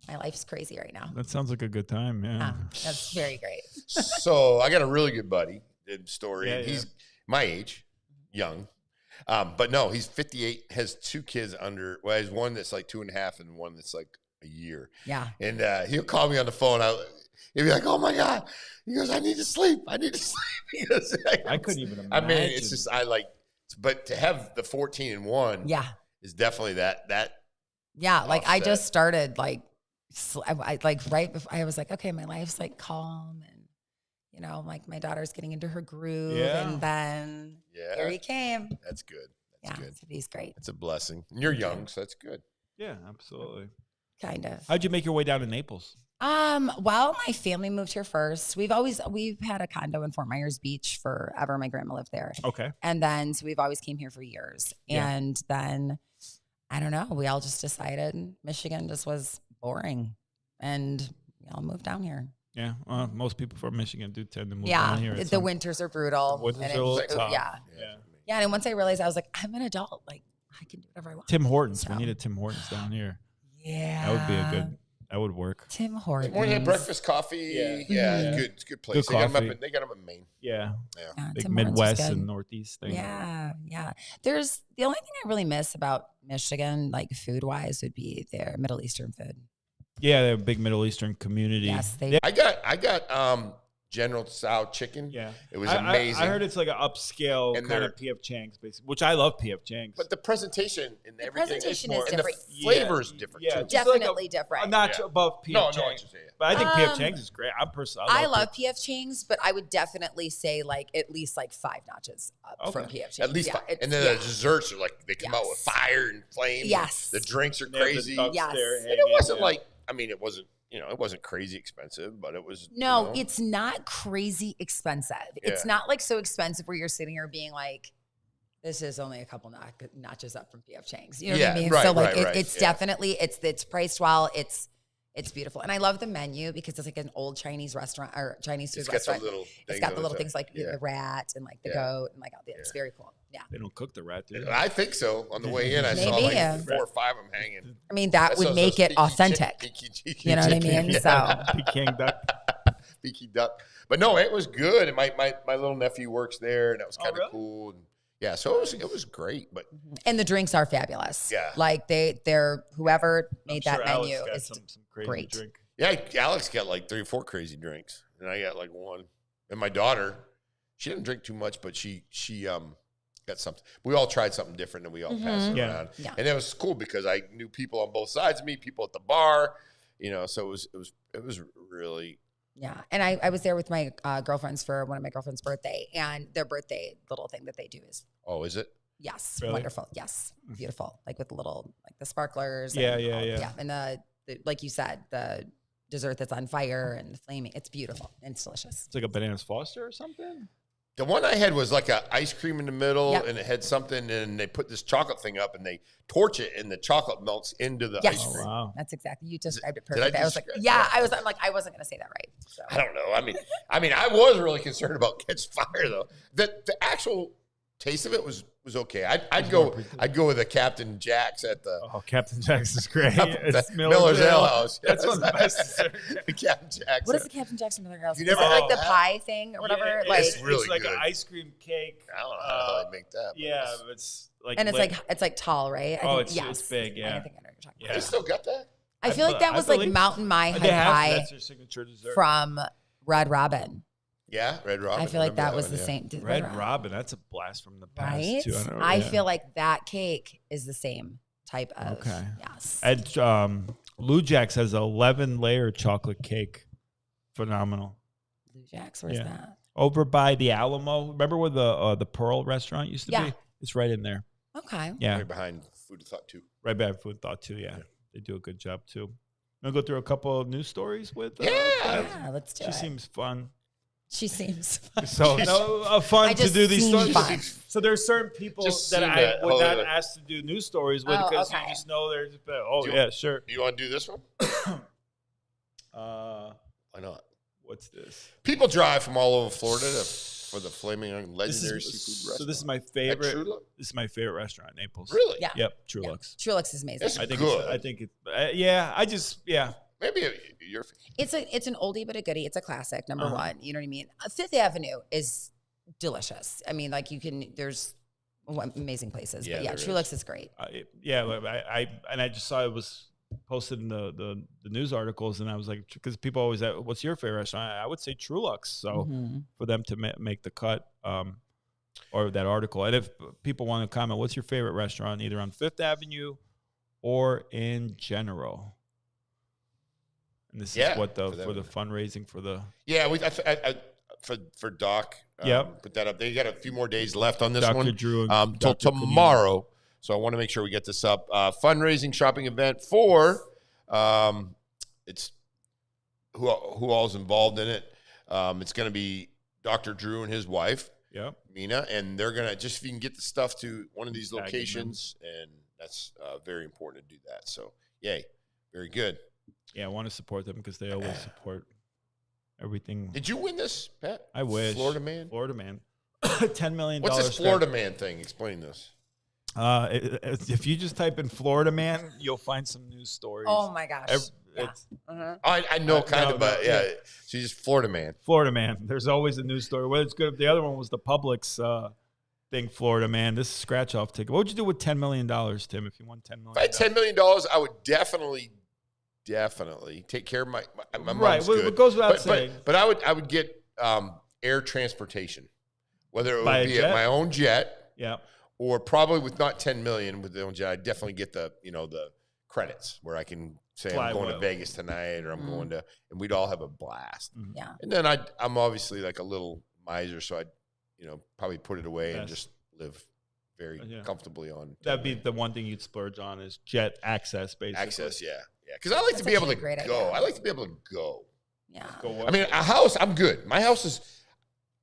my life's crazy right now. That sounds like a good time. Yeah. That's very great. So I got a really good buddy story. Yeah, he's my age, young. But no, he's 58, has 2 kids under, well, he's one that's like 2.5 and one that's like a year. Yeah. And he'll call me on the phone. He'll be like, oh my God. He goes, I need to sleep. I goes, I couldn't even imagine. I mean, it's just, but to have the 14 and 1 is definitely that. Yeah. Like offset. I just started like right before I was like, okay, my life's like calm and, like my daughter's getting into her groove and then here he came. That's good. That's good. So he's great. It's a blessing. And you're young, so that's good. Yeah, absolutely. Kind of. How'd you make your way down to Naples? Well, my family moved here first. We've had a condo in Fort Myers Beach forever. My grandma lived there. Okay. And then, so we've always came here for years. Yeah. And then, I don't know, we all just decided Michigan just was boring and we all moved down here. Yeah. Most people from Michigan do tend to move down here. The winters are brutal. The winters are a little tough. Yeah. And once I realized, I was like, I'm an adult. Like I can do whatever I want. Tim Hortons. So. We need a Tim Hortons down here. Yeah. That would be that would work. Tim Hortons. Morning had breakfast, coffee. Yeah. It's good place. Good they got them in Maine. Yeah. Big Tim Midwest and Northeast thing. Yeah. There's the only thing I really miss about Michigan, like food wise, would be their Middle Eastern food. Yeah, they're a big Middle Eastern community. Yes, they. I got General Tso chicken. Yeah, it was amazing. I heard it's like an upscale kind of P.F. Chang's, basically, which I love P.F. Chang's. But the presentation and everything is different. And the flavor is different. Yeah, definitely different. I'm not above P.F. Chang's, but I think P.F. Chang's is great. I love P.F. Chang's, but I would definitely say like at least like 5 notches up from P.F. Chang's. At least 5. And then the desserts are like they come out with fire and flame. Yes, the drinks are crazy. Yes, and it wasn't like it wasn't. It wasn't crazy expensive, but it was. No, it's not crazy expensive. Yeah. It's not like so expensive where you're sitting here being like, this is only a couple notches up from P.F. Chang's. You know what I mean? Right, so like right, it's definitely, it's priced well. It's beautiful. And I love the menu because it's like an old Chinese restaurant or Chinese food restaurant. It's got the little things like the rat and like the goat and like all it's very cool. Yeah. They don't cook the rat, do they? I think so. On the way in, I saw like 4 or 5 of them hanging. I mean, that would make it authentic. You know what I mean? So Peking duck. Peking duck. But no, it was good. And my little nephew works there, and that was kind of cool. And yeah, so it was great. But and the drinks are fabulous. Yeah, like they're whoever made that menu is some crazy great. Drink. Yeah, Alex got like 3 or 4 crazy drinks, and I got like 1. And my daughter, she didn't drink too much, but she got something. We all tried something different, and we all passed it around. Yeah. And it was cool because I knew people on both sides of me, people at the bar, so it was really. Yeah. And I was there with my girlfriends for one of my girlfriend's birthday, and their birthday little thing that they do is. Oh, is it? Yes. Really? Wonderful. Yes. Beautiful. Like with the little, like the sparklers. Yeah. And the like you said, the dessert that's on fire and the flaming. It's beautiful and it's delicious. It's like a Bananas Foster or something? The one I had was like a ice cream in the middle, and it had something, and they put this chocolate thing up, and they torch it, and the chocolate melts into the ice cream. Oh, wow. That's exactly, you described it perfectly. I was like, I wasn't going to say that right. So. I don't know. I mean, I was really concerned about catching fire though. The actual taste of it was okay. I'd go with a Captain Jack's at the. Oh, Captain Jack's is great. It's Miller's Ale House. That's one of the best. The Captain Jack's. What is the Captain Jack's Miller's Ale House? You Is it never like the pie thing or whatever? Yeah, it's really it's like good. an ice cream cake. I don't know how they make that. Yeah, it's like. And it's like tall, right? It's big. Yeah. I think I know what you're talking about. They still got that? I feel like that was like Mountain Mai pie that's their signature dessert. from Red Robin. Yeah, Red Robin. I feel like that was the same. Red Robin, that's a blast from the past, right? too. I feel like that cake is the same type of. Okay. Yes. And Lou Jack's has 11-layer chocolate cake. Phenomenal. Lou Jack's, where's that? over by the Alamo. Remember where the Pearl restaurant used to be? It's right in there. Okay. Yeah. Right behind Food of Thought 2. Right behind Food of Thought 2, yeah. They do a good job, too. Want to go through a couple of news stories with let's do it. She seems fun. She seems fun. So fun to do these stories. So there's certain people that I would not ask to do news stories with because you just know there's sure. You want to do this one? Why not? What's this? People drive from all over Florida for the Flaming Legendary Seafood Restaurant. So this is my favorite. This is my favorite restaurant in Naples. Really? Yeah. Yep. Trulux. Trulux is amazing. It's good. I think it's Maybe your favorite. It's an oldie but a goodie. It's a classic. Number one. You know what I mean? Fifth Avenue is delicious. I mean, like there's amazing places. Yeah, but Trulux is great. I just saw it was posted in the news articles, and I was like, because people always ask, what's your favorite restaurant? I would say Trulux. So for them to make the cut, or that article, and if people want to comment, what's your favorite restaurant, either on Fifth Avenue or in general? And this is what for the fundraising for the for Doc. Yep. Put that up. They got a few more days left on this Dr. one. Drew till tomorrow. So I want to make sure we get this up. Fundraising shopping event for it's who all's involved in it. It's going to be Dr. Drew and his wife, Mina, and they're going to if you can get the stuff to one of these locations, and that's very important to do that. So yay, very good. Yeah, I want to support them because they always support everything. Did you win this, Pat? I wish. Florida man. $10 million. What's this Florida man thing? Explain this. If you just type in Florida man, you'll find some news stories. Oh my gosh. I know but she's just Florida man. Florida man. There's always a news story. Well, it's good. The other one was the Publix thing, Florida man. This is scratch off ticket. What would you do with $10 million, Tim, if you won $10 million? If I had $10 million, I would definitely take care of my mom's good. It goes without saying. But I would get air transportation, whether it would be my own jet, or probably with not $10 million with the own jet. I'd definitely get the credits where I can say I'm going to Vegas tonight, or I'm going to, and we'd all have a blast. Yeah. And then I'm obviously like a little miser, so I'd probably put it away and just live very comfortably on. That'd be the one thing you'd splurge on is jet access, basically. Access, yeah. Because I like to be able to go. Idea. I like to be able to go. Yeah. I mean, a house, I'm good. My house is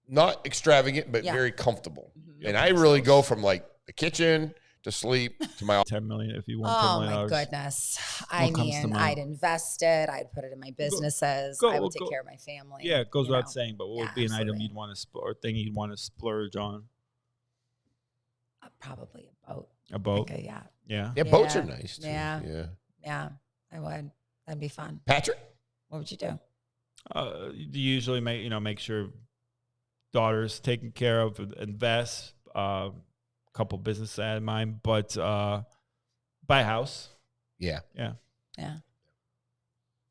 not extravagant, but very comfortable. Mm-hmm. And I really go from like the kitchen to sleep to my $10 million if you want $10 million. Oh my goodness. I mean, I'd invest it. I'd put it in my businesses. I would take care of my family. Yeah, it goes without saying, but what would be an item you'd want to or thing you'd want to splurge on? Probably a boat. A boat? Like a, Yeah, boats are nice too. Yeah, I would. That'd be fun. Patrick? What would you do? You usually make sure daughter's taken care of, invest, couple businesses I had in mind, but buy a house. Yeah.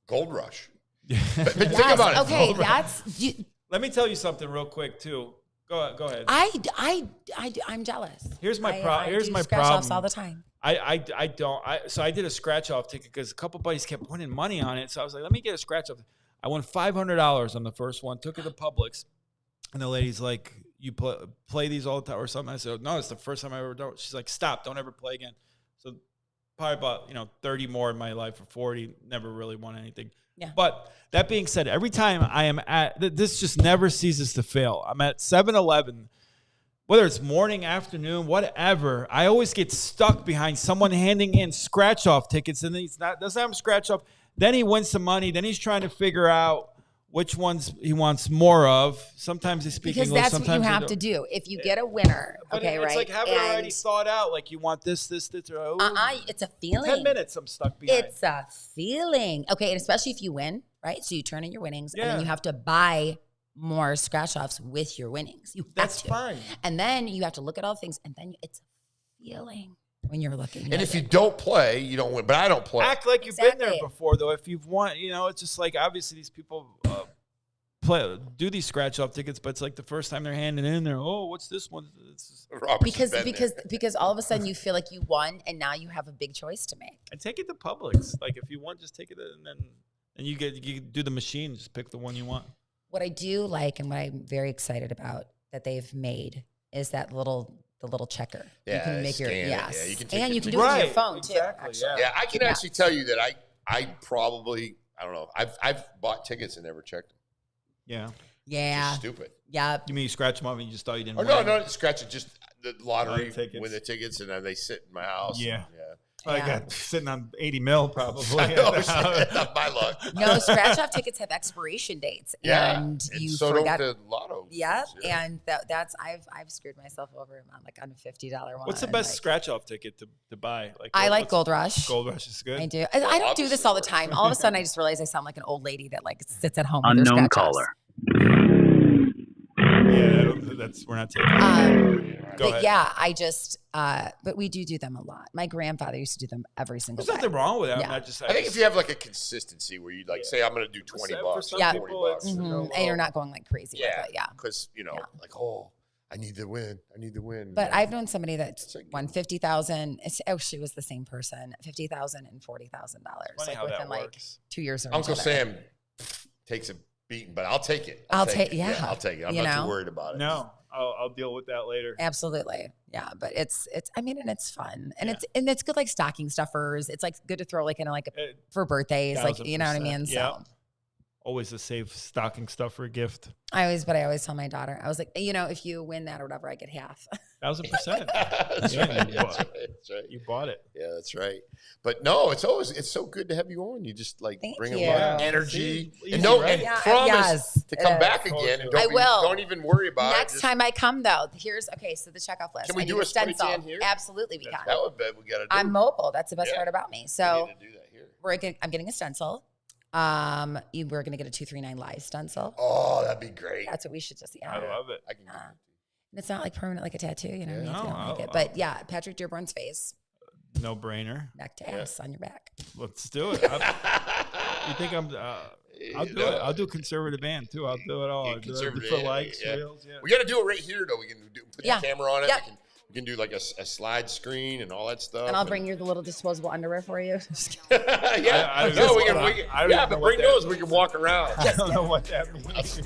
Gold rush. but think about it. Okay, let me tell you something real quick too. Go ahead. I'm jealous. Here's my problem. Here's my scratch problem. offs all the time. I don't. So I did a scratch off ticket because a couple buddies kept winning money on it. So I was like, let me get a scratch off. I won $500 on the first one. Took it to Publix, and the lady's like, "You play these all the time or something?" I said, "No, it's the first time I ever done." She's like, "Stop! Don't ever play again." So probably about 30 more in my life, or 40. Never really won anything. Yeah. But that being said, every time I am this just never ceases to fail. I'm at 7-Eleven, whether it's morning, afternoon, whatever. I always get stuck behind someone handing in scratch off tickets, and doesn't have a scratch off. Then he wins some money. Then he's trying to figure out which ones he wants more of. Sometimes they speak English. Because that's what you have to do. If you get a winner, it's like have it already thought out. Like you want this. Or, it's a feeling. 10 minutes I'm stuck behind. It's a feeling. Okay, and especially if you win, right? So you turn in your winnings, and then you have to buy more scratch offs with your winnings. That's fine. And then you have to look at all things, and then it's a feeling when you're looking. And if you don't play, you don't win. But I don't play. Act like you've been there before, though. If you've won, it's just like obviously these people do these scratch off tickets, but it's like the first time they're handing in, what's this one? Because all of a sudden you feel like you won, and now you have a big choice to make. And take it to Publix. Like if you want, just take it, and then you do the machine. Just pick the one you want. What I do like and what I'm very excited about that they've made is the little checker. Yeah, you can make your yeah, you can take and it you can to- do it on your Right, phone exactly, too. Yeah, I can actually tell you that I probably, I don't know, I've bought tickets and never checked them. Yeah. Yeah. Just stupid. Yeah. You mean you scratch them off and you just thought you didn't Or win? no, scratch it. Just the lottery, tickets. win the tickets, and then they sit in my house. Yeah. Yeah. I got sitting on 80 mil probably. I know, not my luck. No, scratch off tickets have expiration dates, and you so forgot. don't the lotto. Yep, and that's I've screwed myself over on a $50 one. What's the best scratch off ticket to buy? I like Gold Rush. Gold Rush is good. I do. I don't do this all the time. All of a sudden, I just realize I sound like an old lady that sits at home. Unknown caller. Yeah, we're not taking. Go ahead. Yeah, but we do them a lot. My grandfather used to do them every single day. There's nothing wrong with that. Yeah. I think if you have like a consistency where you say, I'm going to do $20, yeah, $40, and you're not going like crazy with it. Yeah, because I need the win. But I've known somebody that won $50,000. She was the same person. $50,000 and $40,000. Like within 2 years. Uncle Sam takes a beating, but I'll take it. I'll take it. I'll take it. I'm not too worried about it. No, I'll deal with that later. Absolutely. Yeah. But it's and it's fun. And it's good like stocking stuffers. It's like good to throw for birthdays. 1,000%. You know what I mean? Yeah. So always a safe stocking stuffer gift. I always tell my daughter, I was like, if you win that or whatever, I get half. 1,000%. That's right. That's right. You bought it. Yeah, that's right. But no, it's so good to have you on. You just bring a lot of energy and promise to come back again. And I will. Don't even worry about it. Next time I come though, so the checkoff list. Can we do a stencil here? Absolutely, we can. That would be we got to do. I'm mobile. That's the best part about me. So we need to do that here. I'm getting a stencil. We're going to get a 239 live stencil. Oh, that'd be great. That's what we should just. I love it. I can do and it's not like permanent like a tattoo, you know. Yeah. If you don't like it. But yeah, Patrick Dearborn's face. No brainer. Neck to ass on your back. Let's do it. You think I'm? I'll do it. I'll do conservative band too. I'll do it all. I'll do it for likes, reels. Yeah. We got to do it right here though. We can put the camera on it. Yep. We can do like a slide screen and all that stuff. And I'll bring you the little disposable underwear for you. Yeah, but bring those. We can walk around. I don't know what that means.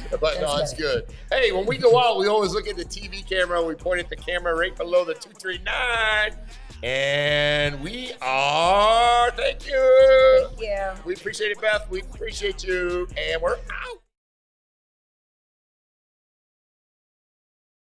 But no, it's good. Hey, when we go out, we always look at the TV camera. We point at the camera right below the 239. And we are. Thank you. Thank you. We appreciate it, Beth. We appreciate you. And we're out.